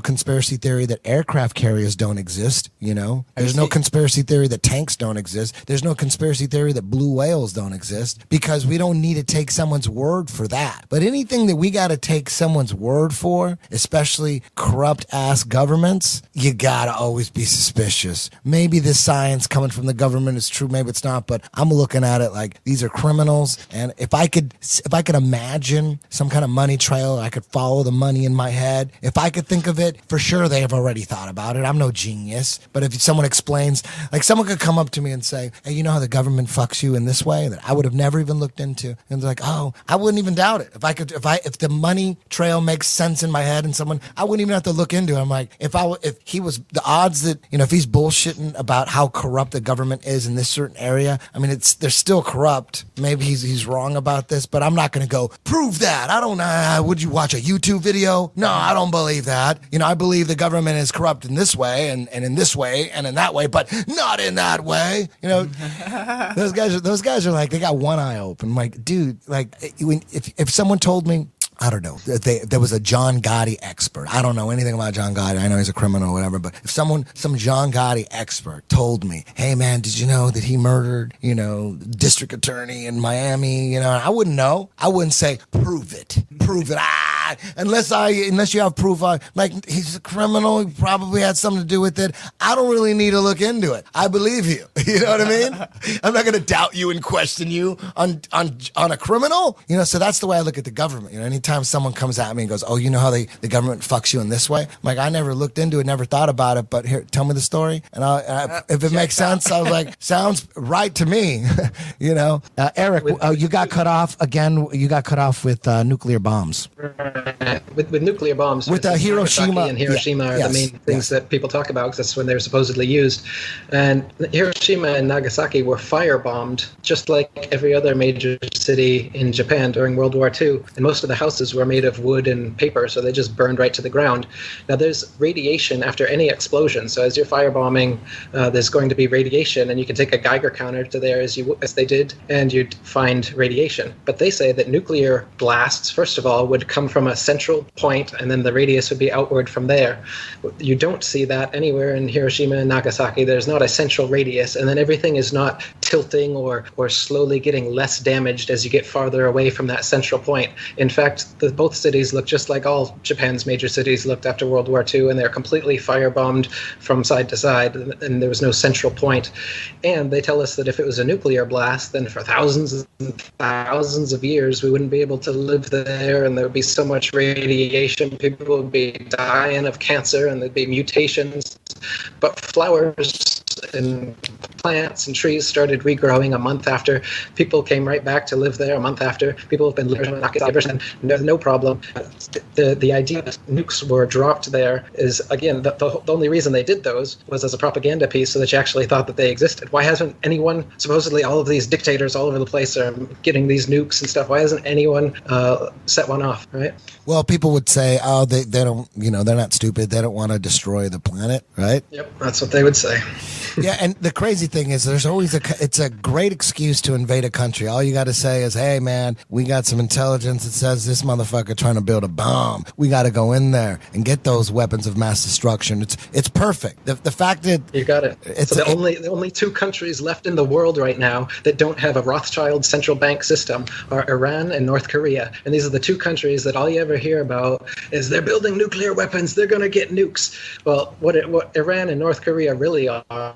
conspiracy theory that aircraft carriers don't exist. There's no conspiracy theory that tanks don't exist. There's no conspiracy theory that blue whales don't exist, because we don't need to take someone's word for that. But anything that we got to take someone's word for, especially corrupt ass governments, you got to always be suspicious. Maybe this science coming from the government is true, maybe it's not, but I'm looking at it like these are criminals. And if I could imagine some kind of money trail, I could follow the money in my head. If I could think of it, for sure they have already thought about it. I'm no genius. But if someone explains, like someone could come up to me and say, hey, you know how the government fucks you in this way that I would have never even looked into? And they're like, oh, I wouldn't even doubt it. If the money trail makes sense in my head and I wouldn't even have to look into it. I'm like, if he was, the odds that, if he's bullshitting about how corrupt the government is in this certain area, I mean, they're still corrupt. Maybe he's wrong about this, but I'm not going to go prove that. I don't know. Would you watch a YouTube video? No, I don't believe that. I believe the government is corrupt in this way and in this way and in that way, but not in that way. Those guys are like, they got one eye open. I'm like, dude, like if someone told me, I don't know. There was a John Gotti expert. I don't know anything about John Gotti. I know he's a criminal or whatever, but if some John Gotti expert told me, hey man, did you know that he murdered, district attorney in Miami? I wouldn't know. I wouldn't say, prove it. Unless you have proof, like he's a criminal, he probably had something to do with it. I don't really need to look into it. I believe you. You know what I mean? I'm not going to doubt you and question you on a criminal. So that's the way I look at the government. Anytime someone comes at me and goes, oh, you know how the government fucks you in this way? I'm like, I never looked into it, never thought about it, but here, tell me the story. And if it makes sense, I was like, sounds right to me. Eric, you got cut off again. You got cut off with nuclear bombs. With nuclear bombs. With Hiroshima. And Hiroshima are the main things that people talk about because that's when they were supposedly used. And Hiroshima and Nagasaki were firebombed just like every other major city in Japan during World War II. And most of the houses were made of wood and paper, so they just burned right to the ground. Now, there's radiation after any explosion. So as you're firebombing, there's going to be radiation, and you can take a Geiger counter to there as they did, and you'd find radiation. But they say that nuclear blasts, first of all, would come from a central point, and then the radius would be outward from there. You don't see that anywhere in Hiroshima and Nagasaki. There's not a central radius, and then everything is not tilting or slowly getting less damaged as you get farther away from that central point. In fact, both cities look just like all Japan's major cities looked after World War II, and they're completely firebombed from side to side, and there was no central point. And they tell us that if it was a nuclear blast, then for thousands and thousands of years, we wouldn't be able to live there, and there would be so much radiation, people would be dying of cancer, and there'd be mutations. But flowers and plants and trees started regrowing a month after. People came right back to live there a month after. People have been living in Nagasaki and no problem. The idea that nukes were dropped there is, again, the only reason they did those was as a propaganda piece so that you actually thought that they existed. Why hasn't anyone, supposedly all of these dictators all over the place are getting these nukes and stuff, why hasn't anyone set one off, right? Well, people would say, oh, they don't, they're not stupid. They don't want to destroy the planet, right? Yep, that's what they would say. Yeah, and the crazy thing is there's always it's a great excuse to invade a country. All you got to say is, hey, man, we got some intelligence that says this motherfucker trying to build a bomb. We got to go in there and get those weapons of mass destruction. It's perfect. The fact that... You got it. So the only two countries left in the world right now that don't have a Rothschild central bank system are Iran and North Korea. And these are the two countries that all you ever hear about is they're building nuclear weapons, they're going to get nukes. Well, what Iran and North Korea really are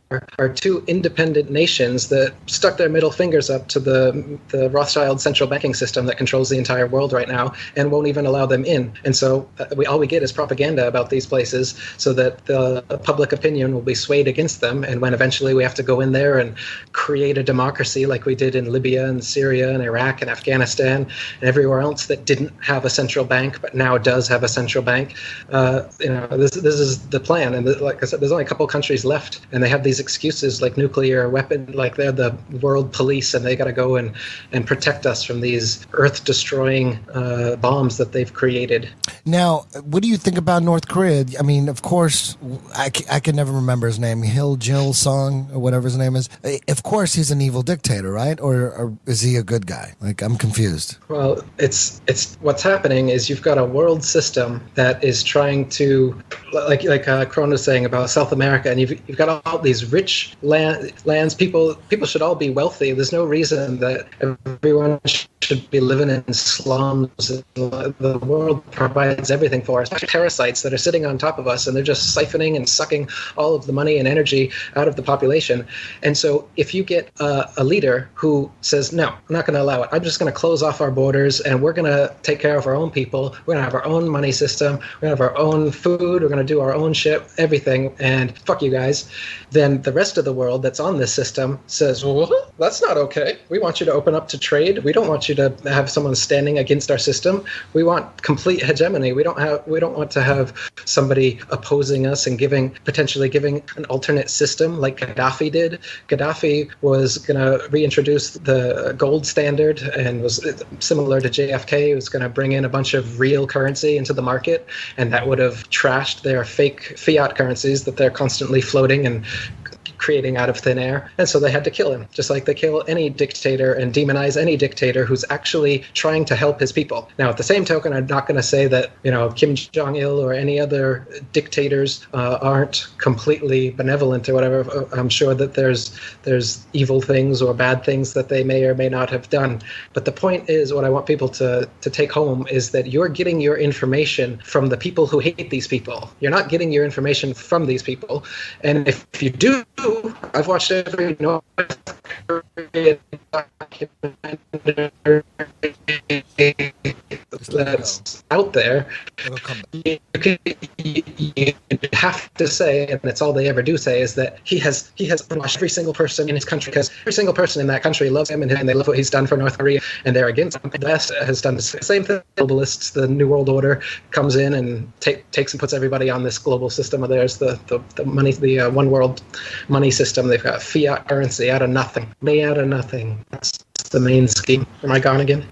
two independent nations that stuck their middle fingers up to the Rothschild central banking system that controls the entire world right now and won't even allow them in. And so all we get is propaganda about these places so that the public opinion will be swayed against them. And when eventually we have to go in there and create a democracy like we did in Libya and Syria and Iraq and Afghanistan and everywhere else that didn't have a central bank but now does have a central bank, this is the plan. And like I said, there's only a couple countries left, and they have these excuses like nuclear weapon, like they're the world police and they got to go and protect us from these earth-destroying bombs that they've created. Now, what do you think about North Korea? I mean, of course, I can never remember his name, Jill Song or whatever his name is. Of course, he's an evil dictator, right? Or is he a good guy? Like, I'm confused. Well, it's what's happening is you've got a world system that is trying to, like Kron was saying about South America, and you've got all these rich lands. People should all be wealthy. There's no reason that everyone should be living in slums. The world provides everything for us. Parasites that are sitting on top of us, and they're just siphoning and sucking all of the money and energy out of the population. And so if you get a leader who says, no, I'm not going to allow it. I'm just going to close off our borders, and we're going to take care of our own people. We're going to have our own money system. We're going to have our own food. We're going to do our own shit, everything, and fuck you guys. Then the rest of the world that's on this system says, well, that's not okay. We want you to open up to trade. We don't want you to have someone standing against our system. We want complete hegemony. We don't want to have somebody opposing us and potentially giving an alternate system like Gaddafi did. Gaddafi was going to reintroduce the gold standard and was similar to JFK. He was going to bring in a bunch of real currency into the market, and that would have trashed their fake fiat currencies that they're constantly floating and creating out of thin air. And so they had to kill him, just like they kill any dictator and demonize any dictator who's actually trying to help his people. Now, at the same token, I'm not going to say that, Kim Jong-il or any other dictators aren't completely benevolent or whatever. I'm sure that there's evil things or bad things that they may or may not have done. But the point is, what I want people to take home is that you're getting your information from the people who hate these people. You're not getting your information from these people. And if you do, I've watched every North Korean documentary that's out there. You have to say, and it's all they ever do say, is that he has brainwashed every single person in his country, because every single person in that country loves him and they love what he's done for North Korea, and they're against him. The West has done the same thing. Globalists, the New World Order, comes in and takes and puts everybody on this global system of theirs, the money, the one world money system. They've got fiat currency out of nothing. That's the main scheme. Am I gone again?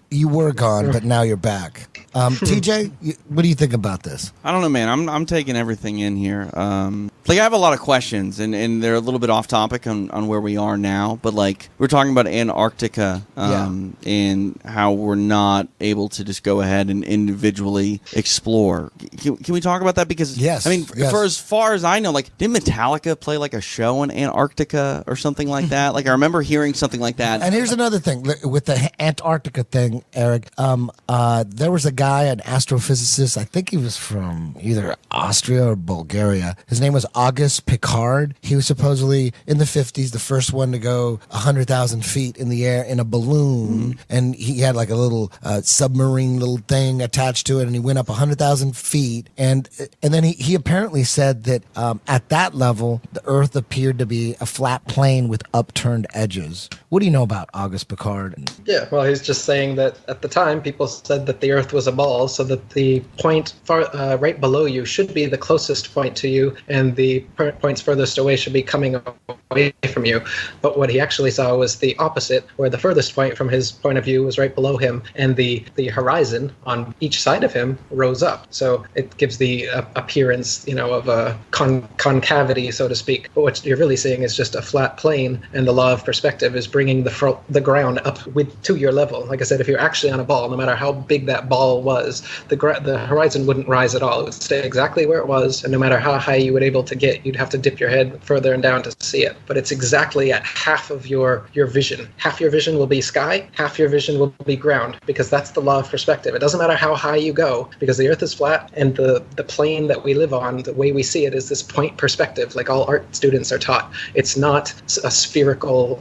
You were gone, but now you're back. TJ, what do you think about this? I don't know, man. I'm taking everything in here. I have a lot of questions, and they're a little bit off topic on where we are now. But we're talking about Antarctica, and how we're not able to just go ahead and individually explore. Can we talk about that? Because yes, for as far as I know, didn't Metallica play a show in Antarctica or something like that? I remember hearing something like that. And here's another thing with the Antarctica thing, Eric. There was a guy, an astrophysicist. I think he was from either Austria or Bulgaria. His name was Auguste Piccard. He was supposedly in the 50s the first one to go 100,000 feet in the air in a balloon, and he had a little submarine little thing attached to it, and he went up 100,000 feet, and then he apparently said that at that level the Earth appeared to be a flat plane with upturned edges. What do you know about Auguste Piccard? Yeah, well, he's just saying that at the time people said that the Earth was a ball, so that the point right below you should be the closest point to you, and the points furthest away should be coming away from you. But what he actually saw was the opposite, where the furthest point from his point of view was right below him, and the horizon on each side of him rose up. So it gives the appearance, of a concavity, so to speak. But what you're really seeing is just a flat plane, and the law of perspective is bringing the ground up to your level. Like I said, if you're actually on a ball, no matter how big that ball was, the horizon wouldn't rise at all. It would stay exactly where it was, and no matter how high you would able to get, you'd have to dip your head further and down to see it. But it's exactly at half of your vision. Half your vision will be sky, half your vision will be ground, because that's the law of perspective. It doesn't matter how high you go, because the Earth is flat, and the plane that we live on, the way we see it, is this point perspective, like all art students are taught. It's not a spherical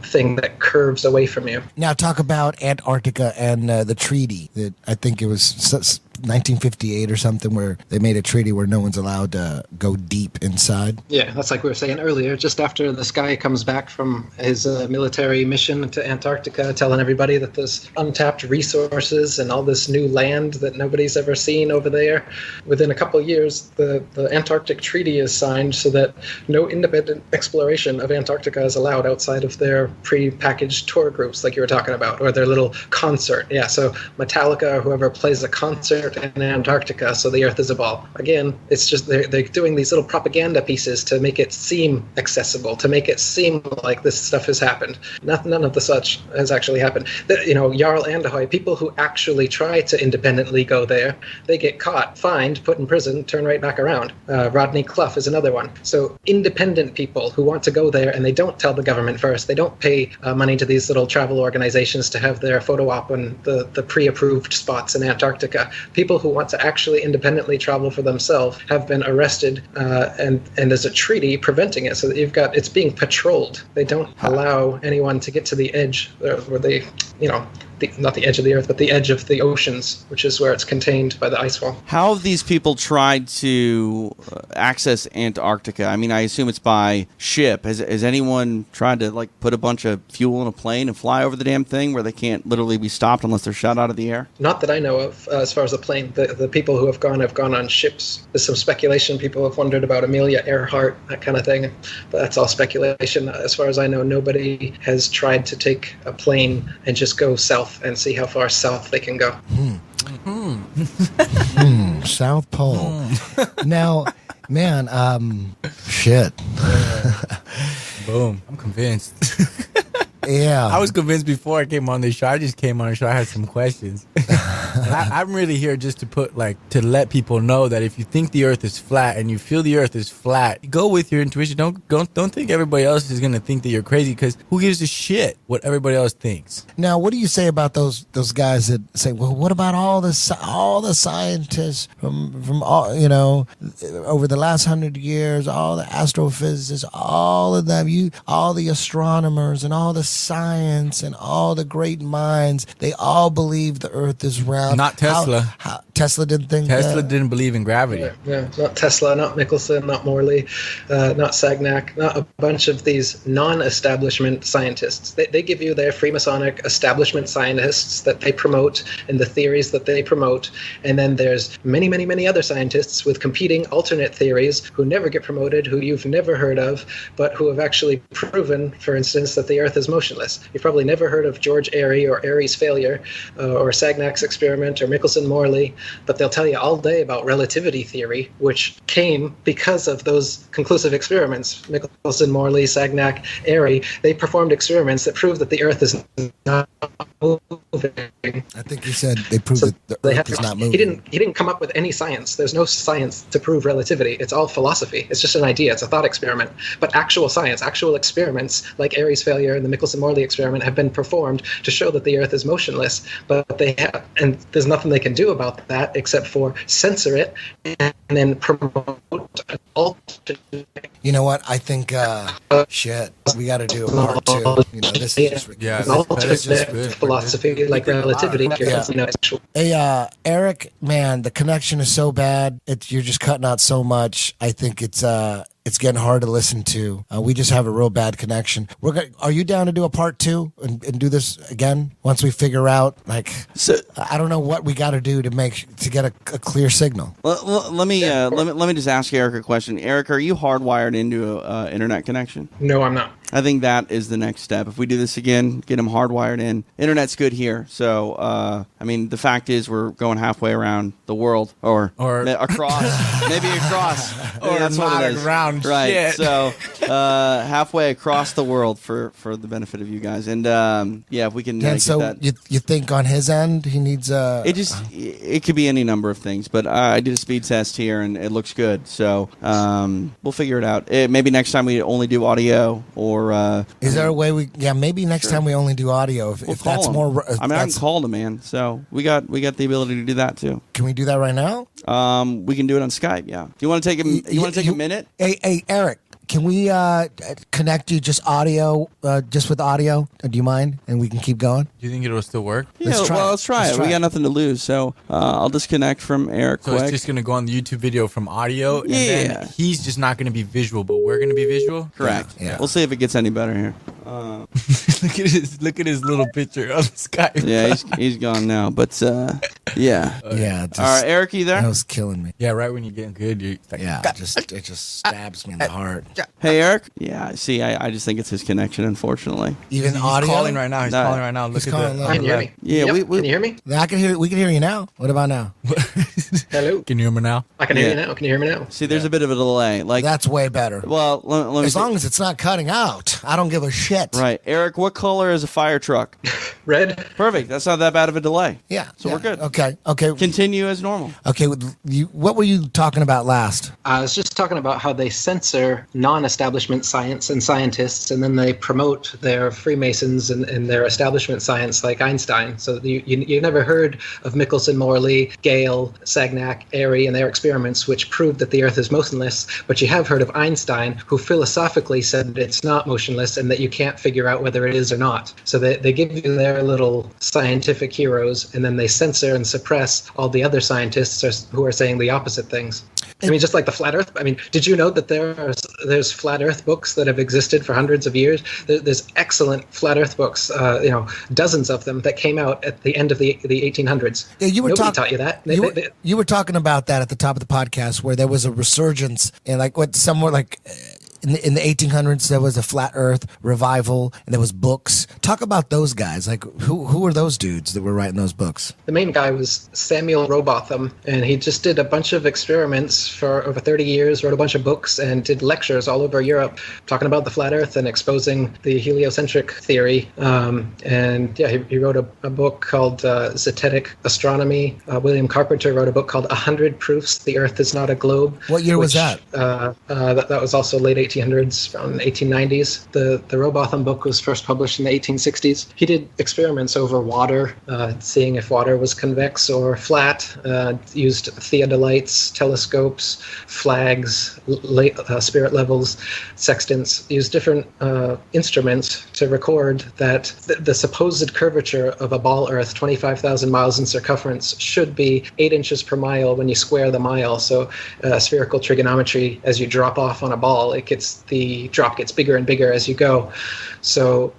thing that curves away from you. Now talk about Antarctica and the treaty that I think it was 1958 or something, where they made a treaty where no one's allowed to go deep inside. Yeah, that's like we were saying earlier, just after this guy comes back from his military mission to Antarctica, telling everybody that there's untapped resources and all this new land that nobody's ever seen over there. Within a couple of years, the Antarctic Treaty is signed so that no independent exploration of Antarctica is allowed outside of their pre-packaged tour groups, like you were talking about, or their little concert. Yeah, so Metallica or whoever plays a concert in Antarctica, so the Earth is a ball. Again, it's just they're doing these little propaganda pieces to make it seem accessible, to make it seem like this stuff has happened. None of the such has actually happened. Jarl Anderhoy, people who actually try to independently go there, they get caught, fined, put in prison, turn right back around. Rodney Clough is another one. So independent people who want to go there, and they don't tell the government first, they don't pay money to these little travel organizations to have their photo op on the pre-approved spots in Antarctica. People who want to actually independently travel for themselves have been arrested, and there's a treaty preventing it, so that it's being patrolled. They don't allow anyone to get to the edge where they, not the edge of the Earth, but the edge of the oceans, which is where it's contained by the ice wall. How have these people tried to access Antarctica? I mean, I assume it's by ship. Has anyone tried to put a bunch of fuel in a plane and fly over the damn thing where they can't literally be stopped unless they're shot out of the air? Not that I know of. As far as the plane, the people who have gone on ships. There's some speculation. People have wondered about Amelia Earhart, that kind of thing, but that's all speculation. As far as I know, nobody has tried to take a plane and just go south and see how far south they can go. South Pole. Now, Man, shit. Boom. I'm convinced. Yeah. I was convinced before I came on this show. I just came on the show. I had some questions. And I'm really here just to to let people know that if you think the earth is flat and you feel the earth is flat, go with your intuition. Don't think everybody else is going to think that you're crazy, because who gives a shit what everybody else thinks? Now, what do you say about those guys that say, well, what about all the scientists from all, over the last 100 years, all the astrophysicists, all of them, all the astronomers and all the science and all the great minds, they all believe the earth is round. Not Tesla. Tesla didn't think Tesla didn't believe in gravity. Yeah, not Tesla, not Michelson, not Morley, not Sagnac, not a bunch of these non-establishment scientists. They give you their Freemasonic establishment scientists that they promote and the theories that they promote. And then there's many, many, many other scientists with competing alternate theories who never get promoted, who you've never heard of, but who have actually proven, for instance, that the earth is motionless. You've probably never heard of George Airy or Airy's failure or Sagnac's experiment or Michelson-Morley, but they'll tell you all day about relativity theory, which came because of those conclusive experiments. Michelson, Morley, Sagnac, Airy, they performed experiments that proved that the earth is not moving. I think he said they proved that the earth is not moving. He didn't come up with any science. There's no science to prove relativity. It's all philosophy. It's just an idea. It's a thought experiment. But actual science, actual experiments like Airy's failure and the Michelson-Morley experiment have been performed to show that the earth is motionless. But they have, and there's nothing they can do about that except for censor it and then promote an alternate. You know what? I think, shit, we got to do a part two. This is just ridiculous. An alternate philosophy like relativity. Hey, Eric, man, the connection is so bad. You're just cutting out so much. I think it's getting hard to listen to. We just have a real bad connection. Are you down to do a part two and do this again once we figure out? I don't know what we got to do to get a clear signal. Let me just ask Eric a question. Eric, are you hardwired into an internet connection? No, I'm not. I think that is the next step. If we do this again, get them hardwired in. Internet's good here. So, the fact is we're going halfway around the world or across, maybe across. Or that's not what it is. Around right. Shit. So, halfway across the world for the benefit of you guys. And, if we can get so that. You think on his end he needs it could be any number of things, but I did a speed test here and it looks good. So, we'll figure it out. Maybe next time we only do audio or is there a way maybe next time we only do audio if that's him. more I can call the man, so we got the ability to do that too. Can we do that right now? We can do it on Skype. Yeah. Do you want to take a minute? Hey Eric, can we connect you just with audio? Do you mind? And we can keep going? Do you think it'll still work? Yeah, let's try it. We got nothing to lose, so I'll disconnect from Eric quick. It's just going to go on the YouTube video from audio, and then he's just not going to be visual, but we're going to be visual? Correct. Yeah. We'll see if it gets any better here. Look at his little picture on Skype. Yeah, he's gone now, but yeah. Yeah. All right, Eric, you there? That was killing me. Yeah, right when you get good, you're like, it just stabs me in the heart. Hey, Eric? Yeah, see, I just think it's his connection, unfortunately. Even he's audio? calling right now. He's calling right now. Look at that. Can you hear me? Yeah, yep. Can you hear me? I can hear. We can hear you now. What about now? Hello. Can you hear me now? I can hear you now. Can you hear me now? See, there's a bit of a delay. That's way better. Well, let me as long as it's not cutting out, I don't give a shit. Right, Eric. What color is a fire truck? Red. Perfect. That's not that bad of a delay. Yeah. So we're good. Okay. Continue as normal. Okay. What were you talking about last? I was just talking about how they censor non-establishment science and scientists, and then they promote their Freemasons and their establishment science like Einstein. So you never heard of Michelson, Morley, Gale, Sagnac, Airy, and their experiments, which proved that the Earth is motionless. But you have heard of Einstein, who philosophically said it's not motionless and that you can't figure out whether it is or not. So they give you their little scientific heroes, and then they censor and suppress all the other scientists who are saying the opposite things. I mean, just like the flat Earth. I mean, did you know that there's flat Earth books that have existed for hundreds of years? There's excellent flat Earth books, dozens of them that came out at the end of the 1800s. Yeah, Nobody taught you that. You were talking about that at the top of the podcast, where there was a resurgence and in the 1800s, there was a flat Earth revival, and there was books. Talk about those guys. Like, who were those dudes that were writing those books? The main guy was Samuel Rowbotham, and he just did a bunch of experiments for over 30 years, wrote a bunch of books, and did lectures all over Europe talking about the flat Earth and exposing the heliocentric theory. He wrote a book called Zetetic Astronomy. William Carpenter wrote a book called 100 Proofs the Earth is Not a Globe. What year was that? That was also late 1800s, around 1890s. The Rowbotham book was first published in the 1860s. He did experiments over water, seeing if water was convex or flat, used theodolites, telescopes, flags, spirit levels, sextants, used different instruments to record that the supposed curvature of a ball Earth, 25,000 miles in circumference, should be 8 inches per mile when you square the mile. So spherical trigonometry, as you drop off on a ball, the drop gets bigger and bigger as you go. So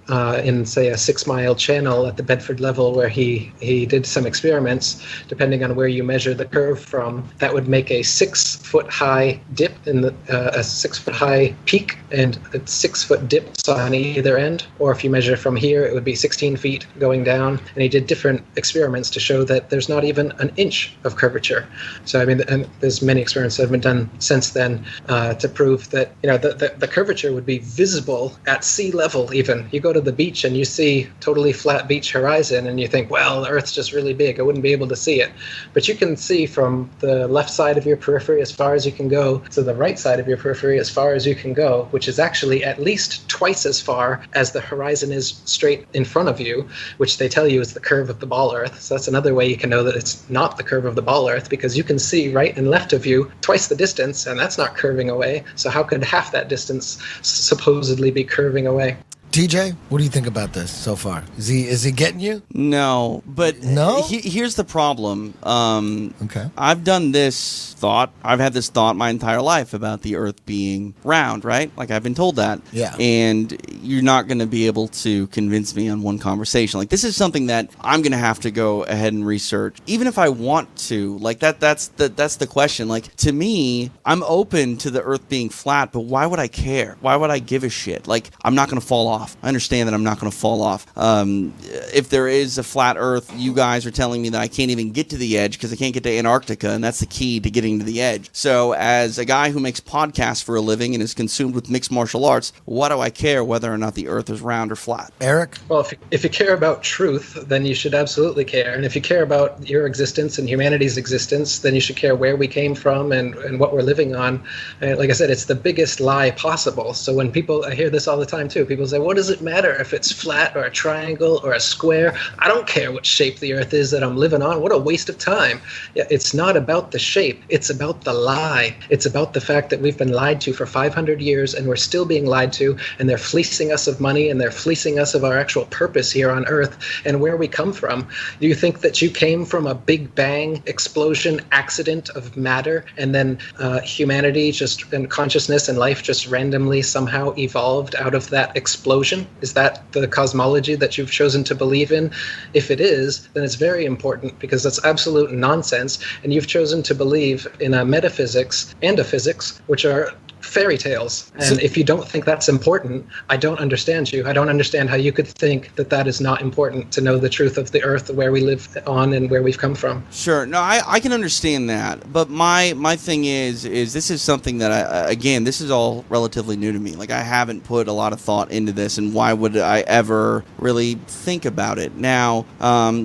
in, say, a 6-mile channel at the Bedford level where he did some experiments, depending on where you measure the curve from, that would make a 6-foot-high dip in a 6-foot-high peak and 6-foot dips on either end. Or if you measure from here, it would be 16 feet going down. And he did different experiments to show that there's not even an inch of curvature. So, I mean, and there's many experiments that have been done since then to prove that, the curvature would be visible at sea level even. You go to the beach and you see totally flat beach horizon and you think, well, the Earth's just really big. I wouldn't be able to see it. But you can see from the left side of your periphery as far as you can go to the right side of your periphery as far as you can go, which is actually at least twice as far as the horizon is straight in front of you, which they tell you is the curve of the ball Earth. So that's another way you can know that it's not the curve of the ball Earth, because you can see right and left of you twice the distance, and that's not curving away. So how could half that distance supposedly be curving away? TJ, what do you think about this so far? Is he getting you? No, but no? Here's the problem. Okay. I've done this thought. I've had this thought my entire life about the Earth being round, right? Like, I've been told that. Yeah. And you're not going to be able to convince me on one conversation. Like, this is something that I'm going to have to go ahead and research, even if I want to. Like, that's the question. Like, to me, I'm open to the Earth being flat, but why would I care? Why would I give a shit? Like, I'm not going to fall off. I understand that I'm not going to fall off. If there is a flat Earth, you guys are telling me that I can't even get to the edge because I can't get to Antarctica, and that's the key to getting to the edge. So as a guy who makes podcasts for a living and is consumed with mixed martial arts, what do I care whether or not the Earth is round or flat? Eric? Well, if you care about truth, then you should absolutely care. And if you care about your existence and humanity's existence, then you should care where we came from and what we're living on. And like I said, it's the biggest lie possible. So when I hear this all the time too, people say, what does it matter if it's flat or a triangle or a square? I don't care what shape the Earth is that I'm living on. What a waste of time. Yeah, it's not about the shape. It's about the lie. It's about the fact that we've been lied to for 500 years and we're still being lied to, and they're fleecing us of money and they're fleecing us of our actual purpose here on Earth and where we come from. Do you think that you came from a big bang explosion accident of matter and then humanity and consciousness and life just randomly somehow evolved out of that explosion? Is that the cosmology that you've chosen to believe in? If it is, then it's very important, because that's absolute nonsense, and you've chosen to believe in a metaphysics and a physics, which are fairy tales. And if you don't think that's important, I don't understand you. I don't understand how you could think that that is not important to know the truth of the Earth, where we live on and where we've come from. Sure. No, I can understand that. But my thing is this is something that, again, this is all relatively new to me. Like, I haven't put a lot of thought into this, and why would I ever really think about it? Now,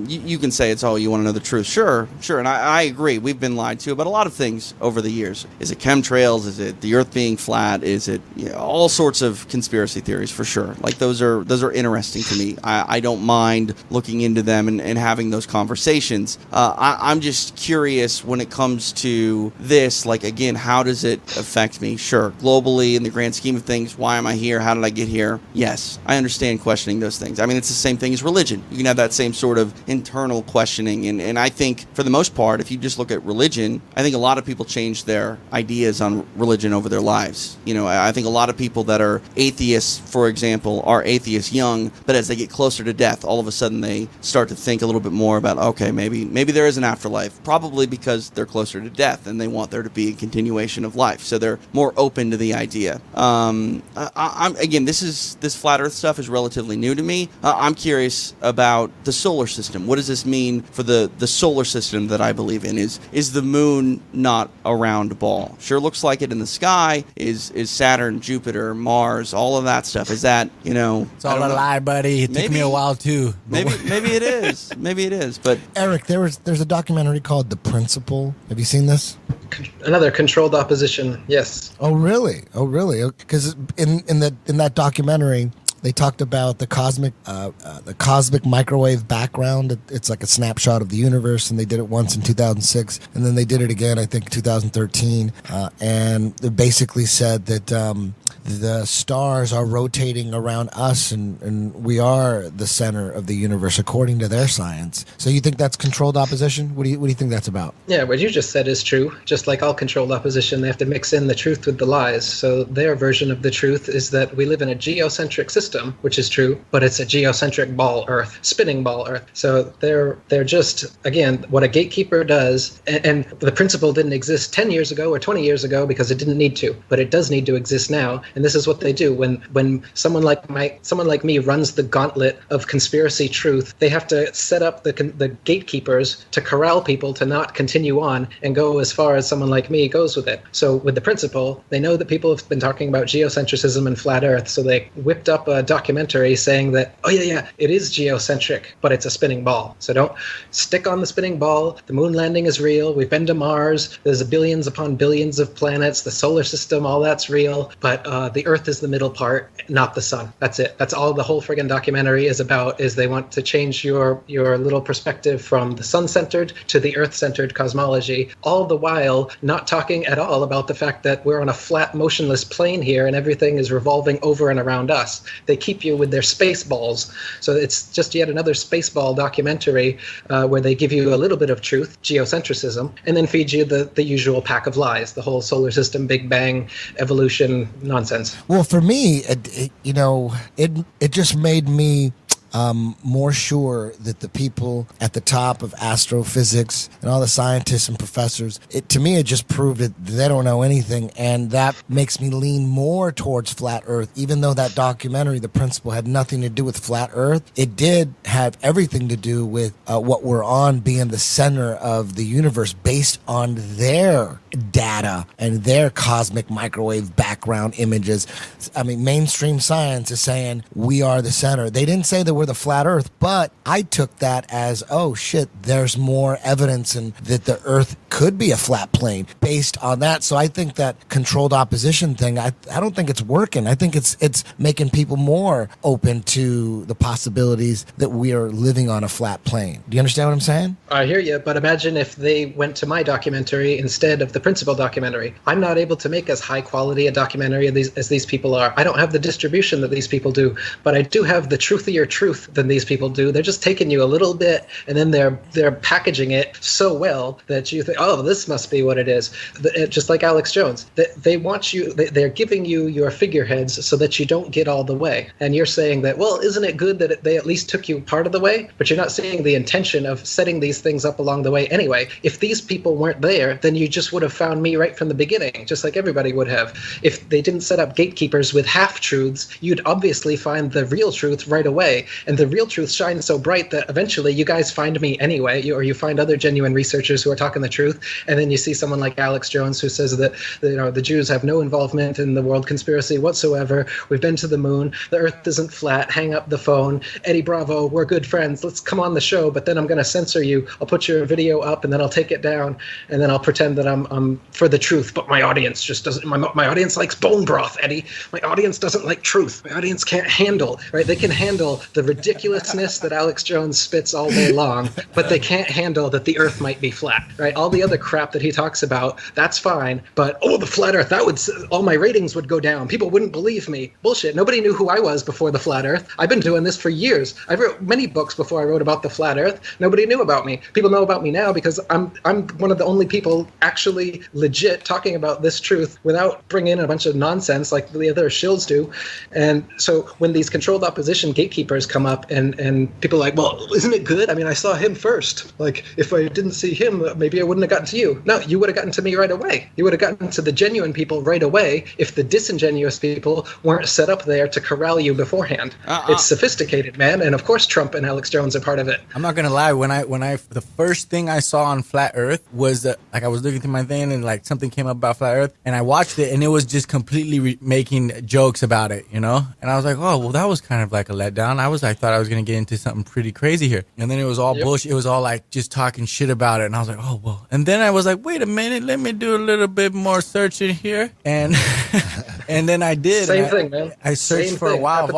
you can say you want to know the truth. Sure. And I agree. We've been lied to about a lot of things over the years. Is it chemtrails? Is it the Earth being flat? Is it all sorts of conspiracy theories, for sure. Like, those are interesting to me. I don't mind looking into them and having those conversations. I'm just curious when it comes to this, like, again, how does it affect me? Sure, globally, in the grand scheme of things, why am I here? How did I get here? Yes, I understand questioning those things. I mean, it's the same thing as religion. You can have that same sort of internal questioning, and I think, for the most part, if you just look at religion, I think a lot of people change their ideas on religion over their lives. lives. I think a lot of people that are atheists, for example, are atheists young, but as they get closer to death, all of a sudden they start to think a little bit more about, okay, maybe there is an afterlife, probably because they're closer to death and they want there to be a continuation of life. So they're more open to the idea. Again, this flat Earth stuff is relatively new to me. I'm curious about the solar system. What does this mean for the solar system that I believe in? Is the moon not a round ball? Sure looks like it in the sky. Is Saturn, Jupiter, Mars, all of that stuff? Is that, It's all a lie, buddy. It took me a while too. Maybe it is. Maybe it is. But Eric, there's a documentary called The Principle. Have you seen this? Another controlled opposition. Yes. Oh really? Because in that documentary, they talked about the cosmic microwave background. It's like a snapshot of the universe, and they did it once in 2006, and then they did it again, I think, 2013. And they basically said that the stars are rotating around us, and we are the center of the universe, according to their science. So you think that's controlled opposition? What do you think that's about? Yeah, what you just said is true. Just like all controlled opposition, they have to mix in the truth with the lies. So their version of the truth is that we live in a geocentric system, which is true, but it's a geocentric ball Earth, spinning ball Earth. So they're just, again, what a gatekeeper does, and the principle didn't exist 10 years ago or 20 years ago because it didn't need to, but it does need to exist now. And this is what they do when someone like me runs the gauntlet of conspiracy truth. They have to set up the gatekeepers to corral people to not continue on and go as far as someone like me goes with it. So with the principle, they know that people have been talking about geocentrism and flat Earth, so they whipped up a documentary saying that, oh yeah, it is geocentric, but it's a spinning ball. So don't stick on the spinning ball. The moon landing is real. We've been to Mars. There's billions upon billions of planets. The solar system, all that's real. But the Earth is the middle part, not the sun. That's it. That's all the whole friggin' documentary is about, is they want to change your little perspective from the sun-centered to the Earth-centered cosmology, all the while not talking at all about the fact that we're on a flat, motionless plane here and everything is revolving over and around us. They keep you with their space balls. So it's just yet another space ball documentary where they give you a little bit of truth, geocentrism, and then feed you the usual pack of lies, the whole solar system, Big Bang, evolution nonsense. Well, for me, it just made me more sure that the people at the top of astrophysics and all the scientists and professors, to me, it just proved that they don't know anything. And that makes me lean more towards flat Earth, even though that documentary, The Principle, had nothing to do with flat Earth. It did have everything to do with what we're on being the center of the universe based on their data and their cosmic microwave background images. I mean, mainstream science is saying we are the center. They didn't say that we're the flat Earth, but I took that as, oh shit, there's more evidence and that the Earth could be a flat plane based on that. So I think that controlled opposition thing, I don't think it's working. I think it's making people more open to the possibilities that we are living on a flat plane. Do you understand what I'm saying? I hear you, but imagine if they went to my documentary instead of the Principle documentary. I'm not able to make as high quality a documentary as these people are. I don't have the distribution that these people do, but I do have the truthier truth than these people do. They're just taking you a little bit and then they're packaging it so well that you think, oh, this must be what it is. Just like Alex Jones. They want you, they're giving you your figureheads so that you don't get all the way. And you're saying that, well, isn't it good that they at least took you part of the way? But you're not seeing the intention of setting these things up along the way anyway. If these people weren't there, then you just would have found me right from the beginning, just like everybody would have. If they didn't set up gatekeepers with half-truths, you'd obviously find the real truth right away. And the real truth shines so bright that eventually you guys find me anyway, or you find other genuine researchers who are talking the truth. And then you see someone like Alex Jones who says that the Jews have no involvement in the world conspiracy whatsoever. We've been to the moon. The Earth isn't flat. Hang up the phone. Eddie Bravo, we're good friends. Let's come on the show. But then I'm going to censor you. I'll put your video up and then I'll take it down. And then I'll pretend that I'm for the truth. But my audience just doesn't. My audience likes bone broth, Eddie. My audience doesn't like truth. My audience can't handle, right? They can handle the ridiculousness that Alex Jones spits all day long, but they can't handle that the Earth might be flat, right? All the other crap that he talks about, that's fine, but the flat Earth, all my ratings would go down. People wouldn't believe me. Bullshit. Nobody knew who I was before the flat Earth. I've been doing this for years. I wrote many books before I wrote about the flat Earth. Nobody knew about me. People know about me now because I'm one of the only people actually legit talking about this truth without bringing in a bunch of nonsense like the other shills do. And so when these controlled opposition gatekeepers come up and people are like, well, isn't it good? I mean, I saw him first. Like, if I didn't see him, maybe I wouldn't have gotten to you. No, you would have gotten to me right away. You would have gotten to the genuine people right away if the disingenuous people weren't set up there to corral you beforehand. It's sophisticated, man. And of course, Trump and Alex Jones are part of it. I'm not gonna lie. When I the first thing I saw on Flat Earth was that, like, I was looking through my thing and like something came up about Flat Earth, and I watched it, and it was just completely making jokes about it, you know. And I was like, oh, well, that was kind of like a letdown. I thought I was gonna get into something pretty crazy here, and then it was all bullshit. It was all like just talking shit about it, and I was like, oh well. And then I was like, wait a minute, let me do a little bit more searching here, and and then I did. Same thing, man. I searched for a while,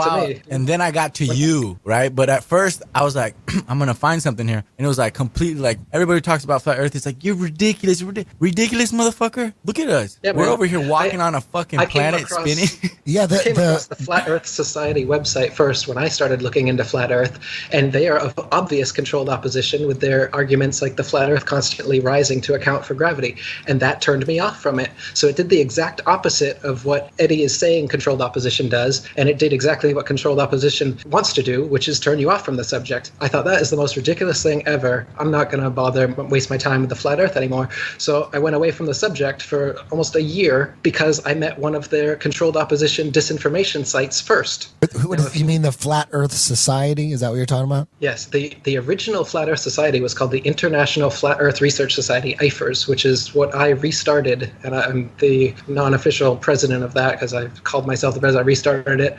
and then I got to you, right? But at first, I was like, I'm gonna find something here, and it was like completely like everybody talks about flat Earth. It's like, you're ridiculous, ridiculous motherfucker. Look at us. Yeah, we're over here walking on a fucking planet spinning. Yeah, I came across the Flat Earth Society website first when I started looking into flat Earth, and they are of obvious controlled opposition with their arguments like the flat Earth constantly rising to account for gravity, and that turned me off from it. So it did the exact opposite of what Eddie is saying controlled opposition does, and it did exactly what controlled opposition wants to do, which is turn you off from the subject. I thought that is the most ridiculous thing ever. I'm not going to bother waste my time with the flat Earth anymore. So I went away from the subject for almost a year because I met one of their controlled opposition disinformation sites first. You mean the Flat Earth Society? Is that what you're talking about? Yes. The original Flat Earth Society was called the International Flat Earth Research Society, IFRS, which is what I restarted, and I'm the non-official president of that because I've called myself the president. I restarted it.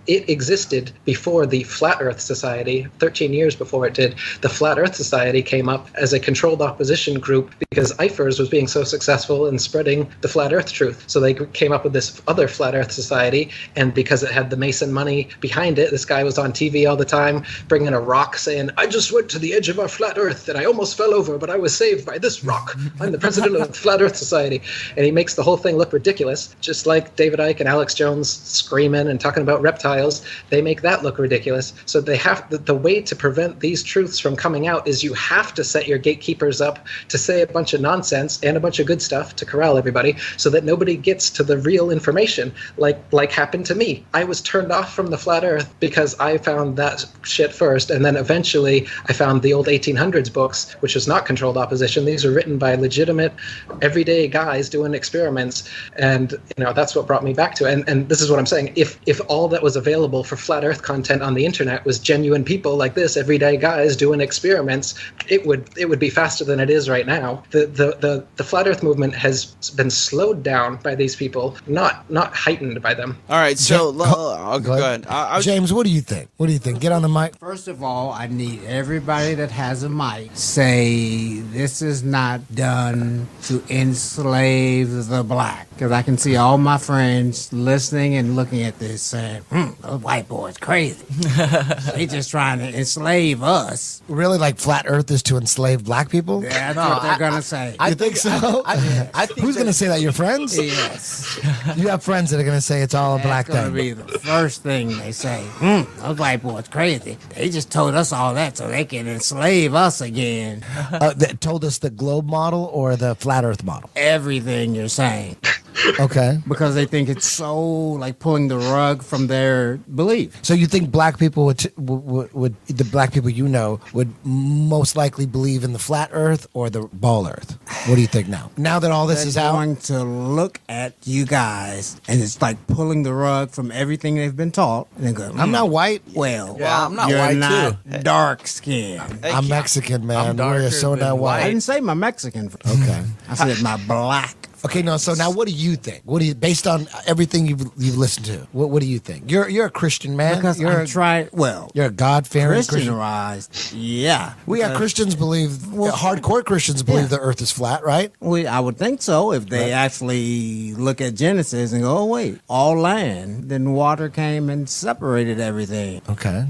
It existed before the Flat Earth Society, 13 years before it did. The Flat Earth Society came up as a controlled opposition group because IFRS was being so successful in spreading the Flat Earth truth. So they came up with this other Flat Earth Society, and because it had the Mason money behind it, this guy was on TV all the time bringing a rock saying, I just went to the edge of our flat Earth and I almost fell over, but I was saved by this rock. I'm the president of the Flat Earth Society. And he makes the whole thing look ridiculous, just like David Icke and Alex Jones screaming and talking about reptiles. They make that look ridiculous. So they have the way to prevent these truths from coming out is you have to set your gatekeepers up to say a bunch of nonsense and a bunch of good stuff to corral everybody so that nobody gets to the real information, like happened to me. I was turned off from the flat Earth because I found that shit first, and then eventually I found the old 1800s books, which was not controlled opposition. These are written by legitimate, everyday guys doing experiments, and that's what brought me back to it. And this is what I'm saying: if all that was available for flat Earth content on the internet was genuine people like this, everyday guys doing experiments, it would be faster than it is right now. The flat Earth movement has been slowed down by these people, not heightened by them. All right, so go ahead. James, what do you think? What do you think? Get on the mic. First of all, I need everybody that has a mic say this is not done to enslave the black. Because I can see all my friends listening and looking at this saying, those white boys crazy. They just trying to enslave us. Really, like flat Earth is to enslave black people? Yeah, that's what they're going to say. You think so? I think who's going to say that? Your friends? Yes. You have friends that are going to say it's all a black That's thing. going to be the first thing they say. Those white boys crazy. They just told us all that so they can enslave us again. That told us the globe model or the flat Earth model? Everything you're saying. Okay. Because they think it's so like pulling the rug from their belief. So you think black people would the black people would most likely believe in the flat Earth or the ball Earth? What do you think now? Now that all this is out, going to look at you guys and it's like pulling the rug from everything they've been taught. And they go, I'm not white. Well, I'm not you're white not too. Dark skin. I'm Mexican, man. I'm darker We're so than not white. I didn't say my Mexican. Okay. I said my black. Okay, no. So now, what do you think? What do you, based on everything you've listened to? What do you think? You're a Christian man. Because you're you're a God-fearing Christian. Christianized. Yeah. We got Christians believe, hardcore Christians believe the Earth is flat, right? I would think so if they actually look at Genesis and go, oh, wait, all land, then water came and separated everything. Okay.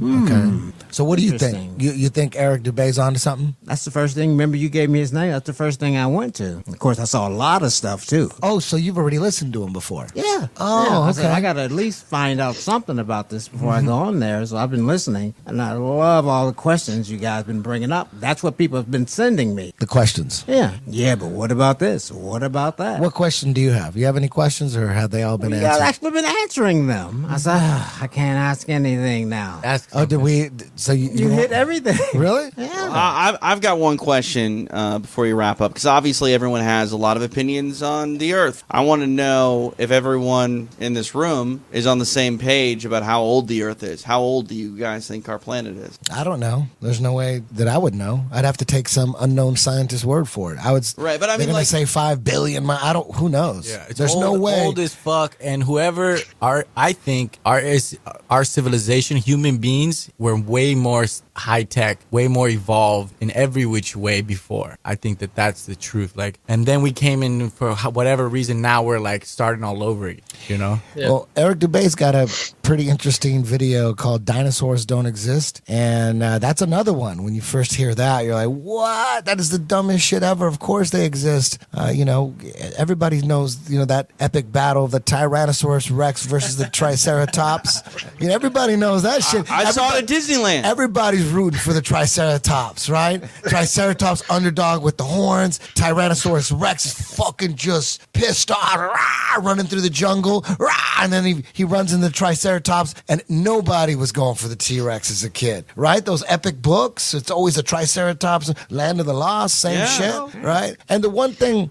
So what do you think? You think Eric Dubay's onto something? That's the first thing. Remember, you gave me his name. That's the first thing I went to. Of course, I saw a lot of stuff, too. Oh, so you've already listened to him before? Yeah. Oh, I okay. said, I got to at least find out something about this before I go on there. So I've been listening, and I love all the questions you guys been bringing up. That's what people have been sending me. The questions. Yeah, but what about this? What about that? What question do you have? You have any questions, or have they all been answered? I've actually been answering them. I said, I can't ask anything now. Did we? So you hit everything. Really? Yeah. I've got one question before you wrap up, because obviously everyone has a lot of opinions on the Earth. I want to know if everyone in this room is on the same page about how old the Earth is. How old do you guys think our planet is? I don't know. There's no way that I would know. I'd have to take some unknown scientist's word for it. I would. Right, but I they're mean, gonna say 5 billion. I don't. Who knows? Yeah, it's There's old, no way. Old as fuck, and whoever I think our civilization, human beings, were way more high tech, way more evolved in every which way before. I think that's the truth. Like, and then we came in for whatever reason. Now we're like starting all over again. You know? Yeah. Well, Eric Dubay's got a pretty interesting video called "Dinosaurs Don't Exist," and that's another one. When you first hear that, you're like, "What? That is the dumbest shit ever." Of course they exist. Everybody knows. That epic battle of the Tyrannosaurus Rex versus the Triceratops. Everybody knows that shit. I saw it at Disneyland. Everybody's rooting for the Triceratops, right? Triceratops underdog with the horns. Tyrannosaurus Rex is fucking just pissed off, rah, running through the jungle, rah, and then he runs into the Triceratops, and nobody was going for the T-Rex as a kid, right? Those epic books, it's always a Triceratops, Land of the Lost, same shit, right? And the one thing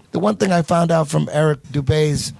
I found out from Eric Dubay's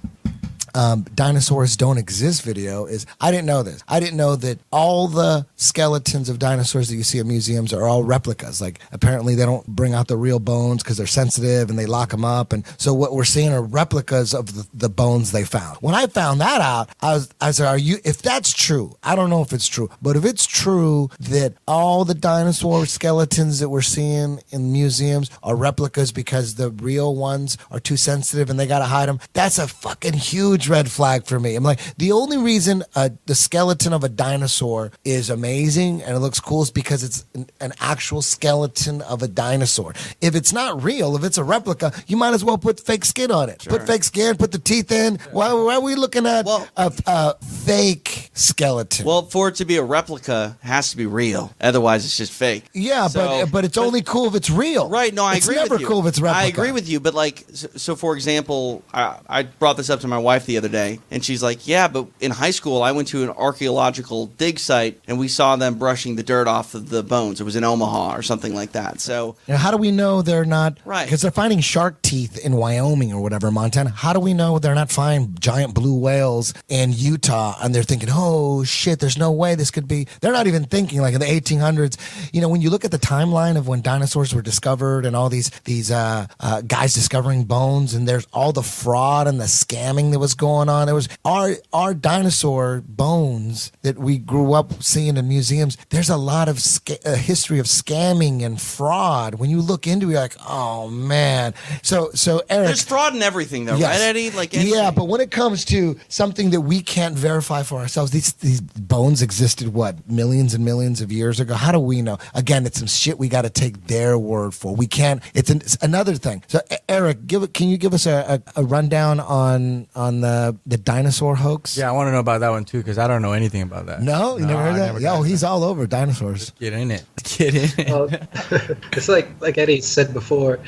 Dinosaurs Don't Exist video is, I didn't know this. I didn't know that all the skeletons of dinosaurs that you see at museums are all replicas. Like, apparently they don't bring out the real bones because they're sensitive and they lock them up. And so what we're seeing are replicas of the bones they found. When I found that out, I said, if that's true, I don't know if it's true, but if it's true that all the dinosaur skeletons that we're seeing in museums are replicas because the real ones are too sensitive and they got to hide them, that's a fucking huge red flag for me. I'm like, the only reason the skeleton of a dinosaur is amazing and it looks cool is because it's an actual skeleton of a dinosaur. If it's not real, if it's a replica, you might as well put fake skin on it. Sure. Put fake skin, put the teeth in. Why are we looking at a fake skeleton? Well, for it to be a replica, it has to be real. Otherwise, it's just fake. Yeah, but it's only cool if it's real. Right, no, I agree with you. It's never cool if it's replica. I agree with you, but like, so for example, I brought this up to my wife the other day, and she's like, yeah, but in high school, I went to an archaeological dig site, and we saw them brushing the dirt off of the bones. It was in Omaha or something like that. So now, how do we know they're not? Right. Because they're finding shark teeth in Wyoming or whatever, Montana. How do we know they're not finding giant blue whales in Utah? And they're thinking, oh, shit, there's no way this could be. They're not even thinking, like in the 1800s. When you look at the timeline of when dinosaurs were discovered and all these guys discovering bones, and there's all the fraud and the scamming that was going on. There was our dinosaur bones that we grew up seeing in museums. There's a lot of history of scamming and fraud. When you look into it, you're like, oh man. So Eric, there's fraud in everything, though, yes. right, Eddie? Like, yeah, but when it comes to something that we can't verify for ourselves, these bones existed millions and millions of years ago. How do we know? Again, it's some shit we got to take their word for. We can't. It's another thing. So Eric, can you give us a rundown on the dinosaur hoax? Yeah, I want to know about that one too, because I don't know anything about that. No, you never heard that? Yo, he's all over dinosaurs. Just get in it. Get in it. Well, it's like Eddie said before,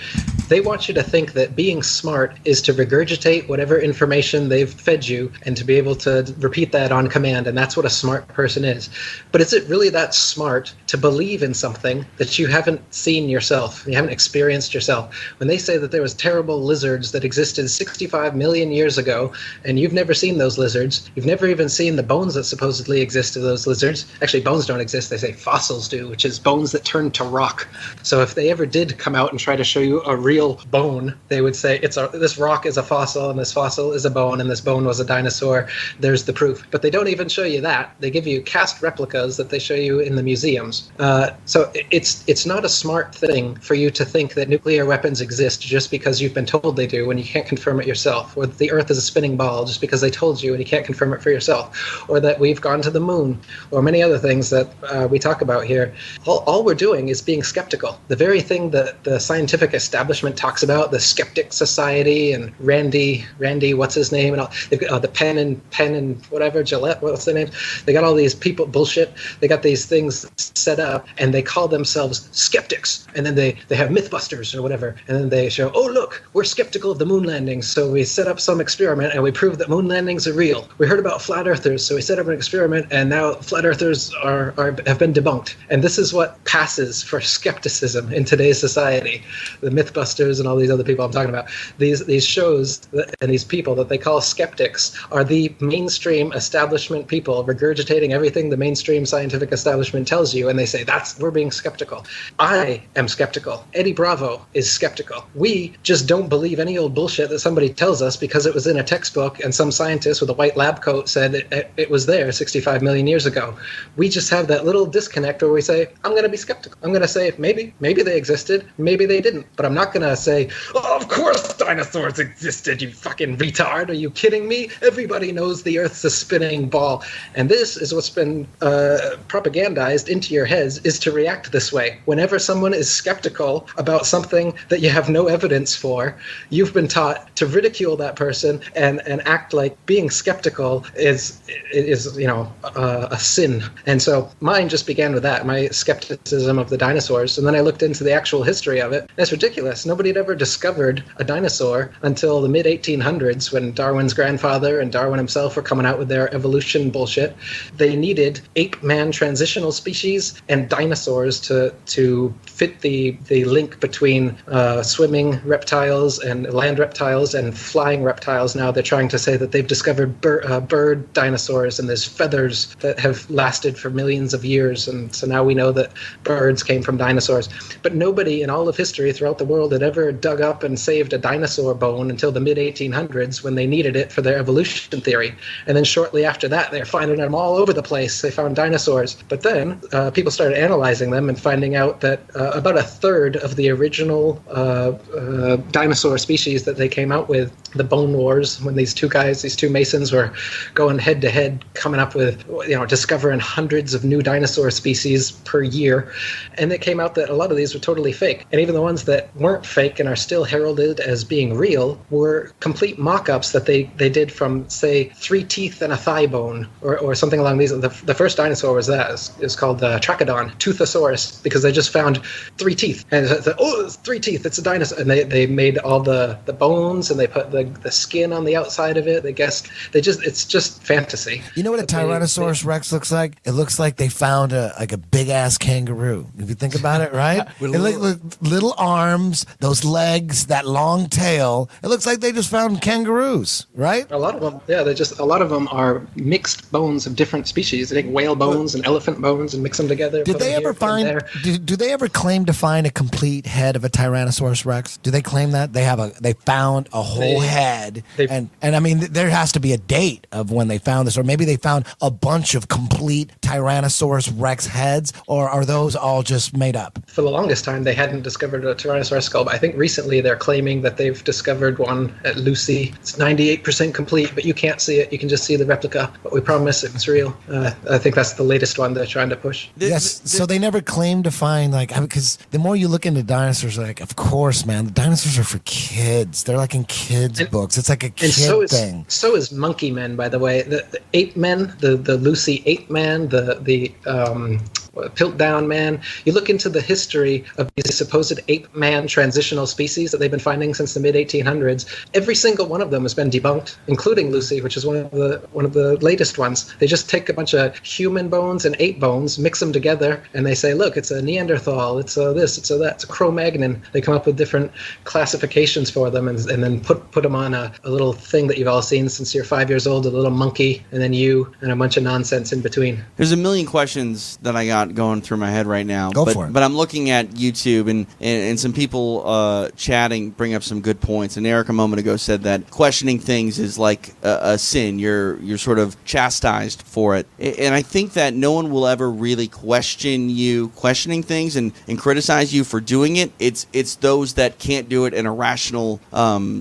they want you to think that being smart is to regurgitate whatever information they've fed you and to be able to repeat that on command understand, and that's what a smart person is. But is it really that smart to believe in something that you haven't seen yourself, you haven't experienced yourself? When they say that there was terrible lizards that existed 65 million years ago, and you've never seen those lizards, you've never even seen the bones that supposedly exist of those lizards. Actually, bones don't exist. They say fossils do, which is bones that turn to rock. So if they ever did come out and try to show you a real bone, they would say this rock is a fossil, and this fossil is a bone, and this bone was a dinosaur. There's the proof. But they don't even show you that. They give you cast replicas that they show you in the museums. So it's not a smart thing for you to think that nuclear weapons exist just because you've been told they do when you can't confirm it yourself, or that the Earth is a spinning ball just because they told you and you can't confirm it for yourself, or that we've gone to the moon, or many other things that we talk about here. All we're doing is being skeptical. The very thing that the scientific establishment talks about, the Skeptic Society and Randy, what's his name, and all, they've got, the Penn and whatever, Gillette, what's their name? They got all these people, bullshit. They got these things set up, and they call themselves skeptics. And then they have Mythbusters or whatever, and then they show, oh look, we're skeptical of the moon landings, so we set up some experiment and we proved that moon landings are real. We heard about flat earthers, so we set up an experiment, and now flat earthers have been debunked. And this is what passes for skepticism in today's society. The Mythbusters and all these other people I'm talking about, these shows and these people that they call skeptics are the mainstream establishment people regurgitating everything the mainstream scientific establishment tells you, and they say we're being skeptical. I am skeptical. Eddie Bravo is skeptical. We just don't believe any old bullshit that somebody tells us because it was in a textbook and some scientist with a white lab coat said it was there 65 million years ago. We just have that little disconnect where we say, I'm going to be skeptical. I'm going to say maybe they existed, maybe they didn't. But I'm not going to say, oh, of course dinosaurs existed, you fucking retard. Are you kidding me? Everybody knows the Earth's a spinning ball. And this is what's been propagandized into your heads, is to react this way. Whenever someone is skeptical about something that you have no evidence for, you've been taught to ridicule that person and act like being skeptical is a sin. And so mine just began with that, my skepticism of the dinosaurs. And then I looked into the actual history of it. That's ridiculous. Nobody had ever discovered a dinosaur until the mid-1800s, when Darwin's grandfather and Darwin himself were coming out with their evolution bullshit. They needed ape-man transitional species and dinosaurs to fit the link between swimming reptiles and land reptiles and flying reptiles. Now they're trying to say that they've discovered bird dinosaurs, and there's feathers that have lasted for millions of years, and so now we know that birds came from dinosaurs. But nobody in all of history throughout the world had ever dug up and saved a dinosaur bone until the mid-1800s, when they needed it for their evolution theory. And then shortly after that, they're finding them all over the place. They found dinosaurs. But then people started analyzing them and finding out that about a third of the original dinosaur species that they came out with, the Bone Wars, when these two Masons were going head to head, coming up with, discovering hundreds of new dinosaur species per year. And it came out that a lot of these were totally fake. And even the ones that weren't fake and are still heralded as being real were complete mock-ups that they did from, say, 3 teeth and a thigh bone, or something along these. The first dinosaur was that. It's called the Trachodon, Toothosaurus, because they just found 3 teeth. And it's 3 teeth, it's a dinosaur. And they made all the bones, and they put the skin on the outside of it. It's just fantasy. You know what a Tyrannosaurus Rex looks like? It looks like they found a big-ass kangaroo. If you think about it, right? Little arms, those legs, that long tail. It looks like they just found kangaroos, right? A lot of them, yeah. A lot of them are mixed bones of different species. They take whale bones and elephant bones and mix them together. Did they ever find? Do they ever claim to find a complete head of a Tyrannosaurus Rex? Do they claim that they found a whole head? And I mean, there has to be a date of when they found this, or maybe they found a bunch of complete Tyrannosaurus Rex heads, or are those all just made up? For the longest time, they hadn't discovered a Tyrannosaurus skull, but I think recently they're claiming that they've discovered one at Lucy. It's 98% complete, but you can't see it. You can just see the replica, but we promise it's real. I think that's the latest one they're trying to push. So they never claimed to find, because the more you look into dinosaurs, of course, man, the dinosaurs are for kids. They're like in kids' books. It's like a kid thing. So is Monkey Men, by the way. The ape men, the Lucy ape man, Piltdown Man. You look into the history of these supposed ape-man transitional species that they've been finding since the mid-1800s. Every single one of them has been debunked, including Lucy, which is one of the latest ones. They just take a bunch of human bones and ape bones, mix them together, and they say, look, it's a Neanderthal, it's a this, it's a that, it's a Cro-Magnon. They come up with different classifications for them, and then put them on a little thing that you've all seen since you're 5 years old, a little monkey, and then you, and a bunch of nonsense in between. There's a million questions that I got going through my head right now. Go for it. But I'm looking at YouTube, and some people chatting bring up some good points. And Eric a moment ago said that questioning things is like a sin. You're sort of chastised for it. And I think that no one will ever really question you questioning things and criticize you for doing it. It's those that can't do it in a rational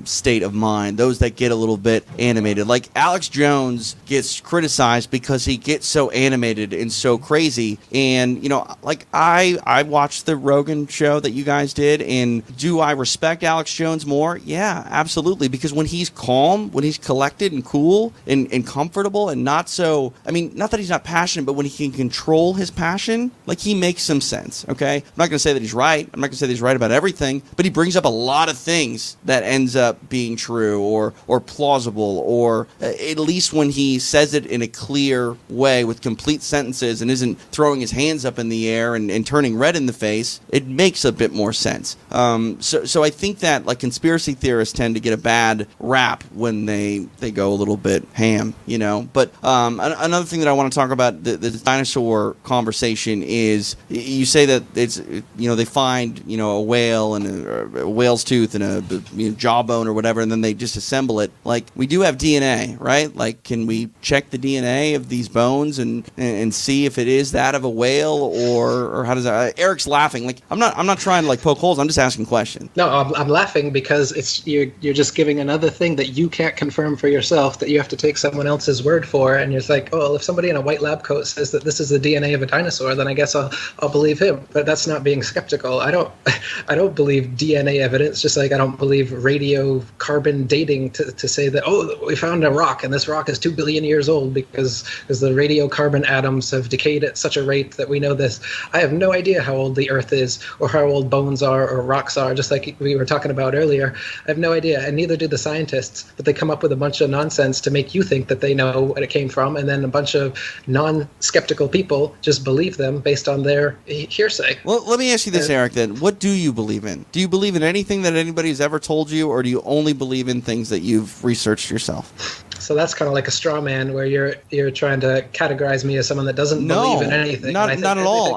state of mind, those that get a little bit animated. Like Alex Jones gets criticized because he gets so animated and so crazy. And, you know, like I watched the Rogan show that you guys did, and do I respect Alex Jones more? Yeah, absolutely. Because when he's calm, when he's collected and cool and comfortable and not so, I mean, not that he's not passionate, but when he can control his passion, like he makes some sense, okay? I'm not going to say that he's right. I'm not going to say that he's right about everything, but he brings up a lot of things that ends up being true or plausible, or at least when he says it in a clear way with complete sentences and isn't throwing his hands up in the air and turning red in the face, it makes a bit more sense. So I think that like conspiracy theorists tend to get a bad rap when they go a little bit ham, you know. But another thing that I want to talk about, the dinosaur conversation, is you say that it's, you know, they find, you know, a whale and a whale's tooth and a jawbone or whatever, and then they just assemble it. Like, we do have DNA, right? Like, can we check the DNA of these bones and see if it is that of a whale, or how does that? Eric's laughing. Like, I'm not trying to like poke holes. I'm just asking questions. No, I'm laughing because it's you're just giving another thing that you can't confirm for yourself, that you have to take someone else's word for, and you're like, oh, well, if somebody in a white lab coat says that this is the DNA of a dinosaur, then I guess I'll believe him. But that's not being skeptical. I don't believe DNA evidence, just like I don't believe radiocarbon dating to say that, oh, we found a rock and this rock is 2 billion years old because the radiocarbon atoms have decayed at such a rate that we know this. I have no idea how old the Earth is or how old bones are or rocks are, just like we were talking about earlier. I have no idea, and neither do the scientists, but they come up with a bunch of nonsense to make you think that they know what it came from, and then a bunch of non-skeptical people just believe them based on their hearsay. Well, let me ask you this, Eric, then. What do you believe in? Do you believe in anything that anybody's ever told you, or do you only believe in things that you've researched yourself? So that's kind of like a straw man, where you're trying to categorize me as someone that doesn't believe in anything. Not at all.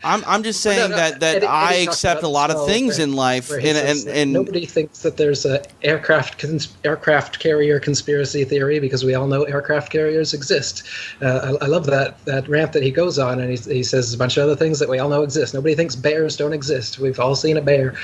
I'm just saying that I accept a lot of things in life, and nobody thinks that there's a aircraft carrier conspiracy theory, because we all know aircraft carriers exist. I love that rant that he goes on, and he says a bunch of other things that we all know exist. Nobody thinks bears don't exist. We've all seen a bear,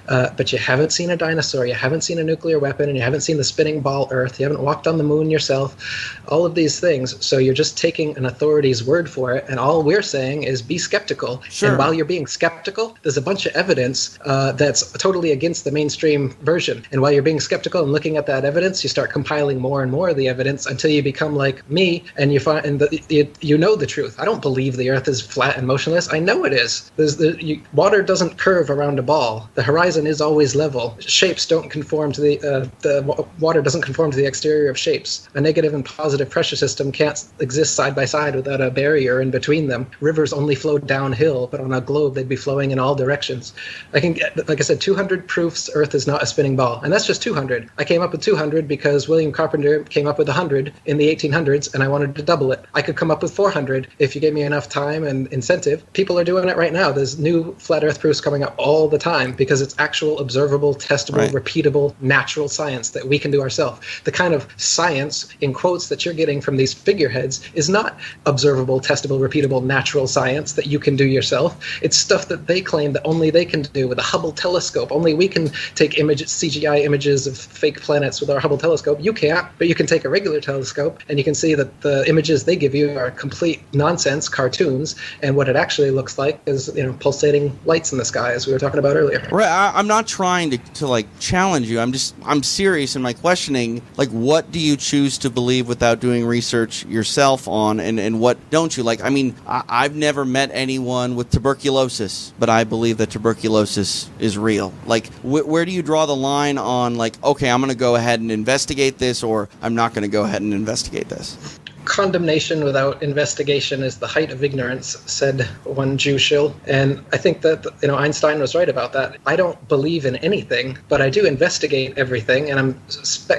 but you haven't seen a dinosaur, you haven't seen a nuclear weapon, and you haven't seen the spinning ball Earth. You haven't walked on the moon yourself, all of these things. So you're just taking an authority's word for it, and all we're saying is be skeptical. Sure. And while you're being skeptical, there's a bunch of evidence that's totally against the mainstream version. And while you're being skeptical and looking at that evidence, you start compiling more and more of the evidence until you become like me, and you find that you know the truth. I don't believe the Earth is flat and motionless. I know it is. Water doesn't curve around a ball. The horizon is always level. Shapes don't conform to the water doesn't conform to the exterior of shapes. A negative and positive pressure system can't exist side by side without a barrier in between them. Rivers only flow downhill, but on a globe they'd be flowing in all directions. I can get, like I said, 200 proofs Earth is not a spinning ball, and that's just 200. I came up with 200 because William Carpenter came up with 100 in the 1800s, and I wanted to double it. I could come up with 400 if you gave me enough time and incentive. People are doing it right now. There's new flat Earth proofs coming up all the time because it's actual, observable, testable, repeatable, natural science that we can do ourselves. The kind of science, in quotes, that you're getting from these figureheads is not observable, testable, repeatable, natural science that you can do yourself. It's stuff that they claim that only they can do with a Hubble telescope. Only we can take CGI images of fake planets with our Hubble telescope. You can't, but you can take a regular telescope and you can see that the images they give you are complete nonsense cartoons, and what it actually looks like is, you know, pulsating lights in the sky, as we were talking about earlier. Right. I'm not trying to like challenge you. I'm serious in my questioning. Like, what do you choose to believe without doing research yourself on, and what don't you? Like, I mean, I've never met anyone with tuberculosis, but I believe that tuberculosis is real. Like, where do you draw the line on, like, okay, I'm going to go ahead and investigate this, or I'm not going to go ahead and investigate this? Condemnation without investigation is the height of ignorance, said one Jew shill. And I think that, Einstein was right about that. I don't believe in anything, but I do investigate everything, and I'm skeptical.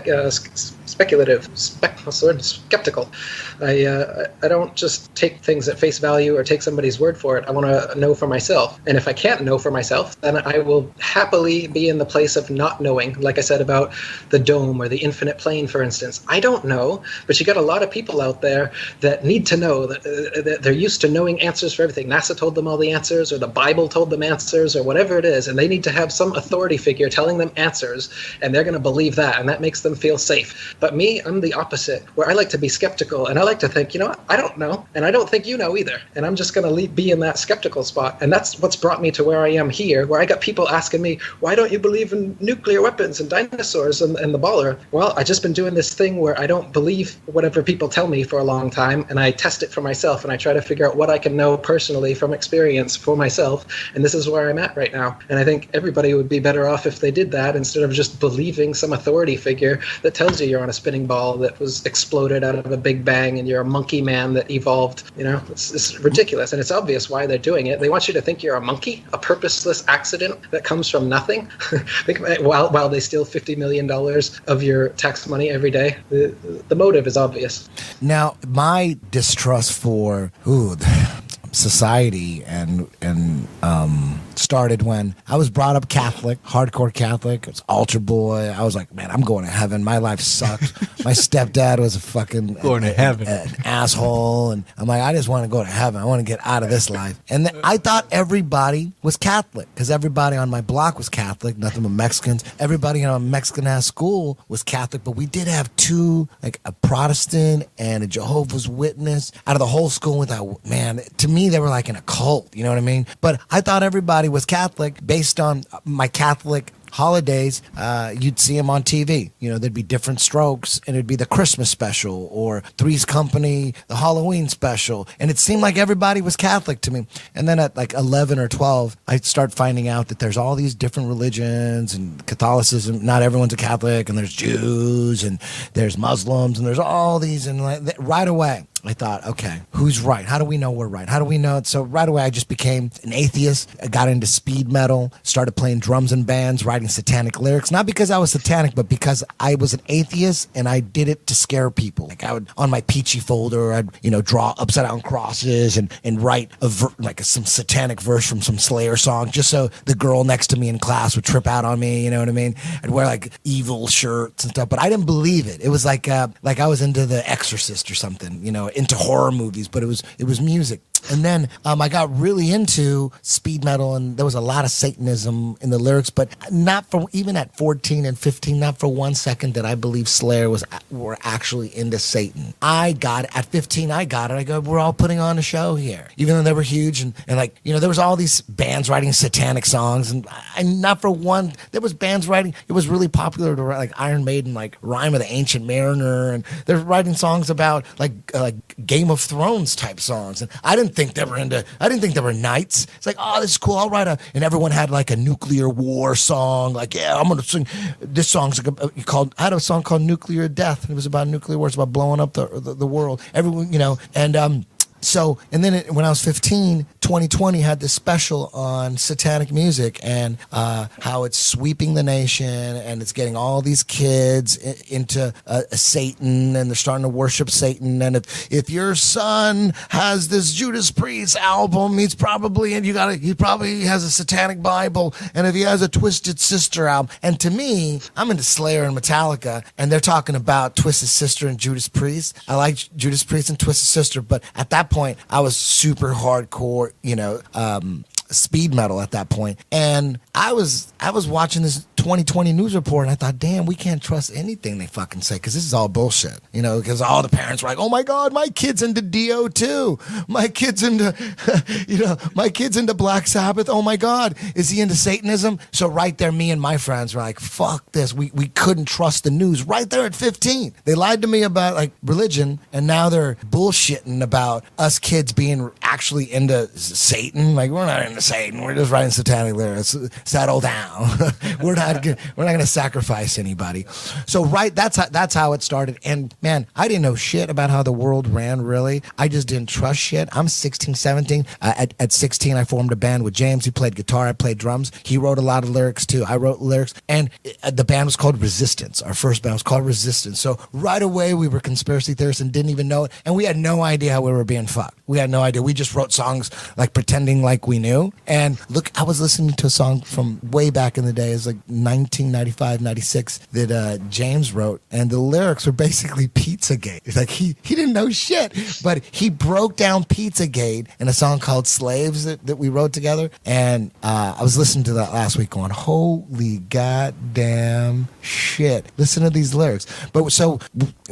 I don't just take things at face value or take somebody's word for it. I want to know for myself. And if I can't know for myself, then I will happily be in the place of not knowing. Like I said about the dome or the infinite plane, for instance. I don't know, but you got a lot of people out there that need to know, that they're used to knowing answers for everything. NASA told them all the answers, or the Bible told them answers, or whatever it is, and they need to have some authority figure telling them answers, and they're going to believe that, and that makes them feel safe. But me, I'm the opposite, where I like to be skeptical, and I like to think, I don't know, and I don't think you know either, and I'm just going to be in that skeptical spot. And that's what's brought me to where I am here, where I got people asking me, why don't you believe in nuclear weapons and dinosaurs and the baller? Well, I just been doing this thing where I don't believe whatever people tell me for a long time, and I test it for myself, and I try to figure out what I can know personally from experience for myself, and this is where I'm at right now. And I think everybody would be better off if they did that, instead of just believing some authority figure that tells you you're on a spinning ball that was exploded out of a big bang and you're a monkey man that evolved. It's ridiculous, and it's obvious why they're doing it. They want you to think you're a monkey, a purposeless accident that comes from nothing. while they steal $50 million of your tax money every day. The motive is obvious. Now, my distrust for society and started when I was brought up Catholic, hardcore Catholic. I was altar boy. I was like, man, I'm going to heaven. My life sucked. My stepdad was a fucking going to heaven, an asshole, and I'm like, I just want to go to heaven. I want to get out of this life. And I thought everybody was Catholic because everybody on my block was Catholic, nothing but Mexicans. Everybody in a Mexican ass school was Catholic, but we did have two, like a Protestant and a Jehovah's Witness out of the whole school. Without, man, to me they were like in a cult. You know what I mean? But I thought everybody was Catholic based on my Catholic holidays. You'd see them on TV. There'd be different strokes, and it'd be the Christmas special or Three's Company, the Halloween special. And it seemed like everybody was Catholic to me. And then at like 11 or 12, I'd start finding out that there's all these different religions and Catholicism. Not everyone's a Catholic, and there's Jews and there's Muslims and there's all these. And right away, I thought, okay, who's right? How do we know we're right? How do we know it? So right away, I just became an atheist. I got into speed metal, started playing drums in bands, writing satanic lyrics. Not because I was satanic, but because I was an atheist and I did it to scare people. Like I would, on my peachy folder, I'd, draw upside down crosses and write some satanic verse from some Slayer song just so the girl next to me in class would trip out on me. You know what I mean? I'd wear like evil shirts and stuff, but I didn't believe it. It was like I was into The Exorcist or something, into horror movies, but it was music. And then I got really into speed metal, and there was a lot of Satanism in the lyrics, but not for even at 14 and 15, not for 1 second did I believe Slayer were actually into Satan. I got it. At 15, I got it. I go, we're all putting on a show here. Even though they were huge, and there was all these bands writing satanic songs, and not for one, there was bands writing, it was really popular to write, like Iron Maiden, like Rime of the Ancient Mariner, and they're writing songs about like Game of Thrones type songs, and I didn't think they were knights. It's like, oh, this is cool. I'll write and everyone had like a nuclear war song. Like, yeah, I'm going to sing this song's I had a song called Nuclear Death. It was about nuclear war. It's about blowing up the world. Everyone, and so, and then when I was 15, 2020 had this special on satanic music and how it's sweeping the nation and it's getting all these kids into Satan, and they're starting to worship Satan. And if your son has this Judas Priest album, he probably has a satanic Bible. And if he has a Twisted Sister album, and to me, I'm into Slayer and Metallica, and they're talking about Twisted Sister and Judas Priest. I like Judas Priest and Twisted Sister, but at that point, I was super hardcore, speed metal at that point. And I was watching this 2020 news report, and I thought, damn, we can't trust anything they fucking say because this is all bullshit. You know, because all the parents were like, oh my God, my kid's into Dio too. My kid's into, my kid's into Black Sabbath. Oh my God, is he into Satanism? So right there, me and my friends were like, fuck this. We couldn't trust the news right there at 15. They lied to me about like religion, and now they're bullshitting about us kids being actually into Satan. Like, we're not into Satan. We're just writing satanic lyrics. Settle down. we're not going to sacrifice anybody. So that's how it started. And man, I didn't know shit about how the world ran, really. I just didn't trust shit. I'm 16, 17. At 16, I formed a band with James. He played guitar. I played drums. He wrote a lot of lyrics too. I wrote lyrics. And the band was called Resistance. Our first band was called Resistance. So right away, we were conspiracy theorists and didn't even know it. And we had no idea how we were being fucked. We had no idea. We just wrote songs like pretending like we knew. And look, I was listening to a song from way back in the day. It's like 1995, 96 that James wrote. And the lyrics were basically Pizzagate. It's like he didn't know shit, but he broke down Pizzagate in a song called Slaves that we wrote together. And I was listening to that last week going, holy goddamn shit. Listen to these lyrics. But so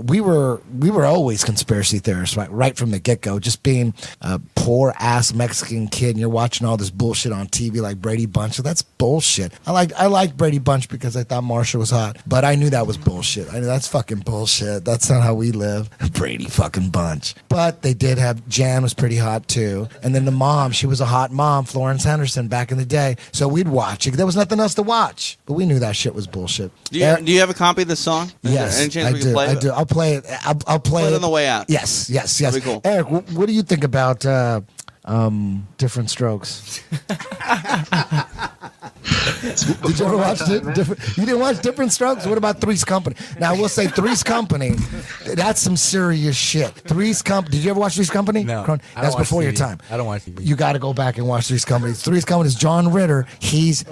we were always conspiracy theorists, right from the get-go, just being a poor ass Mexican kid, and you're watching all this bullshit on TV like Brady Bunch. So that's bullshit. I liked Brady Bunch because I thought Marsha was hot, but I knew that was bullshit. I knew that's fucking bullshit. That's not how we live. Brady fucking Bunch. But they did have, Jan was pretty hot too. And then the mom, she was a hot mom, Florence Henderson, back in the day. So we'd watch it. There was nothing else to watch, but we knew that shit was bullshit. Do you have a copy of the song? Yes, Any chance we can play it? I do. I'll play it. I'll play it on the way out. Yes. That'd be cool. Eric, what do you think about Different Strokes? Did you ever watch You didn't watch Different Strokes? What about Three's Company? Now, we'll say Three's Company, that's some serious shit. Three's Company, did you ever watch Three's Company? No. Kron? That's before your time. I don't watch TV. You got to go back and watch Three's Company. Three's Company is John Ritter. He's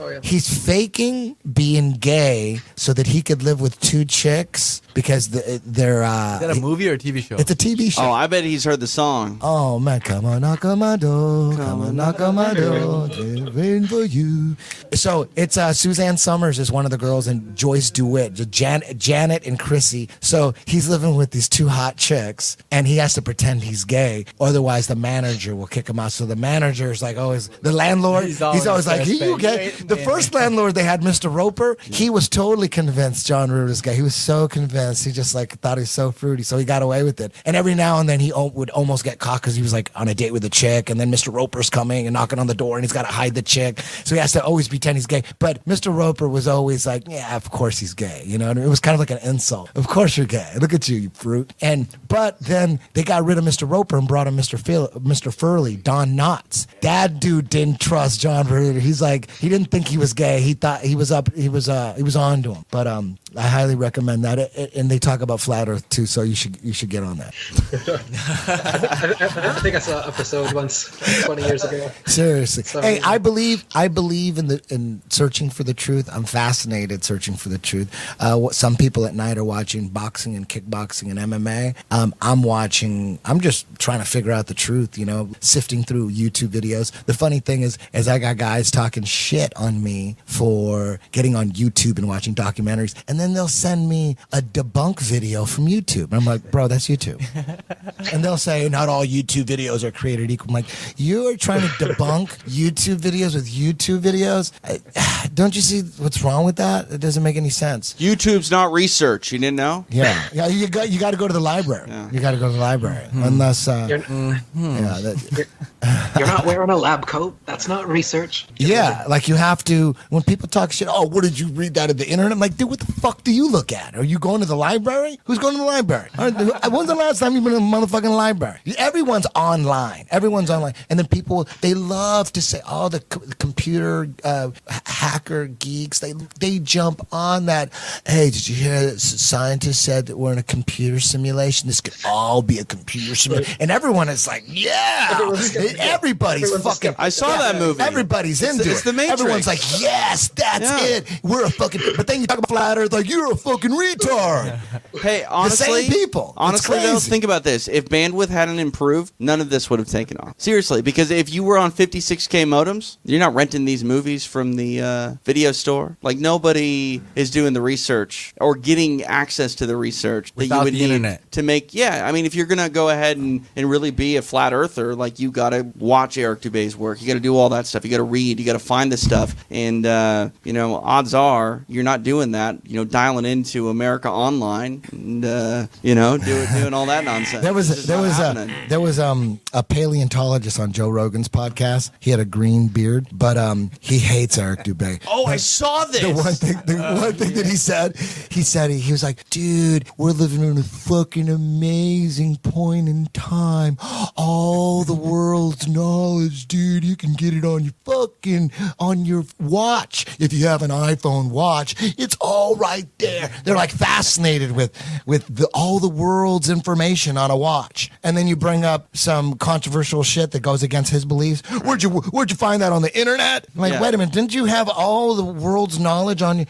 faking being gay so that he could live with two chicks because they're... Is that a movie or a TV show? It's a TV show. Oh, I bet he's heard the song. Oh, man, come on, knock on my door. Come on, knock on my door. They're waiting for you. So it's Suzanne Summers is one of the girls, and Joyce DeWitt, Janet and Chrissy. So he's living with these two hot chicks, and he has to pretend he's gay. Otherwise, the manager will kick him out. So the manager is like, the landlord. He's always like, you gay? The first landlord they had, Mr. Roper, he was totally convinced John Ritter was gay. He was so convinced. He just like thought he was so fruity, so he got away with it. And every now and then he would almost get caught because he was like on a date with a chick, and then Mr. Roper's coming and knocking on the door, and he's got to hide the chick. So he has to always pretend he's gay. But Mr. Roper was always like, yeah, of course he's gay. You know, and it was kind of like an insult. Of course you're gay. Look at you, you fruit. But then they got rid of Mr. Roper and brought in Mr. Furley, Don Knotts. That dude didn't trust John Ritter. He's like, he didn't think he was gay. He thought he was on to him. But I highly recommend that. And they talk about flat Earth too, so you should get on that. I think I saw an episode once 20 years ago. Seriously. Hey, I believe in searching for the truth. I'm fascinated searching for the truth. What some people at night are watching boxing and kickboxing and MMA. I'm just trying to figure out the truth, sifting through YouTube videos. The funny thing is I got guys talking shit on me for getting on YouTube and watching documentaries, and then they'll send me a debunk video from YouTube. And I'm like, bro, that's YouTube. And they'll say, not all YouTube videos are created equal. I'm like, you are trying to debunk YouTube videos with YouTube videos? Don't you see what's wrong with that? It doesn't make any sense. YouTube's not research. You didn't know? Yeah. You got to go to the library. Yeah. You got to go to the library. Unless... You're not wearing a lab coat. That's not research. Yeah, like you have to, when people talk shit, oh, what did you read that at the internet? I'm like, dude, what the fuck do you look at? Are you going to the library? Who's going to the library? When's the last time you've been in a motherfucking library? Everyone's online. And then people, they love to say, oh, the computer hacker geeks, they jump on that. Hey, did you hear that scientists said that we're in a computer simulation? This could all be a computer simulation. And everyone is like, yeah. Everybody's fucking. I saw that movie. Everybody's into it. It's the Matrix. Everyone's like, yes, that's it. We're a fucking. But then you talk about flat Earth, like, you're a fucking retard. Hey, honestly, the same people. Honestly, though, think about this. If bandwidth hadn't improved, none of this would have taken off. Seriously, because if you were on 56K modems, you're not renting these movies from the video store. Like, nobody is doing the research or getting access to the research that you would need internet to make. Yeah, I mean, if you're going to go ahead and really be a flat earther, like, you got to watch Eric Dubay's work. You got to do all that stuff. You got to read. You got to find this stuff. And, you know, odds are you're not doing that, you know, dialing into America Online and, you know, doing all that nonsense. There was a paleontologist on Joe Rogan's podcast. He had a green beard, but he hates Eric Dubay. Oh, I saw this. The one thing that he said he was like, dude, we're living in a fucking amazing point in time. All the world's knowledge, dude, you can get it on your watch. If you have an iPhone watch, it's all right there. They're like fascinated with all the world's information on a watch. And then you bring up some controversial shit that goes against his beliefs. Where'd you find that on the internet? I'm like, wait a minute, didn't you have all the world's knowledge on you?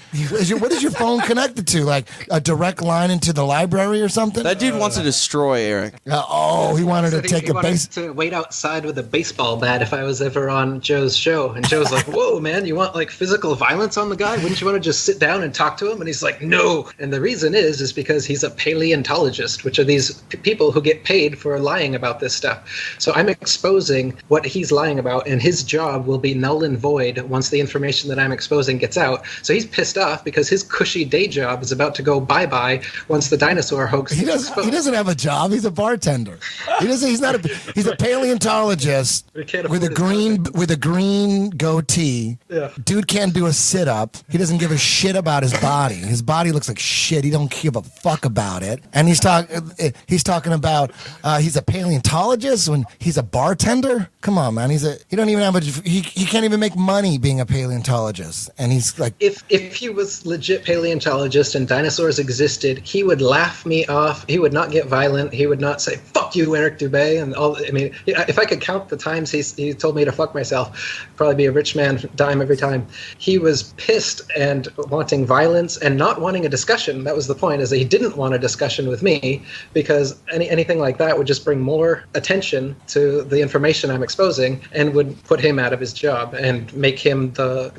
What is your phone connected to? Like a direct line into the library or something? That dude wants to destroy Eric. He wanted to take a base. To wait outside with a baseball bat if I was ever on Joe's show. And Joe's like, whoa, man, you want like physical violence on the guy? Wouldn't you want to just sit down and talk to him? And he's like, no. And the reason is because he's a paleontologist, which are these people who get paid for lying about this stuff. So I'm exposing what he's lying about, and his job will be null and void once the information that I'm exposing gets out. So he's pissed off because his cushy day job is about to go bye-bye once the dinosaur hoax He doesn't have a job. He's a bartender. He's a paleontologist with a green goatee. Yeah. Dude can't do a sit-up. He doesn't give a shit about his body. His body looks like shit. He don't give a fuck about it. And he's talking about he's a paleontologist when he's a bartender. Come on, man. He don't even have he can't even make money being a paleontologist. And he's like, if he was legit paleontologist and dinosaurs existed, he would laugh me off. He would not get violent. He would not say "fuck you, Eric Dubay." And all. I mean, if I could count the times he told me to fuck myself, I'd probably be a rich man dime every time. He was pissed and wanting violence and not wanting a discussion. That was the point, is that he didn't want a discussion with me, because anything like that would just bring more attention to the information I'm exposing and would put him out of his job and make him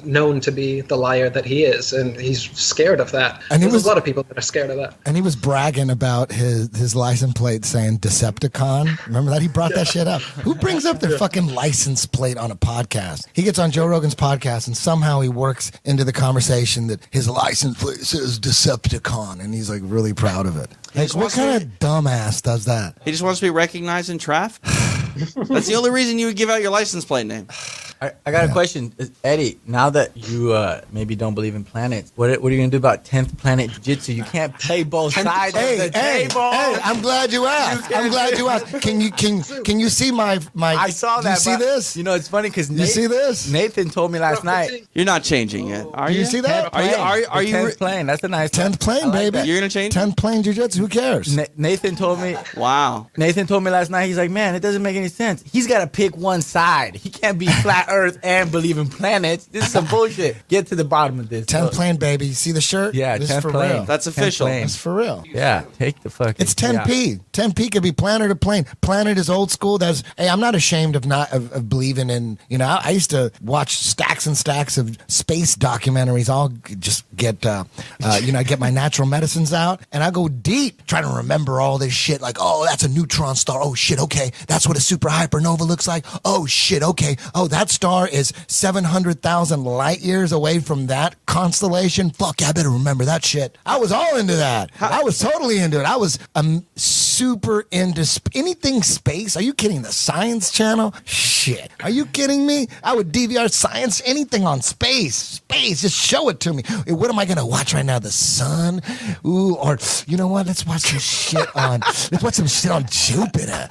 known to be the liar that he is. And he's scared of that. And there's a lot of people that are scared of that. And he was bragging about his license plate saying Decepticon. Remember that? He brought that shit up. Who brings up their fucking license plate on a podcast? He gets on Joe Rogan's podcast and somehow he works into the conversation that his license plate says Decepticon, and he's like really proud of it. Like, what kind of dumbass does that? He just wants to be recognized in traffic. That's the only reason you would give out your license plate name. I got a question. Eddie, now that you maybe don't believe in planets, what are you going to do about 10th Planet Jiu-Jitsu? You can't play both sides of the table. Hey, I'm glad you asked. Can you see my I saw that. Do you see this? You know, it's funny because you see this? Nathan told me last night. You're not changing it, are you? You see that? Are you 10th plane? That's a nice 10th plane, baby. You're going to change 10th plane Jiu-Jitsu. Who cares? Nathan told me. Wow. Nathan told me last night, he's like, man, it doesn't make any sense. He's got to pick one side. He can't be flat Earth and believe in planets. This is some bullshit. Get to the bottom of this. 10th plane, baby. You see the shirt? Yeah, this 10th is for plane. real. That's official. It's for real. Yeah, take the fucking. It's 10p. 10p could be planet or plane. Planet is old school. I'm not ashamed of believing in. You know, I used to watch stacks and stacks of space documentaries. I'll just get get my natural medicines out and I go deep trying to remember all this shit. Like, oh, that's a neutron star. Oh shit, okay, that's what a super hypernova looks like. Oh shit, okay. Oh, that star is 700,000 light years away from that constellation. Fuck, I better remember that shit. I was all into that. I was totally into it. I was super into anything space. Are you kidding? The Science Channel? Shit. Are you kidding me? I would DVR science, anything on space. Space, just show it to me. What am I going to watch right now? The sun? Ooh, or you know what? Let's watch some shit on Jupiter.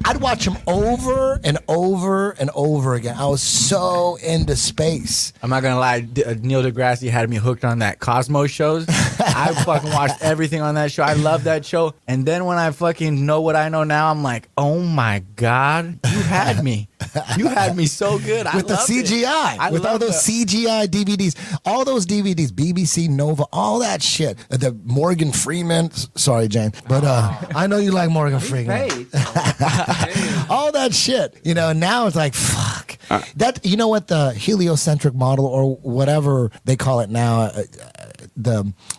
I'd watch them over and over and over again. I was so into space. I'm not gonna lie, Neil deGrasse had me hooked on that Cosmos shows. I fucking watched everything on that show. I love that show. And then when I fucking know what I know now, I'm like, oh my God, you had me. You had me so good. I with the loved it. CGI, with all those CGI DVDs, all those DVDs, BBC, Nova, all that shit. The Morgan Freeman, sorry, Jane, but I know you like Morgan Freeman. All that shit, you know. Now it's like fuck. That, you know what, the heliocentric model or whatever they call it now,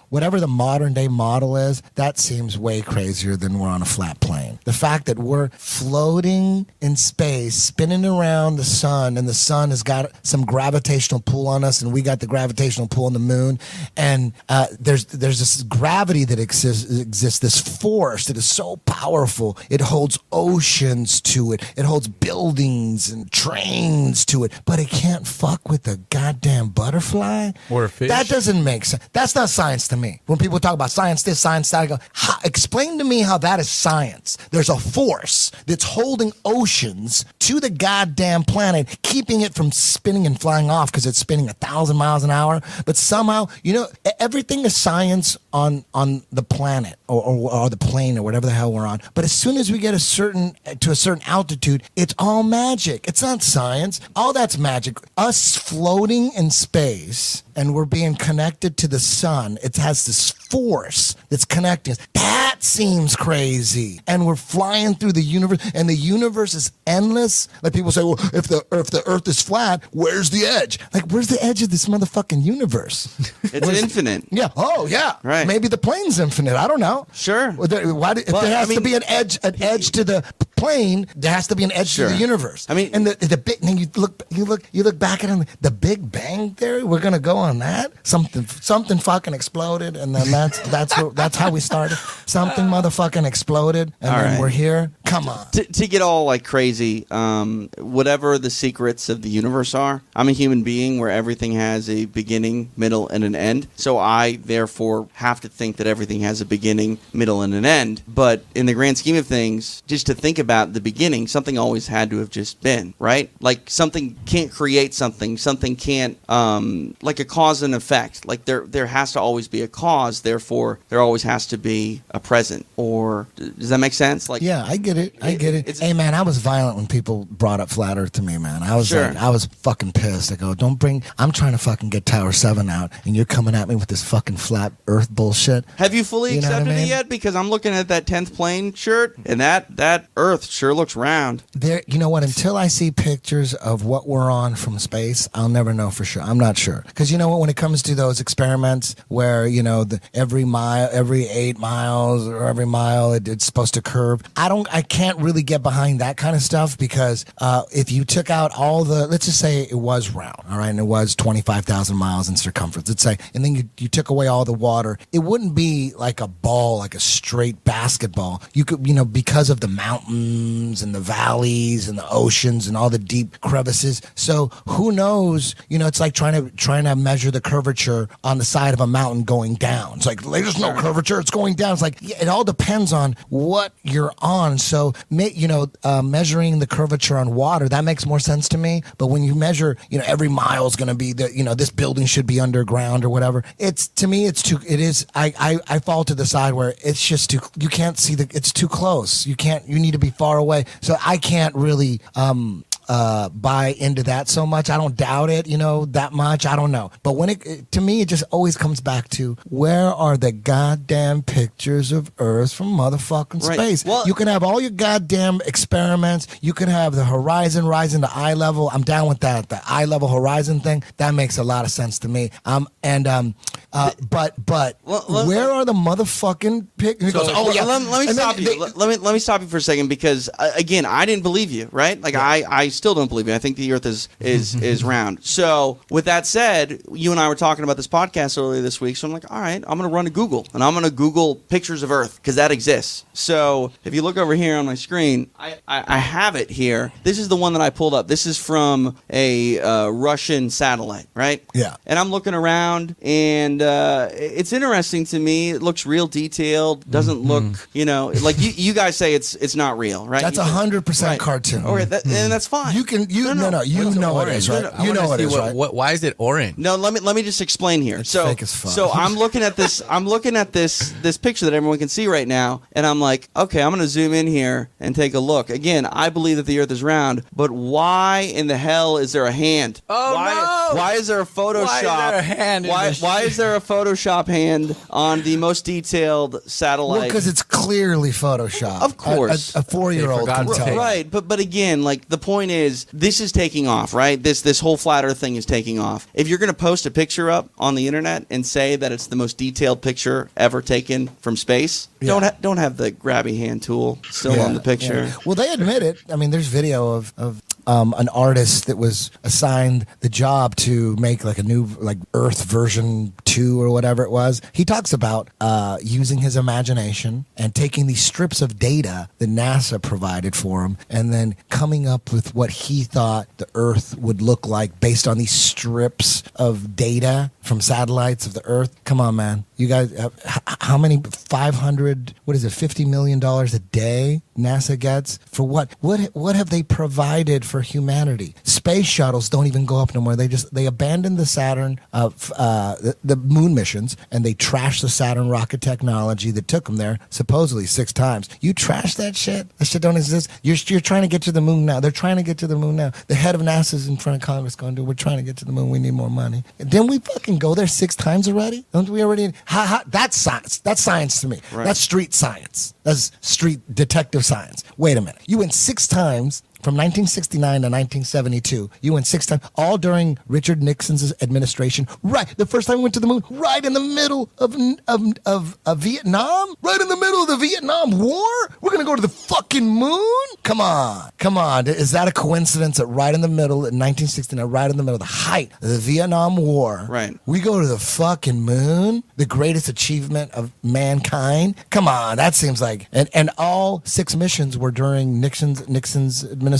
whatever the modern day model is, that seems way crazier than we're on a flat plane. The fact that we're floating in space, spinning around the sun, and the sun has got some gravitational pull on us, and we got the gravitational pull on the moon, and there's this gravity that exists, this force that is so powerful. It holds oceans to it. It holds buildings and trains to it, but it can't fuck with the goddamn butterfly or a fish. That doesn't make sense. That's not science to me. When people talk about science this, science that, I go, explain to me how that is science. There's a force that's holding oceans to the goddamn planet, keeping it from spinning and flying off because it's spinning 1,000 miles an hour. But somehow, you know, everything is science on the planet or the plane or whatever the hell we're on. But as soon as we get to a certain altitude, it's all magic. It's not science. All that's magic. Us floating in space and we're being connected to the sun. It has this force that's connecting us. That seems crazy. And we're flying through the universe, and the universe is endless. Like people say, well, if the earth is flat, where's the edge? Like, where's the edge of this motherfucking universe? It's infinite. Yeah. Oh, yeah. Right. Maybe the plane's infinite. I don't know. Sure. If there has to be an edge to the plane, there has to be an edge to the universe. I mean, and the big. And you look back at it, the Big Bang Theory. We're gonna go on that. Something fucking exploded, and then that's how we started. Something motherfucking exploded, and then we're here. Come on. To get all like crazy, whatever the secrets of the universe are, I'm a human being where everything has a beginning, middle, and an end. So I therefore have to think that everything has a beginning, middle, and an end. But in the grand scheme of things, just to think about the beginning, something always had to have just been, right? Like something can't create something. Something can't, like a cause and effect. Like there has to always be a cause. Therefore, there always has to be a present. Or does that make sense? Like, yeah, I get it. Hey, man, I was violent when people brought up Flat Earth to me, man. I was fucking pissed. I go, I'm trying to fucking get Tower 7 out, and you're coming at me with this fucking Flat Earth bullshit. Have you fully accepted it yet? Because I'm looking at that 10th plane shirt, and that Earth sure looks round. There, you know what? Until I see pictures of what we're on from space, I'll never know for sure. I'm not sure. Because you know what? When it comes to those experiments where, you know, every 8 miles or every mile it's supposed to curve, I can't really get behind that kind of stuff because if you took out all let's just say it was round, all right, and it was 25,000 miles in circumference, let's say, and then you took away all the water, it wouldn't be like a ball, like a straight basketball. You could, you know, because of the mountains and the valleys and the oceans and all the deep crevices. So who knows? You know, it's like trying to measure the curvature on the side of a mountain going down. It's like there's no curvature; it's going down. It's like it all depends on what you're on. So, you know, measuring the curvature on water, that makes more sense to me. But when you measure, you know, every mile is going to be this building should be underground or whatever. I fall to the side where it's just too, you can't see it's too close. You need to be far away. So I can't really, buy into that so much. I don't doubt it, you know, that much. I don't know. But when to me, it just always comes back to where are the goddamn pictures of Earth from motherfucking space? Well, you can have all your goddamn experiments. You can have the horizon rising to eye level. I'm down with that. The eye level horizon thing, that makes a lot of sense to me. But where are the motherfucking pictures? Let me stop you for a second because again, I didn't believe you, right? Like I still don't believe it. I think the Earth is round. So with that said, you and I were talking about this podcast earlier this week. So I'm like, all right, I'm going to run to Google and I'm going to Google pictures of Earth because that exists. So if you look over here on my screen, I have it here. This is the one that I pulled up. This is from a Russian satellite, right? Yeah. And I'm looking around and it's interesting to me. It looks real detailed. Doesn't look, you know, like you guys say it's not real, right? That's 100% cartoon. All right, and that's fine. why? You can you no you know it is, right? You know it is, right? Why is it orange? No, let me just explain here. It's fake as fuck. So I'm looking at this. I'm looking at this picture that everyone can see right now, and I'm like, okay, I'm going to zoom in here and take a look. Again, I believe that the Earth is round, but why in the hell is there a hand? Why is there a Photoshop? Why is there a hand? Why is there a Photoshop hand on the most detailed satellite? Well, because it's clearly Photoshop. Of course. A 4-year-old can tell. Right, but again, like the point is, this is taking off, right? This whole flat Earth thing is taking off. If you're going to post a picture up on the internet and say that it's the most detailed picture ever taken from space, don't have the grabby hand tool still on the picture. Yeah. Well, they admit it. I mean, there's video of an artist that was assigned the job to make like a new Earth version 2 or whatever it was. He talks about using his imagination and taking these strips of data that NASA provided for him and then coming up with what he thought the Earth would look like based on these strips of data from satellites of the Earth. Come on, man. You guys, how many? $50 million a day NASA gets for what? What have they provided for humanity? Space shuttles don't even go up no more. They abandoned the Saturn, the moon missions, and they trashed the Saturn rocket technology that took them there supposedly 6 times. You trash that shit. That shit don't exist. You're trying to get to the moon now. They're trying to get to the moon now. The head of NASA's in front of Congress going, dude, we're trying to get to the moon. We need more money. Didn't we fucking go there 6 times already? Don't we already? That's science. That's science to me. Right. That's street science. That's street detective science. Wait a minute. You went 6 times from 1969 to 1972. You went 6 times, all during Richard Nixon's administration. Right, the first time we went to the moon, right in the middle of Vietnam, right in the middle of the Vietnam War. We're gonna go to the fucking moon? Come on. Is that a coincidence that right in the middle, in 1969, right in the middle of the height of the Vietnam War, right, we go to the fucking moon, the greatest achievement of mankind? Come on, that seems like, and all 6 missions were during Nixon's administration.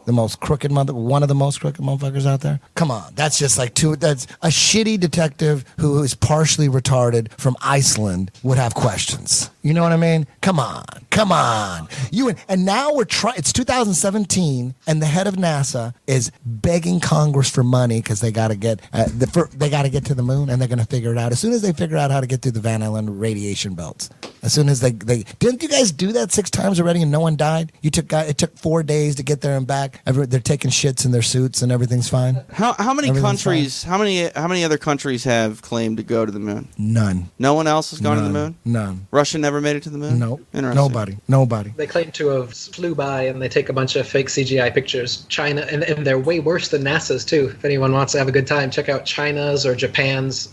The most crooked one of the most crooked motherfuckers out there. Come on, that's just like that's a shitty detective who is partially retarded from Iceland would have questions. You know what I mean? Come on. And now it's 2017, and the head of NASA is begging Congress for money because they got to get to the moon, and they're going to figure it out as soon as they figure out how to get through the Van Allen radiation belts. As soon as they didn't you guys do that 6 times already and no one died? It took 4 days to get there and back. They're taking shits in their suits and everything's fine. How many countries? How many other countries have claimed to go to the moon? None. No one else has gone to the moon. None. Russia never made it to the moon. Nope. Interesting. Nobody. They claim to have flew by and they take a bunch of fake CGI pictures. China, and they're way worse than NASA's too. If anyone wants to have a good time, check out China's or Japan's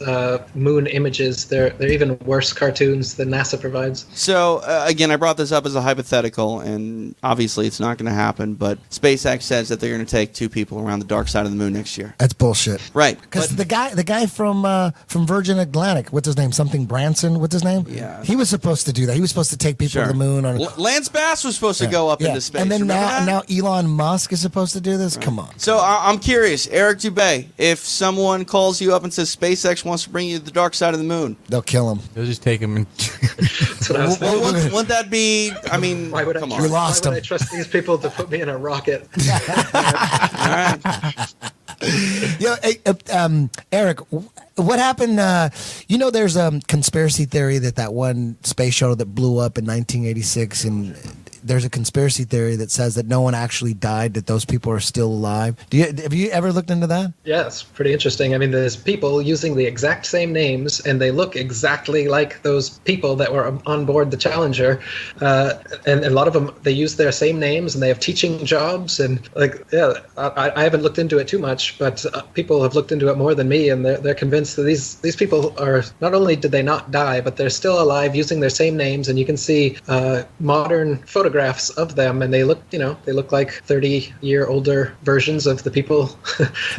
moon images. They're even worse cartoons than NASA provides. So again, I brought this up as a hypothetical, and obviously it's not going to happen. But SpaceX says that they're going to take 2 people around the dark side of the moon next year. That's bullshit. Right. Because the guy from Virgin Atlantic, what's his name? Something Branson. What's his name? Yeah. He was supposed to do that. He was supposed to take people to the moon. Lance Bass was supposed to go up into space. And then now Elon Musk is supposed to do this. Right. Come on. So I'm curious, Eric Dubay, if someone calls you up and says SpaceX wants to bring you to the dark side of the moon, they'll kill him. They'll just take him. Wouldn't that be? I mean, why would come I on. You lost why him. would I trust these people to put me in a rocket? All right. Eric, what happened? There's a conspiracy theory that one space shuttle that blew up in 1986, and there's a conspiracy theory that says that no one actually died, that those people are still alive. Have you ever looked into that? Yeah, it's pretty interesting. I mean, there's people using the exact same names, and they look exactly like those people that were on board the Challenger. And a lot of them, they use their same names, and they have teaching jobs. And I haven't looked into it too much, but people have looked into it more than me, and they're convinced that these people are, not only did they not die, but they're still alive using their same names. And you can see modern photographs of them, and they look like 30-year older versions of the people.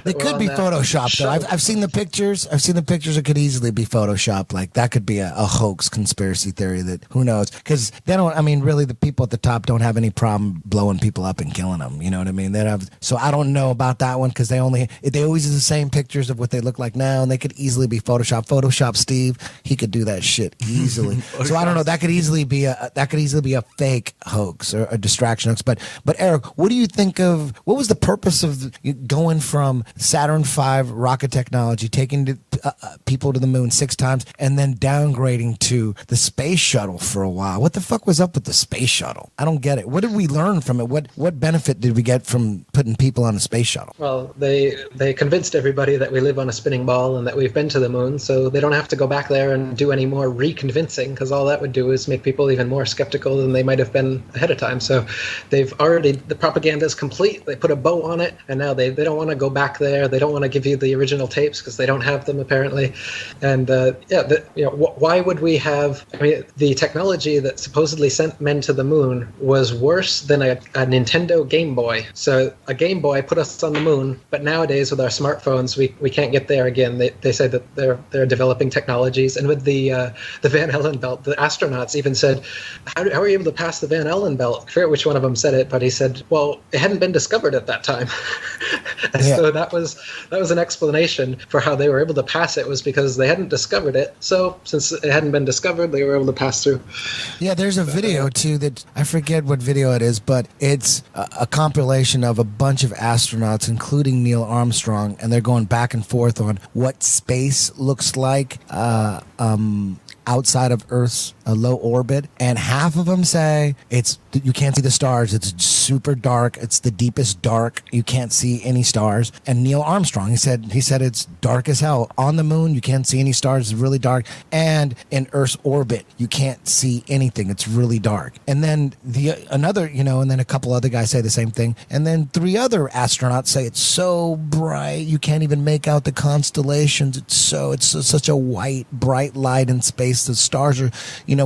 They could be photoshopped, though. I've seen the pictures. It could easily be photoshopped. Like that could be a hoax conspiracy theory that who knows? Because they don't. I mean, really, the people at the top don't have any problem blowing people up and killing them. You know what I mean? They have. So I don't know about that one because they always use the same pictures of what they look like now, and they could easily be photoshopped. Photoshop Steve, he could do that shit easily. So I don't know. That could easily be a fake hoax. hoax or a distraction hoax. But Eric, what do you think of, what was the purpose of going from Saturn V rocket technology, taking people to the moon 6 times, and then downgrading to the space shuttle for a while? What the fuck was up with the space shuttle? I don't get it. What did we learn from it? What benefit did we get from putting people on a space shuttle? Well, they convinced everybody that we live on a spinning ball and that we've been to the moon, so they don't have to go back there and do any more reconvincing, because all that would do is make people even more skeptical than they might have been ahead of time. So they've already, the propaganda is complete. They put a bow on it, and now they don't want to go back there. They don't want to give you the original tapes because they don't have them apparently. And why would we have? I mean, the technology that supposedly sent men to the moon was worse than a Nintendo Game Boy. So a Game Boy put us on the moon, but nowadays with our smartphones, we can't get there again. They say that they're developing technologies, and with the Van Allen belt, the astronauts even said, "How are you able to pass the Van Allen belt?" I forget which one of them said it, but he said, "Well, it hadn't been discovered at that time." And so that was an explanation for how they were able to pass it, was because they hadn't discovered it. So since it hadn't been discovered, they were able to pass through. Yeah, there's a video too that I forget what video it is, but it's a compilation of a bunch of astronauts, including Neil Armstrong, and they're going back and forth on what space looks like outside of Earth's low orbit, and half of them say you can't see the stars, it's super dark, it's the deepest dark, you can't see any stars. And Neil Armstrong, he said it's dark as hell on the moon, you can't see any stars, it's really dark, and in Earth's orbit you can't see anything, it's really dark. And then and then a couple other guys say the same thing, and then 3 other astronauts say it's so bright you can't even make out the constellations, it's such a white bright light in space. The stars are,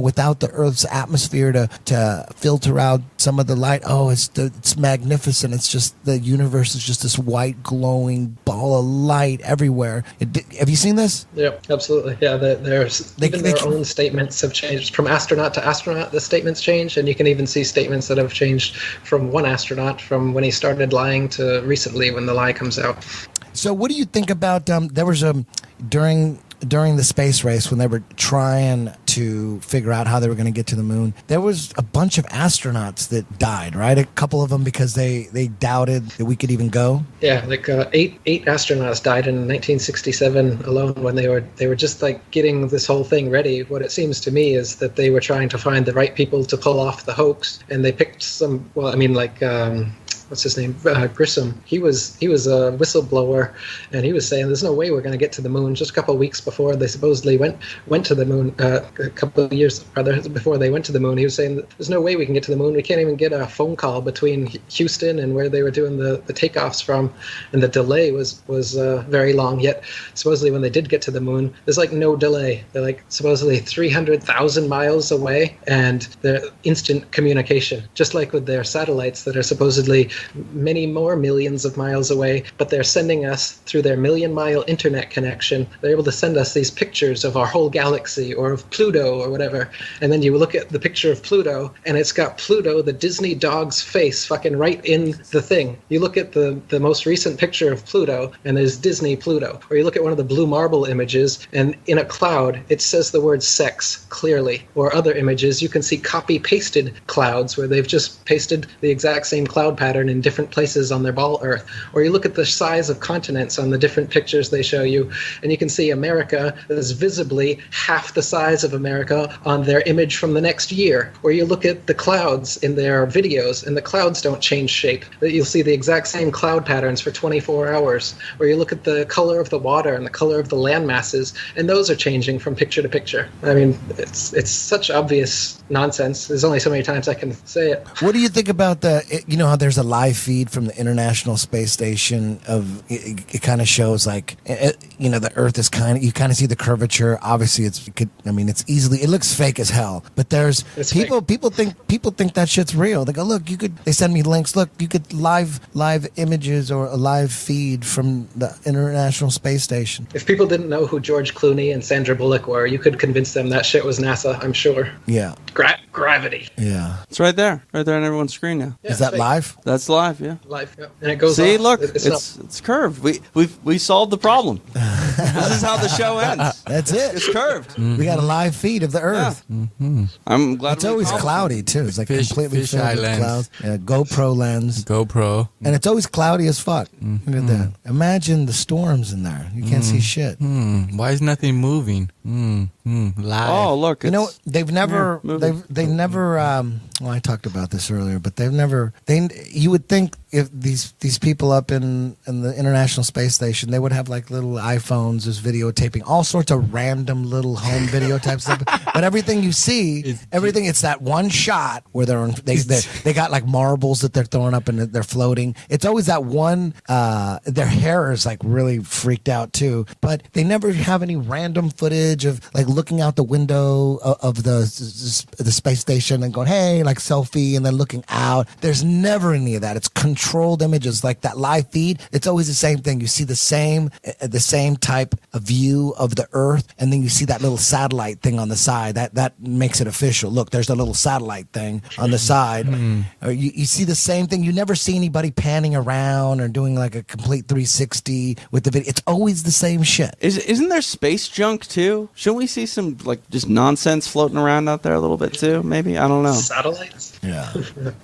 without the Earth's atmosphere to filter out some of the light. Oh, it's magnificent. It's just, the universe is just this white glowing ball of light everywhere. Have you seen this? Yeah, absolutely. Yeah, their own statements have changed from astronaut to astronaut. The statements change, and you can even see statements that have changed from one astronaut from when he started lying to recently when the lie comes out. So, what do you think about? There was during the space race, when they were trying to figure out how they were going to get to the moon, there was a bunch of astronauts that died, right? A couple of them because they doubted that we could even go. Yeah, like eight astronauts died in 1967 alone when they were just like getting this whole thing ready. What it seems to me is that they were trying to find the right people to pull off the hoax, and they picked some. Well, I mean, like. What's his name? Grissom. He was a whistleblower, and he was saying there's no way we're going to get to the moon. Just a couple of weeks before they supposedly went to the moon, a couple of years rather before they went to the moon, he was saying that there's no way we can get to the moon. We can't even get a phone call between Houston and where they were doing the takeoffs from, and the delay was very long. Yet supposedly when they did get to the moon, there's like no delay. They're like supposedly 300,000 miles away, and they're instant communication, just like with their satellites that are supposedly many more millions of miles away, but they're sending us through their million-mile internet connection. They're able to send us these pictures of our whole galaxy or of Pluto or whatever, and then you look at the picture of Pluto, and it's got Pluto, the Disney dog's face, fucking right in the thing. You look at the most recent picture of Pluto, and there's Disney Pluto. Or you look at one of the blue marble images, and in a cloud, it says the word sex clearly. Or other images, you can see copy-pasted clouds where they've just pasted the exact same cloud pattern in different places on their ball Earth. Or you look at the size of continents on the different pictures they show you, and you can see America is visibly half the size of America on their image from the next year. Or you look at the clouds in their videos, and the clouds don't change shape. You'll see the exact same cloud patterns for 24 hours. Or you look at the color of the water and the color of the land masses, and those are changing from picture to picture. I mean, it's such obvious nonsense. There's only so many times I can say it. What do you think about how there's a live feed from the International Space Station of it kind of shows like the Earth is you kind of see the curvature. Obviously it looks fake as hell, but there's people think that shit's real. They go, look, they send me links, look, you could live images or a live feed from the International Space Station. If people didn't know who George Clooney and Sandra Bullock were, you could convince them that shit was NASA, I'm sure. Yeah. Gravity. Yeah. It's right there on everyone's screen now. Yeah, is that live? That's live, yeah. Live, yeah. And it goes See, off. look, it's curved. We solved the problem. This is how the show ends. That's it. It's curved. We got a live feed of the Earth. I'm glad It's always cloudy too. It's like completely fish filled eye with lens. clouds. Yeah, GoPro lens. GoPro. And it's always cloudy as fuck. Look at that. Imagine the storms in there. You can't see shit. Why is nothing moving? Live. Oh, look. You know, it's- they've never, moving. they never, well, I talked about this earlier, but they've never, you would think if these people up in the International Space Station, they would have like little iPhones just videotaping all sorts of random little home video type stuff. But everything you see, it's that one shot where they got like marbles that they're throwing up and they're floating. It's always that one, their hair is like really freaked out too, but they never have any random footage of like looking out the window of the space station and going, hey, like selfie, and then looking out. There's never any of that. It's controlled images like that live feed. It's always the same thing. You see the same type of view of the Earth, and then you see that little satellite thing on the side. That makes it official. Look, there's a little satellite thing on the side. Or you see the same thing. You never see anybody panning around or doing like a complete 360 with the video. It's always the same shit. Isn't there space junk too? Shouldn't we see some like just nonsense floating around out there a little bit too? Maybe, I don't know. Satellites? Yeah.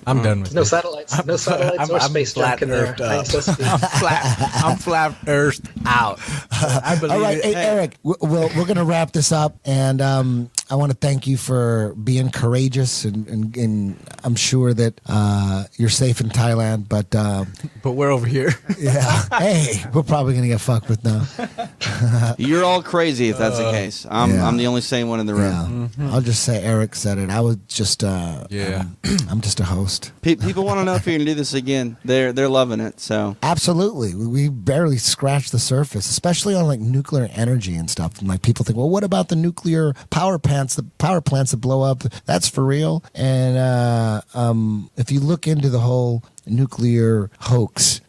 I'm done with No this. satellites. No satellites or space junk in there. I'm flat earthed out. I believe All right, it. hey, Eric, we're going to wrap this up, and I want to thank you for being courageous, and I'm sure that you're safe in Thailand, But we're over here. yeah, hey, we're probably going to get fucked with now. You're all crazy if that's the case. I'm the only sane one in the room. Yeah, I'll just say Eric said it. I was just, Yeah. I'm just a host. People want to know if you're gonna do this again. They're loving it. So Absolutely. We barely scratched the surface, especially on like nuclear energy and stuff. And like people think, well, what about the nuclear power plants that blow up? That's for real. And if you look into the whole nuclear hoax,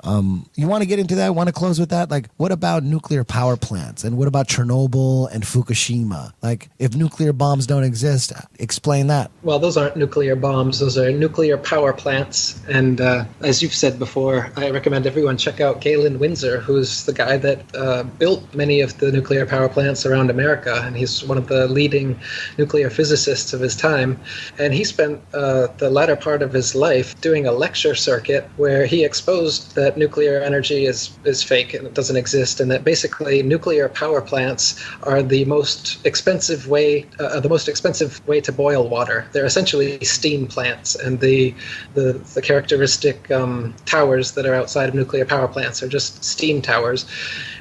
you want to get into that? Want to close with that? Like, what about nuclear power plants? And what about Chernobyl and Fukushima? Like, if nuclear bombs don't exist, explain that. Well, those aren't nuclear bombs. Those are nuclear power plants. And as you've said before, I recommend everyone check out Galen Windsor, who's the guy that built many of the nuclear power plants around America. And he's one of the leading nuclear physicists of his time. And he spent the latter part of his life doing a lecture circuit where he exposed that nuclear energy is fake and it doesn't exist, and that basically nuclear power plants are the most expensive way to boil water. They're essentially steam plants, and the characteristic towers that are outside of nuclear power plants are just steam towers.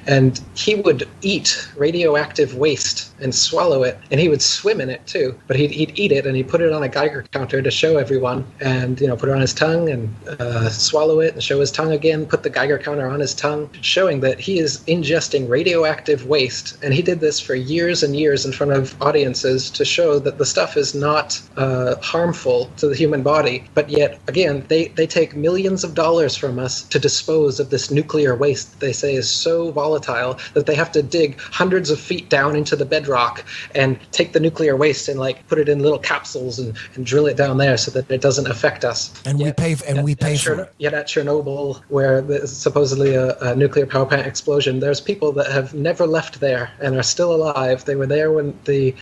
And he would eat radioactive waste and swallow it, and he would swim in it too. But he'd eat it, and he'd put it on a Geiger counter to show everyone, and put it on his tongue and swallow it and show his tongue again, put the Geiger counter on his tongue, showing that he is ingesting radioactive waste. And he did this for years and years in front of audiences to show that the stuff is not harmful to the human body. But yet, again, they take millions of dollars from us to dispose of this nuclear waste that they say is so volatile that they have to dig hundreds of feet down into the bedrock and take the nuclear waste and like put it in little capsules and drill it down there so that it doesn't affect us. And we pay for it. Yet at Chernobyl, where there's supposedly a nuclear power plant explosion, there's people that have never left there and are still alive. They were there when the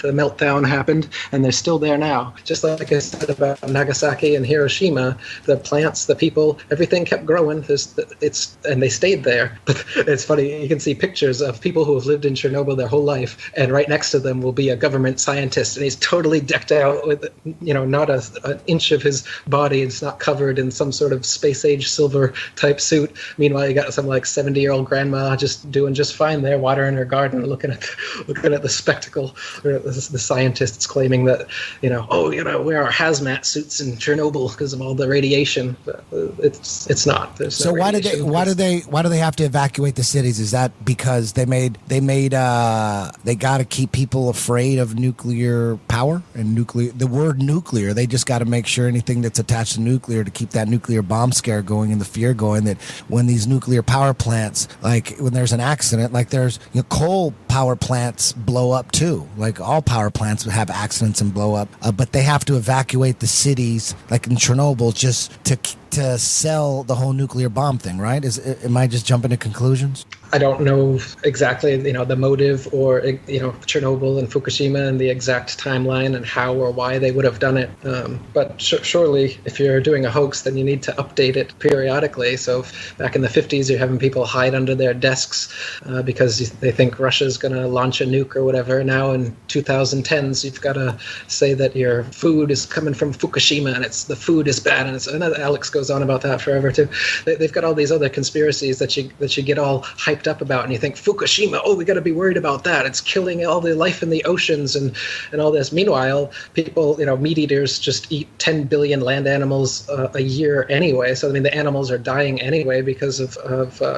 meltdown happened, and they're still there now. Just like I said about Nagasaki and Hiroshima, the plants, the people, everything kept growing. And they stayed there. It's funny, you can see pictures of people who have lived in Chernobyl their whole life, and right next to them will be a government scientist, and he's totally decked out with, not an inch of his body. It's not covered in some sort of space age silver type suit. Meanwhile, you got some like 70-year-old grandma just doing just fine there, watering her garden, looking at the spectacle. The scientists claiming that, we wear our hazmat suits in Chernobyl because of all the radiation. But it's not. There's So no why radiation. do they have to evacuate the cities? Is that because they got to keep people afraid of nuclear power and the word nuclear? They just got to make sure anything that's attached to nuclear, to keep that nuclear bomb scare going and the fear going, that when these nuclear power plants, like when there's an accident, like there's coal power plants blow up too. Like all power plants would have accidents and blow up, but they have to evacuate the cities, like in Chernobyl, just to sell the whole nuclear bomb thing, right? Am I just jumping to conclusions? I don't know exactly, the motive or, Chernobyl and Fukushima and the exact timeline and how or why they would have done it. But surely if you're doing a hoax, then you need to update it periodically. So back in the 50s, you're having people hide under their desks because they think Russia's going to launch a nuke or whatever. Now in 2010s, you've got to say that your food is coming from Fukushima and the food is bad. And Alex goes on about that forever too. They've got all these other conspiracies that you get all hyped up about, and you think Fukushima, we got to be worried about that. It's killing all the life in the oceans and all this. Meanwhile, people, meat eaters just eat 10 billion land animals a year anyway. So the animals are dying anyway because of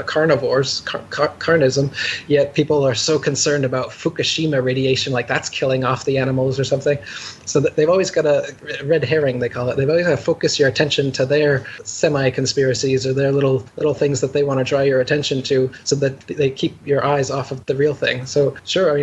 carnivores, carnism. Yet people are so concerned about Fukushima radiation, like that's killing off the animals or something. So that they've always got a red herring, they call it. They've always got to focus your attention to their semi-conspiracies or their little things that they want to draw your attention to, so that they keep your eyes off of the real thing. So sure,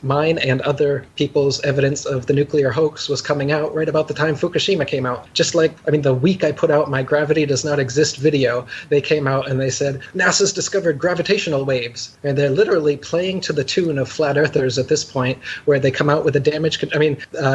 mine and other people's evidence of the nuclear hoax was coming out right about the time Fukushima came out. Just like, the week I put out my Gravity Does Not Exist video, they came out and they said, NASA's discovered gravitational waves. And they're literally playing to the tune of flat earthers at this point, where they come out with a damage.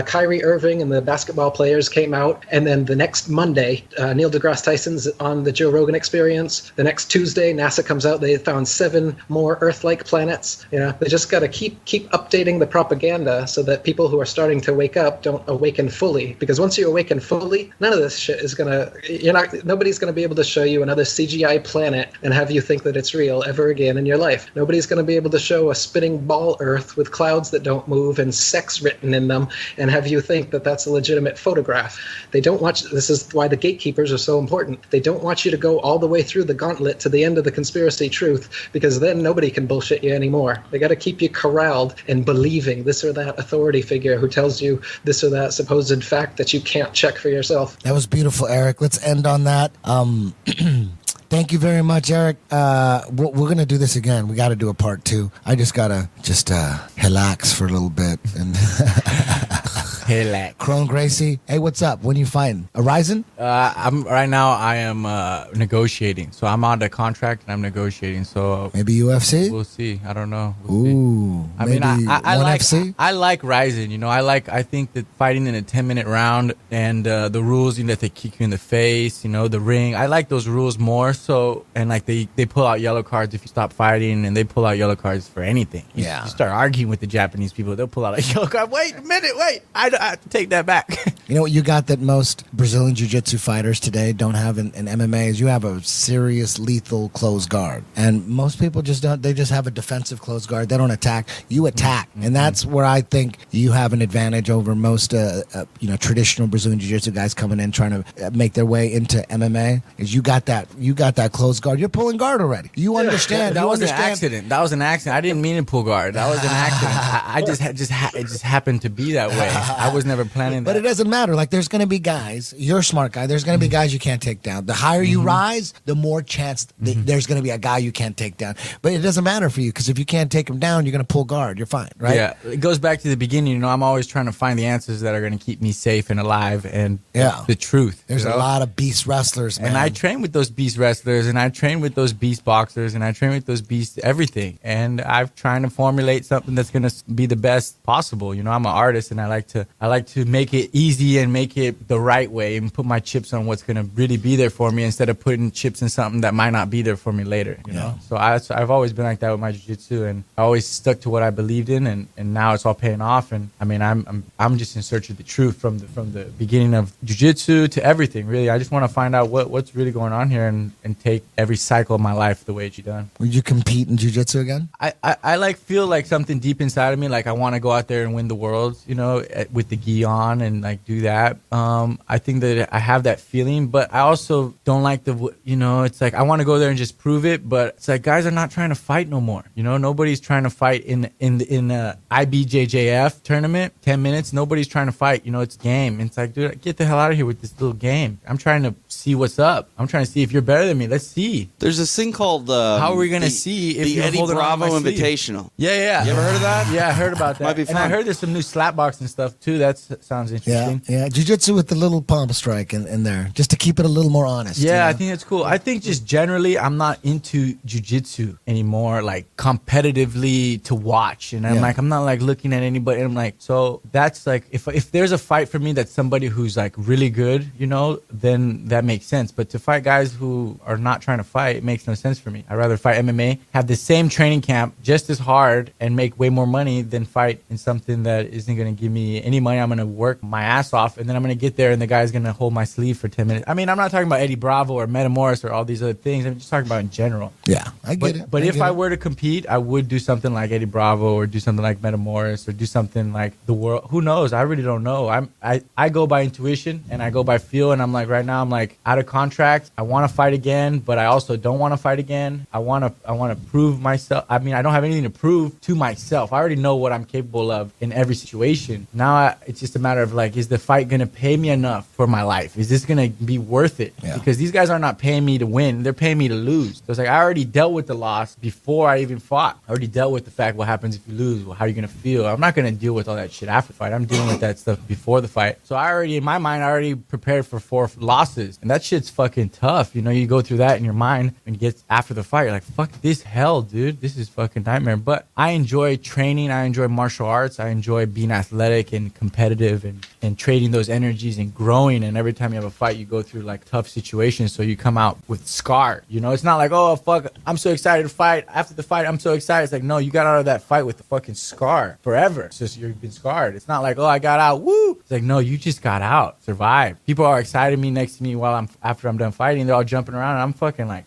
Kyrie Irving and the basketball players came out, and then the next Monday, Neil deGrasse Tyson's on the Joe Rogan Experience. The next Tuesday, NASA comes out, they found 7 more Earth-like planets. They just got to keep updating the propaganda so that people who are starting to wake up don't awaken fully. Because once you awaken fully, none of this shit is nobody's gonna be able to show you another CGI planet and have you think that it's real ever again in your life. Nobody's gonna be able to show a spinning ball Earth with clouds that don't move and sex written in them and have you think that that's a legitimate photograph. They don't want. This is why the gatekeepers are so important. They don't want you to go all the way through the gauntlet to the end of the conspiracy truth, because then nobody can bullshit you anymore. They got to keep you corralled and believing this or that authority figure who tells you this or that supposed fact that you can't check for yourself. That was beautiful, Eric. Let's end on that. Thank you very much, Eric. We're going to do this again. We got to do a part 2. I just got to relax for a little bit. And Relax. Kron, Gracie, hey, what's up? When are you fighting? Horizon? Right now I am negotiating. So I'm on the contract and I'm negotiating. So maybe UFC? We'll see. I don't know. Ooh. I mean, I like FC? I like Ryzen. I think that fighting in a 10-minute round and the rules, that they kick you in the face, the ring. I like those rules more. So, and like they pull out yellow cards if you stop fighting, and they pull out yellow cards for anything. You start arguing with the Japanese people, they'll pull out a yellow card. Wait a minute, I have to take that back. You know what you got that most Brazilian Jiu-Jitsu fighters today don't have in MMA is you have a serious lethal closed guard. And most people just don't. They just have a defensive closed guard. They don't attack. You attack. And that's where I think you have an advantage over most traditional Brazilian Jiu-Jitsu guys coming in trying to make their way into MMA. Is you got that closed guard. You're pulling guard already. You understand. That was an accident. I didn't mean to pull guard. That was an accident. It just happened to be that way. I was never planning that. But it doesn't matter. Like, there's going to be guys. You're a smart guy. There's going to be guys you can't take down. The higher you rise, the more chance there's going to be a guy you can't take down. But it doesn't matter for you, because if you can't take him down, you're going to pull guard. You're fine, right? Yeah. It goes back to the beginning. I'm always trying to find the answers that are going to keep me safe and alive and the truth. There's a lot of beast wrestlers, man. And I train with those beast wrestlers, and I train with those beast boxers, and I train with those beast everything. And I'm trying to formulate something that's going to be the best possible. I'm an artist, and I like to make it easy and make it the right way and put my chips on what's going to really be there for me instead of putting chips in something that might not be there for me later. You know? So I've always been like that with my jiu-jitsu, and I always stuck to what I believed in, and now it's all paying off. And I mean, I'm just in search of the truth from the beginning of jiu-jitsu to everything. Really, I just want to find out what's really going on here and take every cycle of my life the way it's done. Would you compete in jiu-jitsu again? I feel like something deep inside of me, like I want to go out there and win the world, with the gi on and like do do that. I think that I have that feeling, but I also don't like it's like I want to go there and just prove it, but it's like guys are not trying to fight no more. Nobody's trying to fight in a IBJJF tournament, 10 minutes. Nobody's trying to fight. It's game. It's like, dude, get the hell out of here with this little game. I'm trying to see what's up. I'm trying to see if you're better than me. Let's see. There's this thing called how are we gonna see if the you're Eddie holding on to Bravo my sleeve? Invitational? Yeah. You ever heard of that? Yeah, I heard about that. Might be fun. And I heard there's some new slapboxing stuff too. That sounds interesting. Yeah. Jiu-jitsu with the little palm strike in there, just to keep it a little more honest. Yeah, I think that's cool. I think just generally, I'm not into jiu-jitsu anymore, like competitively to watch. And I'm not like looking at anybody. And I'm like, so that's like, if there's a fight for me that's somebody who's like really good, then that makes sense. But to fight guys who are not trying to fight, it makes no sense for me. I'd rather fight MMA, have the same training camp just as hard and make way more money than fight in something that isn't going to give me any money. I'm going to work my ass off and then I'm going to get there and the guy's going to hold my sleeve for 10 minutes. I mean, I'm not talking about Eddie Bravo or Metamoris or all these other things. I'm just talking about in general. Yeah, I get it. But if I were to compete, I would do something like Eddie Bravo or do something like Metamoris or do something like the world. Who knows? I really don't know. I go by intuition and I go by feel. And I'm like, right now I'm like out of contract. I want to fight again, but I also don't want to fight again. I want to prove myself. I mean, I don't have anything to prove to myself. I already know what I'm capable of in every situation. Now it's just a matter of like, is the fight going to pay me enough for my life? Is this going to be worth it? Yeah. Because these guys are not paying me to win. They're paying me to lose. So it's like I already dealt with the loss before I even fought. I already dealt with the fact what happens if you lose. Well, how are you going to feel? I'm not going to deal with all that shit after the fight. I'm dealing with that stuff before the fight. So in my mind, I already prepared for 4 losses. And that shit's fucking tough. You go through that in your mind and you get after the fight. You're like, fuck this hell, dude. This is fucking nightmare. But I enjoy training. I enjoy martial arts. I enjoy being athletic and competitive and trading those energies and growing. And every time you have a fight, you go through like tough situations. So you come out with scar. It's not like, oh, fuck, I'm so excited to fight. After the fight, I'm so excited. It's like, no, you got out of that fight with the fucking scar forever. It's just you've been scarred. It's not like, oh, I got out. Woo. It's like, no, you just got out. Survived. People are excited me next to me after I'm done fighting. They're all jumping around and I'm fucking like,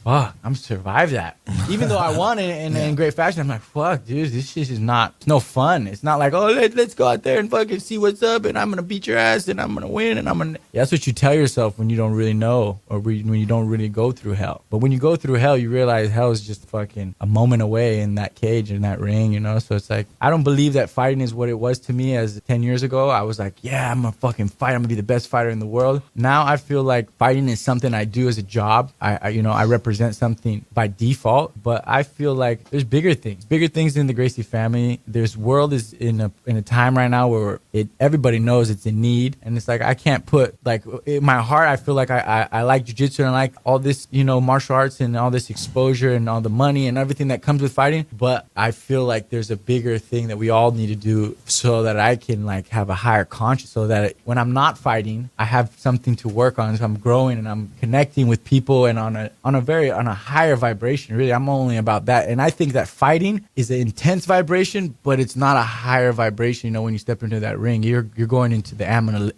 fuck, I'm survived that. Even though I won it in great fashion, I'm like, fuck, dude, this shit is it's no fun. It's not like, oh, let's go out there and fucking see what's up and I'm going to beat your ass and I'm going to win and I'm going to... Yeah, that's what you tell yourself when you don't really know or when you don't really go through hell. But when you go through hell, you realize hell is just fucking a moment away in that cage, in that ring, So it's like, I don't believe that fighting is what it was to me as 10 years ago. I was like, yeah, I'm going to fucking fight. I'm going to be the best fighter in the world. Now I feel like fighting is something I do as a job. I represent something by default, but I feel like there's bigger things in the Gracie family. World is in a time right now where everybody knows it's in need, and it's like I can't put like in my heart. I feel like I like jiu-jitsu and I like all this martial arts and all this exposure and all the money and everything that comes with fighting. But I feel like there's a bigger thing that we all need to do so that I can like have a higher conscience, so that when I'm not fighting, I have something to work on. So I'm growing and I'm connecting with people and on a higher vibration. Really, I'm only about that. And I think that fighting is an intense vibration, but it's not a higher vibration. When you step into that ring, you're going into the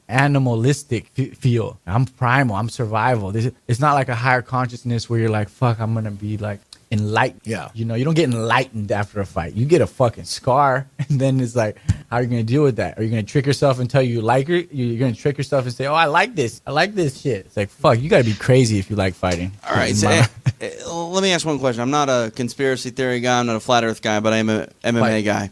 animalistic feel. I'm primal. I'm survival. It's not like a higher consciousness where you're like, fuck, I'm gonna be like enlightened. Yeah. You don't get enlightened after a fight. You get a fucking scar, and then it's like, how are you going to deal with that? Are you going to trick yourself and tell you like it? You're going to trick yourself and say, oh, I like this shit. It's like, fuck, you got to be crazy if you like fighting. All right. So, let me ask one question. I'm not a conspiracy theory guy. I'm not a flat earth guy, but I am an MMA guy.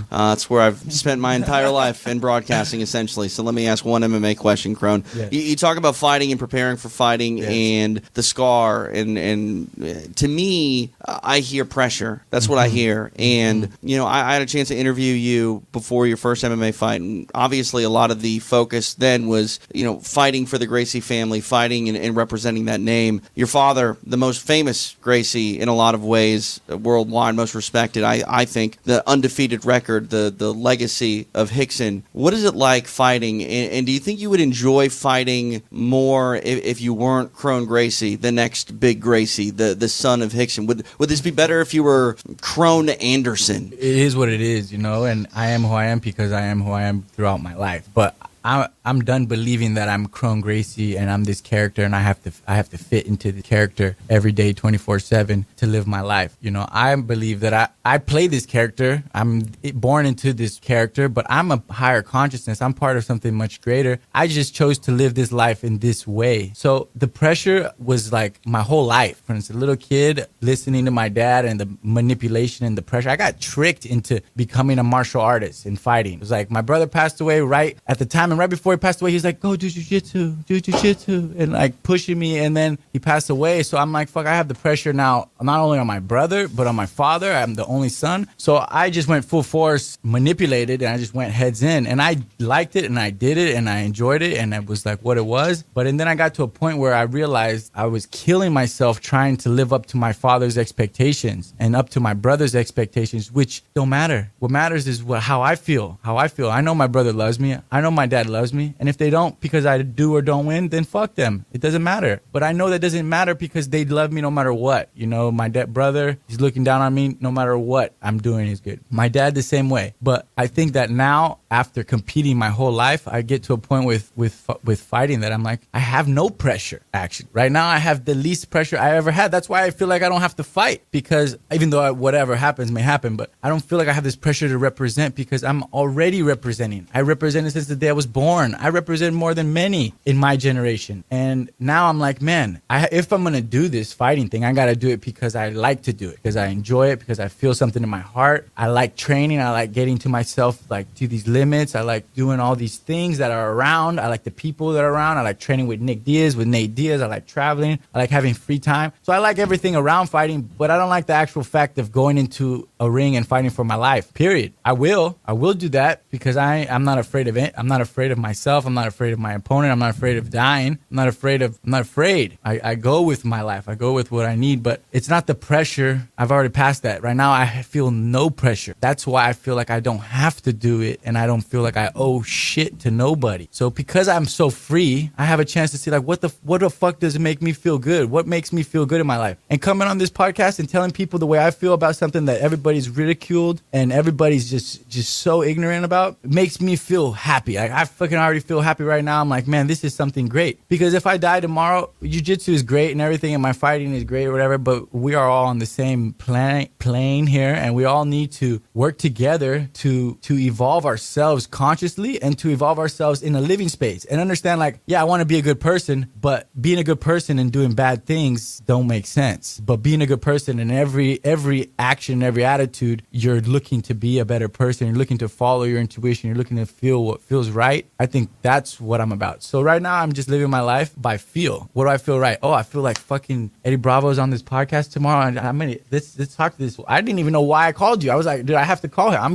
That's where I've spent my entire life in broadcasting, essentially. So let me ask one MMA question, Kron. Yes. You talk about fighting and preparing for fighting and the scar. And to me, I hear pressure. That's what I hear. And, I had a chance to interview you before your first MMA fight. And obviously, a lot of the focus then was, fighting for the Gracie family, fighting and representing that name. Your father, the most famous Gracie in a lot of ways, worldwide, most respected, I think, the undefeated record, the legacy of Rickson. What is it like fighting? And do you think you would enjoy fighting more if you weren't Kron Gracie, the next big Gracie, the son of Rickson? Would this be better if you were Kron Anderson? It is what it is, and I am who I am because I am who I am throughout my life. But I'm done believing that I'm Kron Gracie and I'm this character and I have to fit into the character every day 24/7 to live my life. You know, I believe that I play this character. I'm born into this character, but I'm a higher consciousness. I'm part of something much greater. I just chose to live this life in this way. So the pressure was like my whole life. When I was a little kid, listening to my dad and the manipulation and the pressure, I got tricked into becoming a martial artist and fighting. It was like my brother passed away right at the time, and right before he passed away, he was like, go do jiu-jitsu, and like pushing me, and then he passed away. So I'm like, fuck, I have the pressure now, not only on my brother, but on my father. I'm the only son. So I just went full force, manipulated, and I just went heads in, and I liked it, and I did it, and I enjoyed it, and it was like what it was. But and then I got to a point where I realized I was killing myself trying to live up to my father's expectations and up to my brother's expectations, which don't matter. What matters is how I feel. I know my brother loves me. I know my dad loves me. And if they don't because I do or don't win, then fuck them. It doesn't matter. But I know that doesn't matter because they love me no matter what. You know, my brother, he's looking down on me no matter what I'm doing is good. My dad the same way. But I think that now, after competing my whole life, I get to a point with fighting that I'm like, I have no pressure, actually. Right now, I have the least pressure I ever had. That's why I feel like I don't have to fight, because even though whatever happens may happen, but I don't feel like I have this pressure to represent because I'm already representing. I represented since the day I was born. I represent more than many in my generation. And now I'm like, man, if I'm going to do this fighting thing, I got to do it because I like to do it, because I enjoy it, because I feel something in my heart. I like training. I like getting to myself, like to these limits. I like doing all these things that are around. I like the people that are around. I like training with Nick Diaz, with Nate Diaz. I like traveling. I like having free time. So I like everything around fighting, but I don't like the actual fact of going into a ring and fighting for my life, period. I will do that because I'm not afraid of it. I'm not afraid of myself. I'm not afraid of my opponent. I'm not afraid of dying. I'm not afraid. I go with my life. I go with what I need, but it's not the pressure. I've already passed that. Right now, I feel no pressure. That's why I feel like I don't have to do it, and I don't feel like I owe shit to nobody. So because I'm so free, I have a chance to see like what the fuck does it make me feel good? What makes me feel good in my life? And coming on this podcast and telling people the way I feel about something that everybody's ridiculed and everybody's just so ignorant about makes me feel happy. Like I fucking already feel happy right now. I'm like, man, this is something great. Because if I die tomorrow, jiu-jitsu is great and everything, and my fighting is great or whatever, but we are all on the same plane here, and we all need to work together to evolve ourselves consciously and to evolve ourselves in a living space and understand like, yeah, I want to be a good person, but being a good person and doing bad things don't make sense. But being a good person in every action, every attitude, you're looking to be a better person. You're looking to follow your intuition. You're looking to feel what feels right. I think that's what I'm about. So right now I'm just living my life by feel. What do I feel right? Oh, I feel like fucking Eddie Bravo's on this podcast tomorrow. And let's talk to this. I didn't even know why I called you. I was like, dude, I have to call him. I'm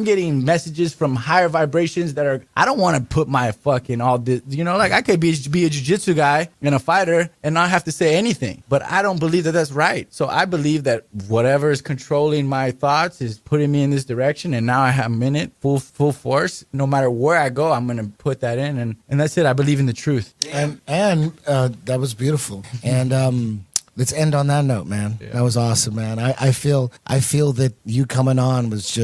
getting messages from higher vibrations that are, I don't want to put my fucking all this, you know, like I could be a jiu-jitsu guy and a fighter and not have to say anything, but I don't believe that that's right. So I believe that whatever is controlling my thoughts is putting me in this direction, and now I'm in it full force. No matter where I go, I'm going to put that in, and that's it. I believe in the truth. And that was beautiful. And let's end on that note, man. Yeah. That was awesome, man. I feel that you coming on was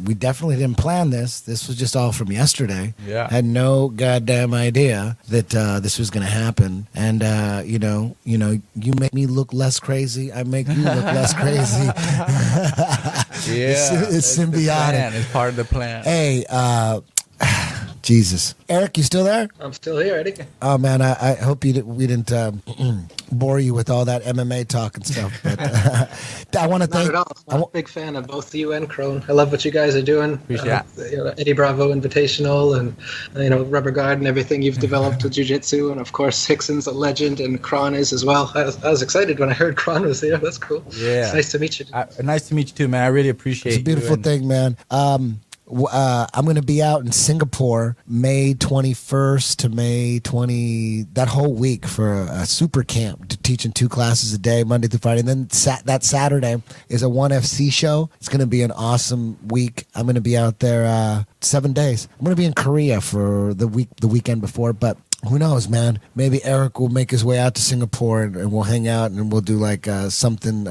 we definitely didn't plan this. This was just all from yesterday. Yeah. Had no goddamn idea that this was going to happen. And, you make me look less crazy. I make you look less crazy. Yeah. It's symbiotic. It's part of the plan. Hey, Jesus. Eric, you still there? I'm still here, Eddie. Oh, man, I hope we didn't bore you with all that MMA talk and stuff. But I want to thank... Not at all. I'm a big fan of both you and Kron. I love what you guys are doing. Appreciate it. Eddie Bravo Invitational and, Rubber Guard and everything you've developed with Jiu-Jitsu. And, of course, Hickson's a legend and Kron is as well. I was excited when I heard Kron was here. That's cool. Yeah. It's nice to meet you. Nice to meet you, too, man. I really appreciate it. It's a beautiful thing, man. I'm going to be out in Singapore May 21st to May 20, that whole week for a super camp, teaching 2 classes a day, Monday through Friday. And then that Saturday is a 1FC show. It's going to be an awesome week. I'm going to be out there 7 days. I'm going to be in Korea for the weekend before, but who knows, man? Maybe Eric will make his way out to Singapore and we'll hang out and we'll do like something,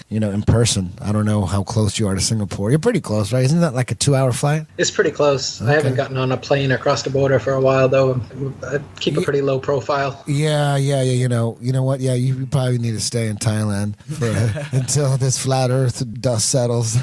in person. I don't know how close you are to Singapore. You're pretty close, right? Isn't that like a 2-hour flight? It's pretty close. Okay. I haven't gotten on a plane or crossed the border for a while, though. I keep a pretty low profile. Yeah. You know what? Yeah, you probably need to stay in Thailand until this flat Earth dust settles.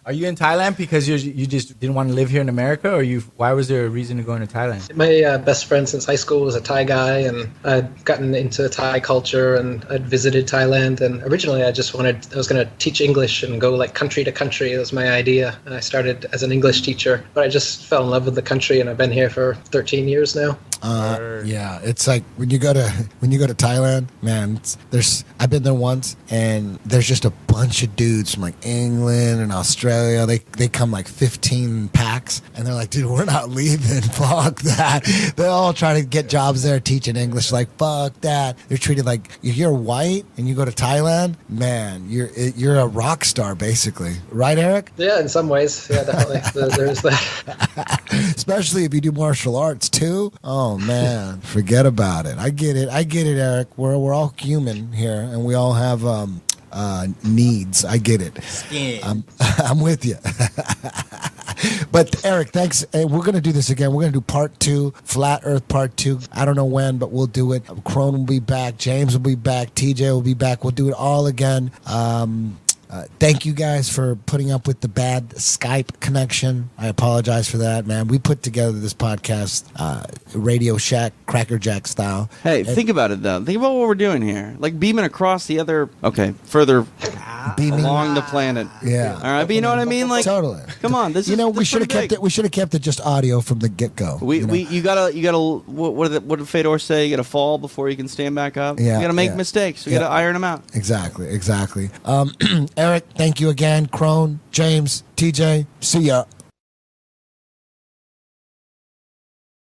Are you in Thailand because you just didn't want to live here in America, or why was there a reason to go into Thailand? My best friend since high school was a Thai guy, and I'd gotten into Thai culture, and I'd visited Thailand. And originally, I was going to teach English and go like country to country. That was my idea. And I started as an English teacher, but I just fell in love with the country, and I've been here for 13 years now. Yeah, it's like when you go to Thailand, man. I've been there once, and there's just a bunch of dudes from like England and Australia. They come like 15 packs, and they're like, dude, we're not leaving. Fuck that. They all try to get jobs there teaching English. Like, fuck that. They're treated like if you're white and you go to Thailand, man, you're a rock star basically, right, Eric? Yeah, in some ways, yeah, definitely. There's that. Especially if you do martial arts too. Oh man, forget about it. I get it, Eric. We're all human here, and we all have needs. I get it. I'm with you. But Eric, thanks. Hey, we're gonna do this again. We're gonna do part 2, Flat Earth part 2. I don't know when, but we'll do it. Kron will be back. James will be back. TJ will be back. We'll do it all again. Thank you guys for putting up with the bad Skype connection. I apologize for that, man. We put together this podcast, Radio Shack, Cracker Jack style. Hey, think about it, though. Think about what we're doing here. Like beaming across the other, further along the planet. Yeah. All right, but you know what I mean? Like, totally. Come on, this is we should have kept it. We should have kept it just audio from the get-go. You gotta. What did Fedor say? You gotta fall before you can stand back up. Yeah, you gotta make mistakes. You gotta iron them out. Exactly. Eric, thank you again. Kron, James, TJ, see ya.